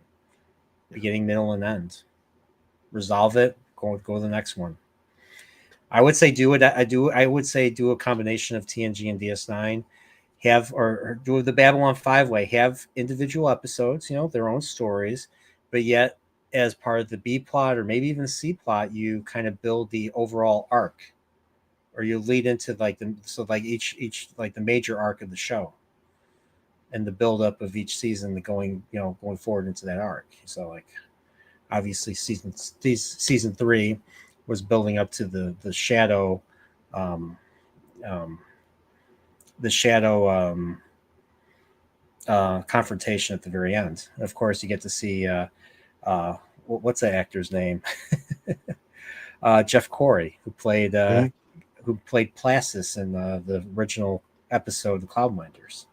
Beginning, middle, and end. Resolve it. Go to the next one. I would say do it. I would say do a combination of TNG and DS9. Have or do the Babylon 5 way. Have individual episodes, you know, their own stories, but yet as part of the B plot or maybe even C plot, you kind of build the overall arc, or you lead into like each like the major arc of the show, and the build up of each season, going forward into that arc. So like obviously season 3 was building up to the shadow um, um, the shadow confrontation at the very end. And of course, you get to see what's that actor's name? Jeff Corey, who played Placis in the original episode of Cloudminders.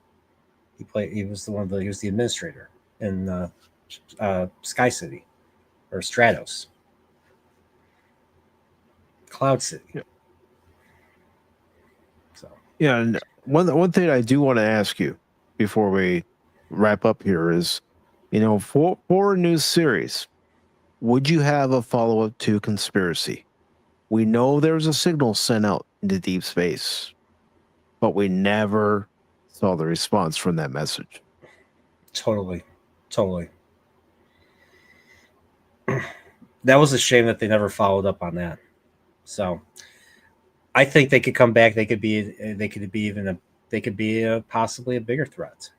He was the administrator in Sky City, or Stratos, Cloud City. Yeah. So yeah, and one thing I do want to ask you before we wrap up here is, you know, for a new series, would you have a follow up to Conspiracy? We know there was a signal sent out into deep space, but we never saw the response from that message. Totally. That was a shame that they never followed up on that. So I think they could come back. They could be possibly a bigger threat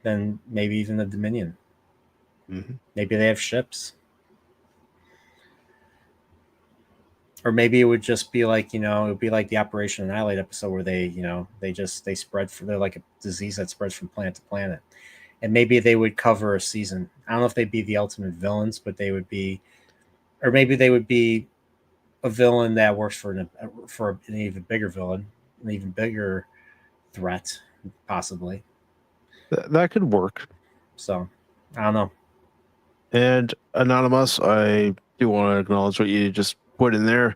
than maybe even the Dominion. Mm-hmm. Maybe they have ships. Or maybe it would just be like, it would be like the Operation Annihilate episode where they spread they're like a disease that spreads from planet to planet. And maybe they would cover a season. I don't know if they'd be the ultimate villains, but they would be, or maybe they would be a villain that works for an even bigger villain, an even bigger threat, possibly. That could work. So, I don't know. And Anonymous, I do want to acknowledge what you just put in there.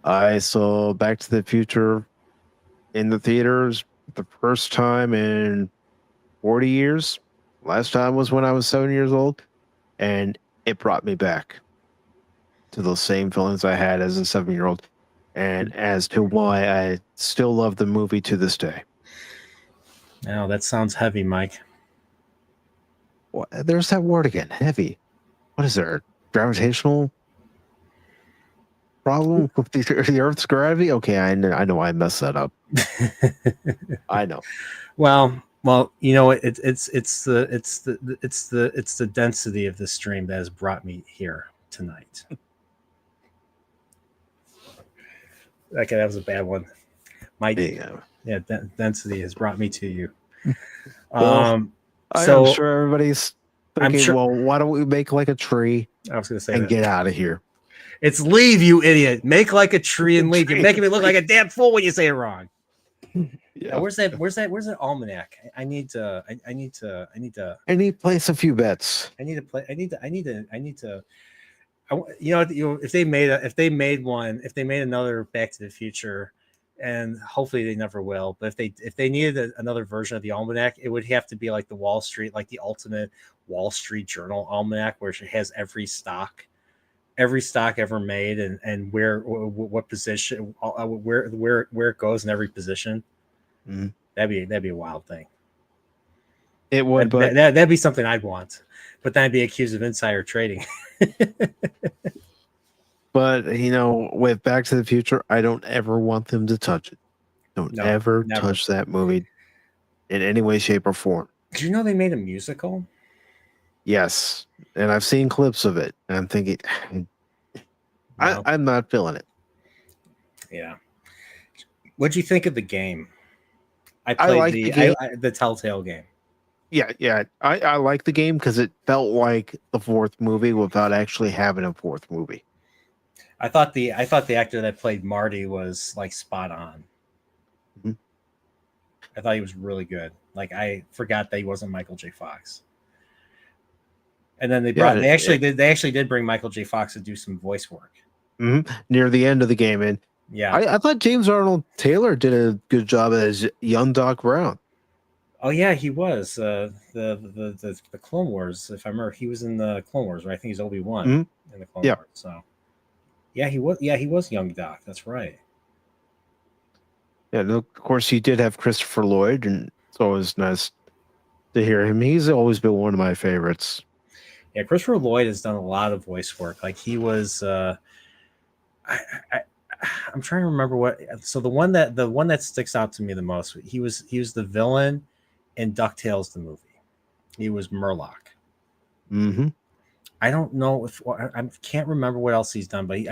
I saw Back to the Future in the theaters the first time in 40 years. Last time was when I was 7 years old, and it brought me back to those same feelings I had as a 7-year-old, and as to why I still love the movie to this day. Oh, that sounds heavy, Mike. Well, there's that word again, heavy. What is there? Gravitational problem with the Earth's gravity? Okay, I know I messed that up. I know. Well, it's the density of this stream that has brought me here tonight. Okay, that was a bad one. Density has brought me to you. Well, I'm sure everybody's thinking, well, why don't we make like a tree? I was going to say and get out of here. It's leave, you idiot. Make like a tree and leave. You're making me look like a damn fool when you say it wrong. Yeah. Where's that almanac? I need to place a few bets. I need to if they made another Back to the Future, and hopefully they never will, but if they needed another version of the almanac, it would have to be like the ultimate Wall Street Journal almanac, where it has every stock ever made, and what position, where it goes in every position. Mhm. That'd be a wild thing. It would, but That'd be something I'd want, but then I'd be accused of insider trading. But with Back to the Future, I don't ever want them to touch it. Don't No, ever never. touch that movie in any way, shape, or form. Did you know they made a musical? Yes, and I've seen clips of it, and I'm thinking, No. I'm not feeling it. Yeah. What'd you think of the game? I I played like the game. the Telltale game. Yeah. I like the game because it felt like the fourth movie without actually having a fourth movie. I thought the actor that played Marty was like spot on. Mhm. I thought he was really good. Like, I forgot that he wasn't Michael J. Fox. And then they actually did bring Michael J. Fox to do some voice work. Near the end of the game, and Yeah. I thought James Arnold Taylor did a good job as young Doc Brown. Oh yeah, he was the Clone Wars. If I remember, he was in the Clone Wars, right? I think he's Obi-Wan in the Clone Wars. So yeah, he was young Doc. That's right. Yeah, of course he did have Christopher Lloyd, and it's always nice to hear him. He's always been one of my favorites. Yeah, Christopher Lloyd has done a lot of voice work. Like, he was I'm trying to remember what. So the one that sticks out to me the most, he was the villain in DuckTales the movie. He was Murloc. Mm-hmm. I don't know if I can't remember what else he's done, but he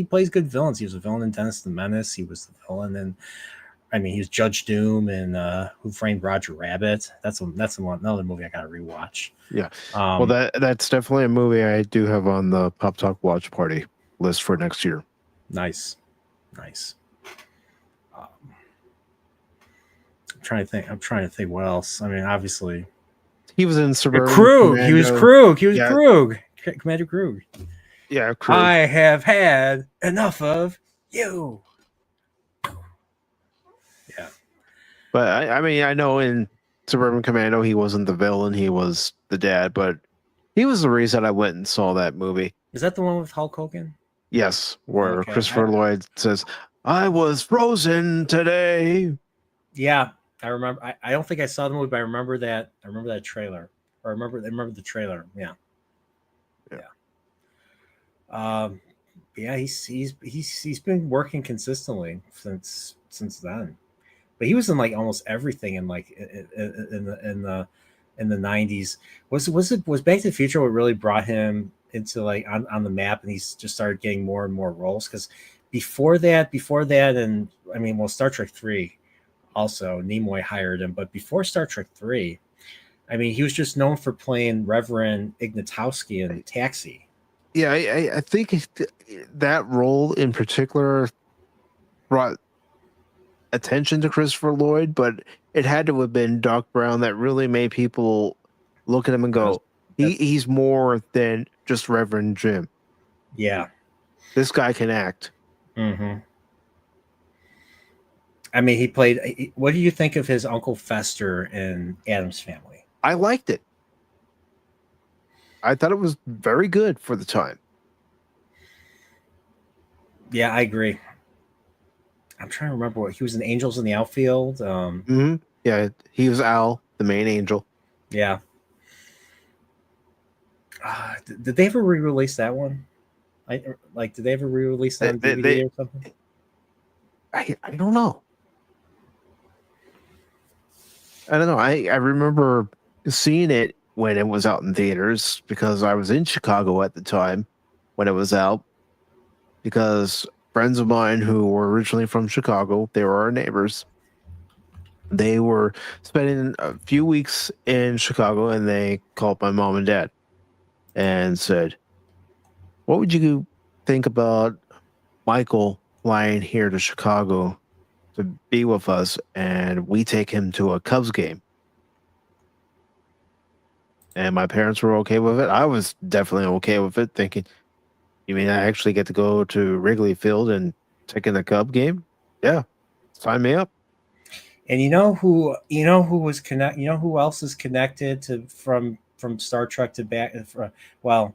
plays good villains. He was a villain in Dennis the Menace. He was the villain in, he was Judge Doom and Who Framed Roger Rabbit. That's another movie I got to rewatch. Yeah. Well, that's definitely a movie I do have on the Pop Talk Watch Party list for next year. Nice. I'm trying to think what else. Obviously, he was in Suburban Krug. Commando. He was Krug. Yeah. Krug. Commander Krug. Yeah, Krug. I have had enough of you. Yeah. But I know in Suburban Commando he wasn't the villain, he was the dad, but he was the reason I went and saw that movie. Is that the one with Hulk Hogan? Yes, where Christopher Lloyd says, "I was frozen today." Yeah, I remember. I don't think I saw the movie, but I remember that. I remember that trailer. Or I remember the trailer. Yeah. Yeah, he's been working consistently since then. But he was in like almost everything in like in the 90s. Was Back to the Future what really brought him into like on the map, and he's just started getting more and more roles? Because before that, and Star Trek 3 also, Nimoy hired him, but before Star Trek 3, he was just known for playing Reverend Ignatowski in Taxi. Yeah, I think that role in particular brought attention to Christopher Lloyd, but it had to have been Doc Brown that really made people look at him and go, he's more than just Reverend Jim. Yeah. This guy can act. Mm-hmm. He played. What do you think of his Uncle Fester in Addams Family? I liked it. I thought it was very good for the time. Yeah, I agree. I'm trying to remember what he was in Angels in the Outfield. Yeah, he was Al, the main angel. Yeah. Did they ever re-release that one? Did they ever re-release that on DVD or something? I don't know. I don't know. I remember seeing it when it was out in theaters because I was in Chicago at the time when it was out. Because friends of mine who were originally from Chicago, they were our neighbors. They were spending a few weeks in Chicago, and they called my mom and dad and said, "What would you think about Michael flying here to Chicago to be with us, and we take him to a Cubs game?" and my parents were okay with it. I was definitely okay with it, thinking, you mean I actually get to go to Wrigley Field and take in a Cub game? Yeah, sign me up. And who was connect you know who else is connected to from Star Trek to well,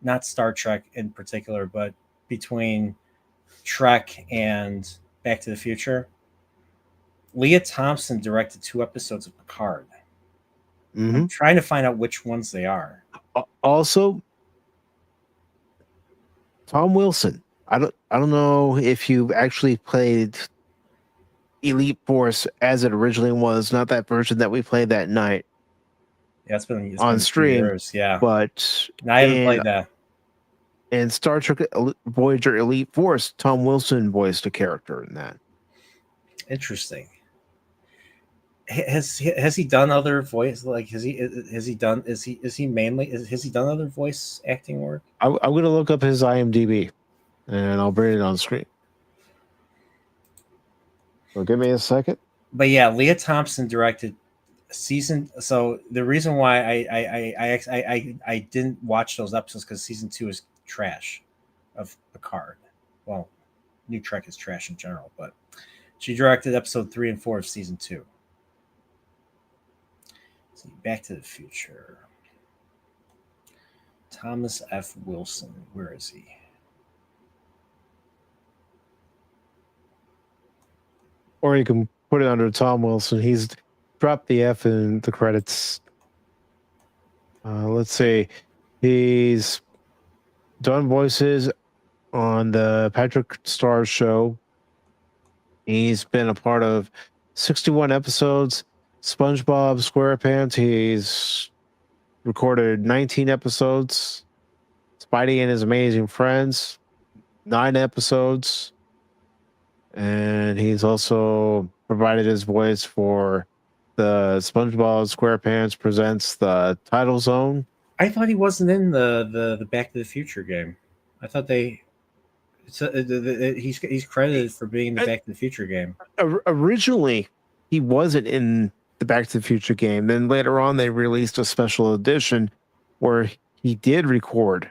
not Star Trek in particular, but between Trek and Back to the Future? Leah Thompson directed 2 episodes of Picard. I'm Hmm. trying to find out which ones they are. Also, Tom Wilson. I don't know if you actually played Elite Force as it originally was, not that version that we played that night Yeah, it's on been a few stream, years. Yeah, but no, I haven't in played that. in Star Trek Voyager Elite Force, Tom Wilson voiced a character in that. Interesting. Has he done other voice, like has he done is he mainly has he done other voice acting work? I'm going to look up his IMDb and I'll bring it on screen. So give me a second. But yeah, Leah Thompson directed season. So the reason why I didn't watch those episodes because season 2 is trash of Picard. Well, New Trek is trash in general, but she directed episode 3 and 4 of season 2. See, Back to the Future. Thomas F. Wilson. Where is he? Or you can put it under Tom Wilson. He's dropped the F in the credits. Let's see. He's done voices on the Patrick Star show. He's been a part of 61 episodes. SpongeBob SquarePants. He's recorded 19 episodes. Spidey and His Amazing Friends, 9 episodes. And he's also provided his voice for the SpongeBob SquarePants Presents the Title Zone. I thought he wasn't in the Back to the Future game. I thought he's credited for being in the Back to the Future game. Originally, he wasn't in the Back to the Future game. Then later on, they released a special edition where he did record.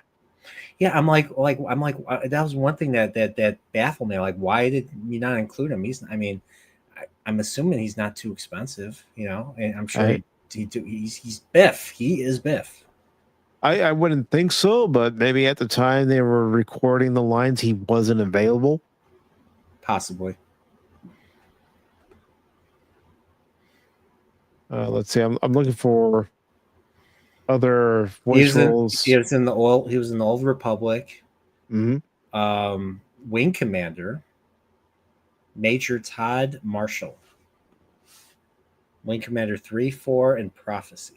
Yeah, that was one thing that baffled me. Like, why did you not include him? I'm assuming he's not too expensive, and I'm sure he's Biff. He is Biff. I wouldn't think so, but maybe at the time they were recording the lines, he wasn't available. Possibly. Let's see. I'm looking for other voice roles. He was in the Old Republic. Mm-hmm. Wing Commander, Major Todd Marshall. Wing Commander 3, 4, and Prophecy.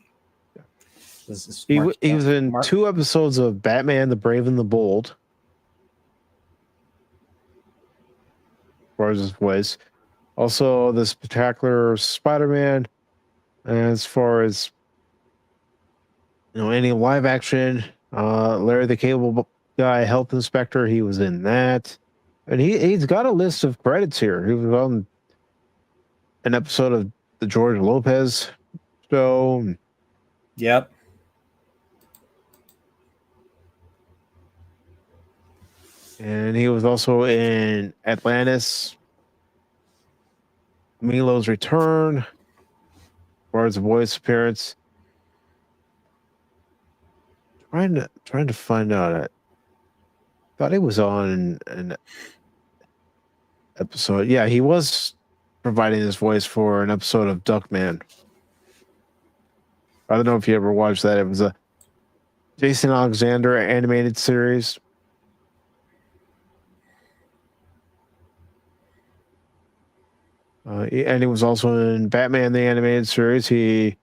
He was in 2 episodes of Batman the Brave and the Bold. As far as his voice. Also, the Spectacular Spider-Man. And as far as any live action, Larry the Cable Guy, Health Inspector, he was in that. And he's got a list of credits here. He was on an episode of the George Lopez show. Yep. And he was also in Atlantis, Milo's Return, as far as a voice appearance. Trying to find out. I thought he was on an episode. Yeah, he was providing his voice for an episode of Duckman. I don't know if you ever watched that. It was a Jason Alexander animated series. And he was also in Batman the Animated Series. He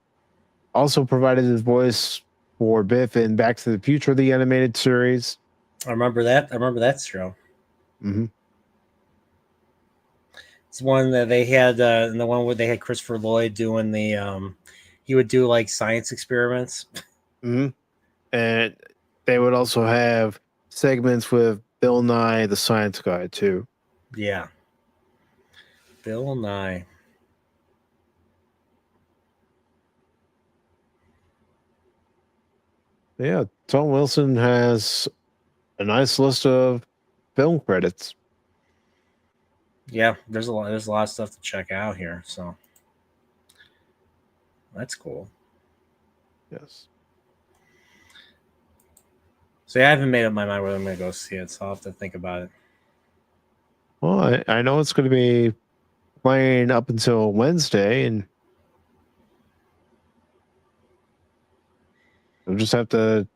also provided his voice for Biff in Back to the Future the Animated Series. I remember that show. Mm-hmm. It's one that they had, the one where they had Christopher Lloyd doing the, he would do like science experiments. Mm-hmm. And they would also have segments with Bill Nye, the Science Guy, too. Yeah. Bill Nye. Yeah, Tom Wilson has a nice list of film credits. Yeah, there's a lot of stuff to check out here, so that's cool. Yes. So yeah, I haven't made up my mind whether I'm going to go see it, so I'll have to think about it. Well, I know it's going to be playing up until Wednesday, and you'll just have to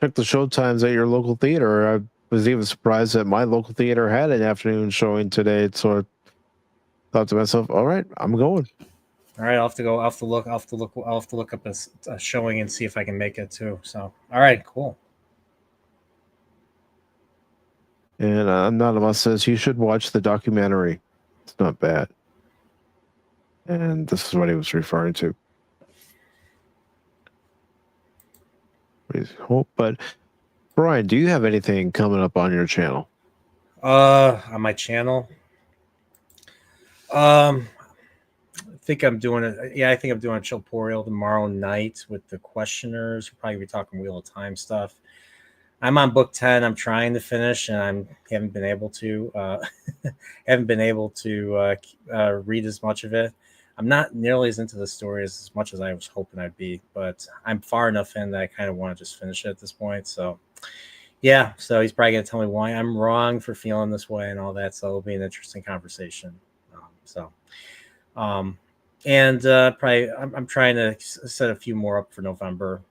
check the show times at your local theater. I was even surprised that my local theater had an afternoon showing today, so I thought to myself, "All right, I'm going." All right, I'll have to go. I'll have to look. I'll have to look up a showing and see if I can make it too. So, all right, cool. And Anonymous says you should watch the documentary. It's not bad. And this is what he was referring to. Please hope. But Brian, do you have anything coming up on your channel? On my channel, I think I'm doing it. Yeah, I think I'm doing a Chilporial tomorrow night with the questioners. We'll probably be talking Wheel of Time stuff. I'm on book 10. I'm trying to finish, and I haven't been able to. Read as much of it. I'm not nearly as into the story as much as I was hoping I'd be, but I'm far enough in that I kind of want to just finish it at this point. So, yeah. So he's probably going to tell me why I'm wrong for feeling this way and all that. So it'll be an interesting conversation. Um, and probably I'm trying to set a few more up for November.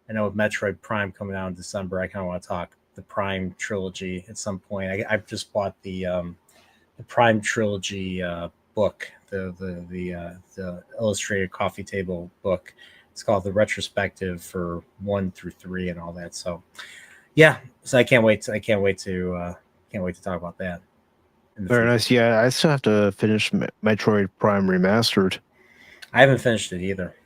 I know with Metroid Prime coming out in December, I kind of want to talk the Prime trilogy at some point. I've just bought the Prime trilogy book, the illustrated coffee table book. It's called the retrospective for 1 through 3 and all that. So yeah, so I can't wait to talk about that. Very nice. Yeah, I still have to finish Metroid Prime Remastered. I haven't finished it either.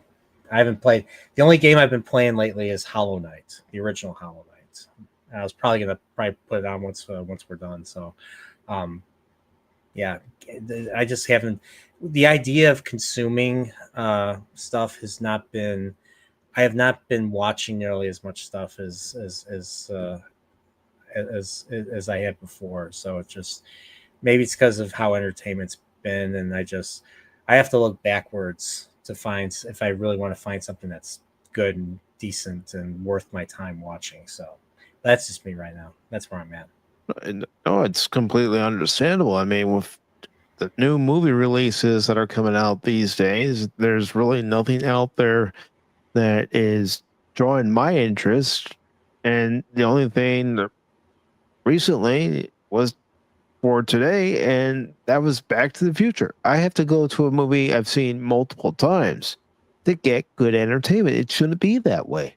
I haven't played. The only game I've been playing lately is Hollow Knight, the original Hollow Knight. I was probably gonna put it on once we're done. So, yeah, I just haven't. The idea of consuming stuff has not been. I have not been watching nearly as much stuff as I had before. So it's just maybe it's because of how entertainment's been, and I have to look backwards to find if I really want to find something that's good and decent and worth my time watching. So that's just me right now. That's where I'm at. No, it's completely understandable. I mean, with the new movie releases that are coming out these days, there's really nothing out there that is drawing my interest. And the only thing that recently was for today, and that was Back to the Future. I have to go to a movie I've seen multiple times to get good entertainment. It shouldn't be that way.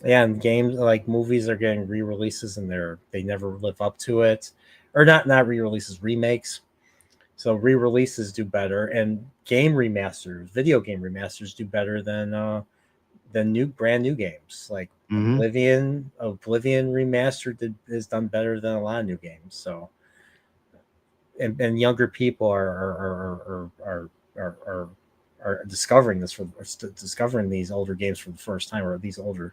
Yeah, and games like movies are getting re-releases and they never live up to it, or not re-releases, remakes. So re-releases do better, and video game remasters do better than brand new games. Like Mm-hmm. Oblivion remastered has done better than a lot of new games. So, and younger people are discovering discovering these older games for the first time, or these older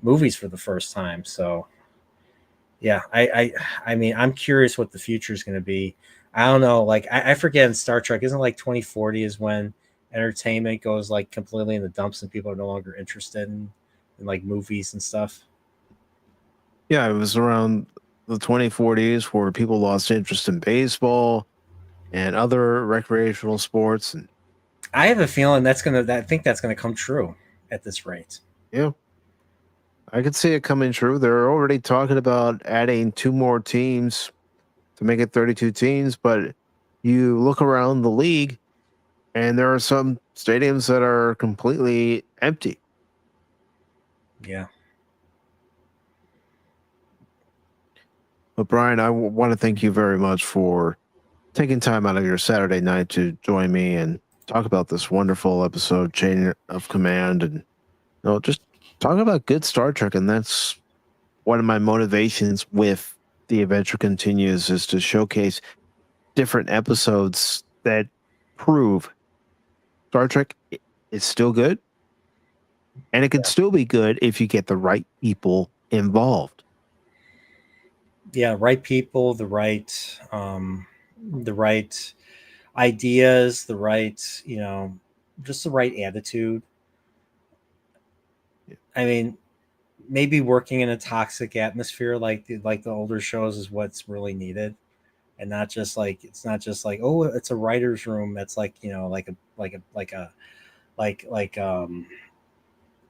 movies for the first time. So yeah, I mean, I'm curious what the future is going to be. I don't know. Like I forget in Star Trek, isn't like 2040 is when entertainment goes like completely in the dumps and people are no longer interested in like movies and stuff. Yeah, it was around the 2040s where people lost interest in baseball and other recreational sports. And I have a feeling I think that's gonna come true at this rate. yeah, I could see it coming true. They're already talking about adding 2 more teams to make it 32 teams, but you look around the league and there are some stadiums that are completely empty. Yeah. But Brian, I want to thank you very much for taking time out of your Saturday night to join me and talk about this wonderful episode, Chain of Command, and just talk about good Star Trek. And that's one of my motivations with The Adventure Continues is to showcase different episodes that prove Star Trek is still good. And it can still be good if you get the right people involved. Yeah, right people, the right ideas, the right, just the right attitude. I mean, maybe working in a toxic atmosphere like the older shows is what's really needed, and not just like it's not just like, oh, it's a writer's room that's like, like a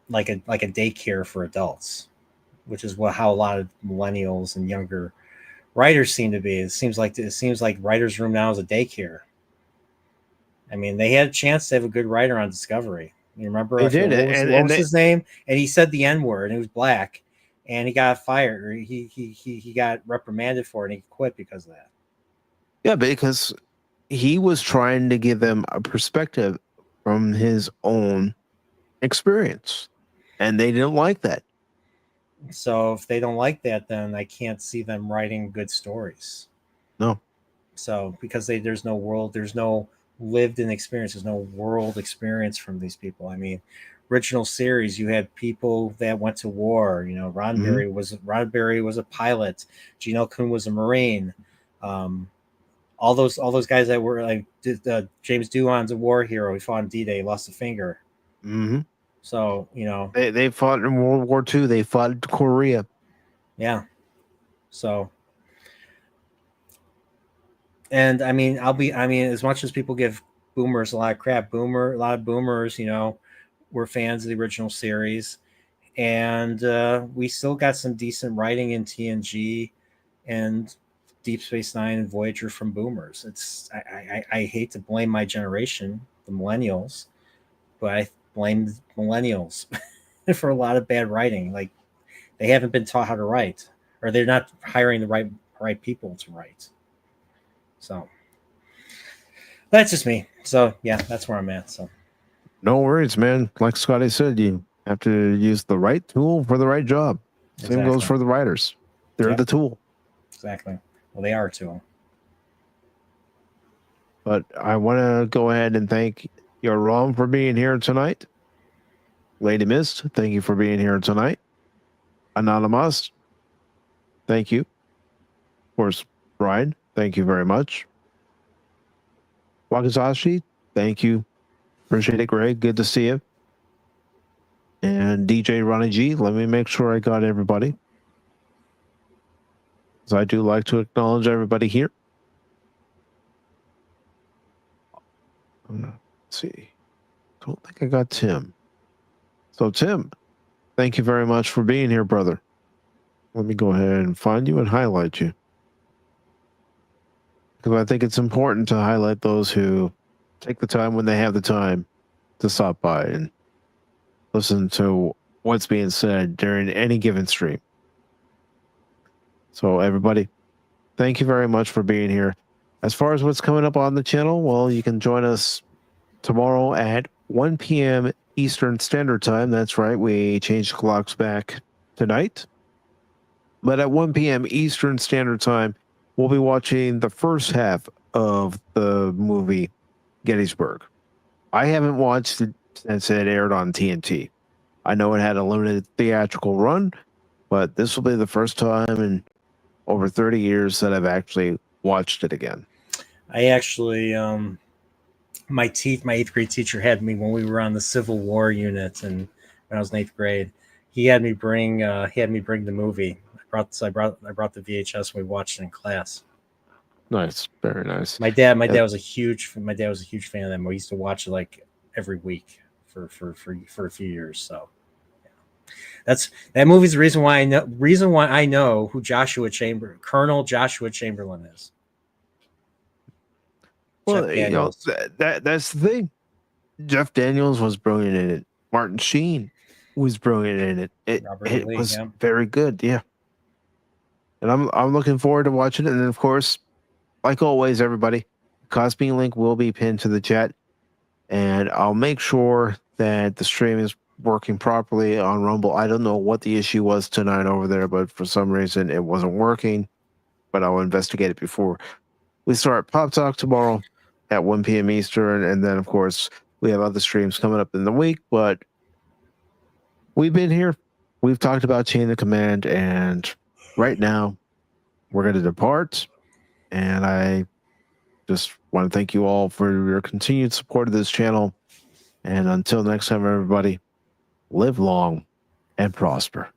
daycare for adults, which is how a lot of millennials and younger writers seem to be. It seems like writer's room now is a daycare. I mean, they had a chance to have a good writer on Discovery. You remember? They I forget did what it, was and what and was they, his name, and he said the N word, and he was black, and he got fired. Or he got reprimanded for it, and he quit because of that. yeah, because he was trying to give them a perspective from his own experience, and they didn't like that. So if they don't like that, then I can't see them writing good stories. No, So because there's no world, there's no lived in experience, there's no world experience from these people. I mean, original series, you had people that went to war. hmm Roddenberry was a pilot. Gene Kuhn was a Marine. Um, all those guys that were like James Doohan's a war hero. He fought on D-Day, lost a finger. hmm So they fought in World War II. They fought in Korea. yeah. So and I mean, as much as people give boomers a lot of crap, a lot of boomers, were fans of the original series, and we still got some decent writing in TNG and Deep Space Nine and Voyager from boomers. I hate to blame my generation, the millennials, but I blame the millennials for a lot of bad writing. Like they haven't been taught how to write, or they're not hiring the right people to write. So that's just me. So yeah, that's where I'm at. So No worries, man. Like Scotty said, you have to use the right tool for the right job. Same goes exactly. for the writers. They're Yep, the tool. exactly. Well, they are too. But I want to go ahead and thank your Rom for being here tonight. Lady Mist, thank you for being here tonight. Anonymous, thank you. Of course, Brian, thank you very much. Wakazashi, thank you. Appreciate it, Greg. Good to see you. And DJ Ronnie G, let me make sure I got everybody. Because I do like to acknowledge everybody here. Let's see. Don't think I got Tim. So, Tim, thank you very much for being here, brother. Let me go ahead and find you and highlight you. Because I think it's important to highlight those who take the time when they have the time to stop by and listen to what's being said during any given stream. So, everybody, thank you very much for being here. As far as what's coming up on the channel, well, you can join us tomorrow at 1 p.m. Eastern Standard Time. That's right, we changed clocks back tonight. But at 1 p.m. Eastern Standard Time, we'll be watching the first half of the movie Gettysburg. I haven't watched it since it aired on TNT. I know it had a limited theatrical run, but this will be the first time in over 30 years that I've actually watched it again. I actually, my eighth grade teacher had me when we were on the Civil War unit, and when I was in eighth grade, he had me bring the movie. I brought the VHS. And we watched it in class. Nice, very nice. My dad was a huge fan of that movie. He used to watch it like every week for a few years. So that movie's the reason why I know who Colonel Joshua Chamberlain is. Jeff Well, Daniels. that's the thing. Jeff Daniels was brilliant in it. Martin Sheen was brilliant in it. Robert E. It Lee, was yeah. very good, yeah. And I'm looking forward to watching it. And of course, like always, everybody, Cosby link will be pinned to the chat, and I'll make sure that the stream is working properly on Rumble. I don't know what the issue was tonight over there, but for some reason it wasn't working. But I'll investigate it before we start Pop Talk tomorrow at 1 p.m. Eastern, and then of course we have other streams coming up in the week. But we've been here. We've talked about Chain of Command, and right now we're going to depart. And I just want to thank you all for your continued support of this channel. And until next time, everybody, live long and prosper.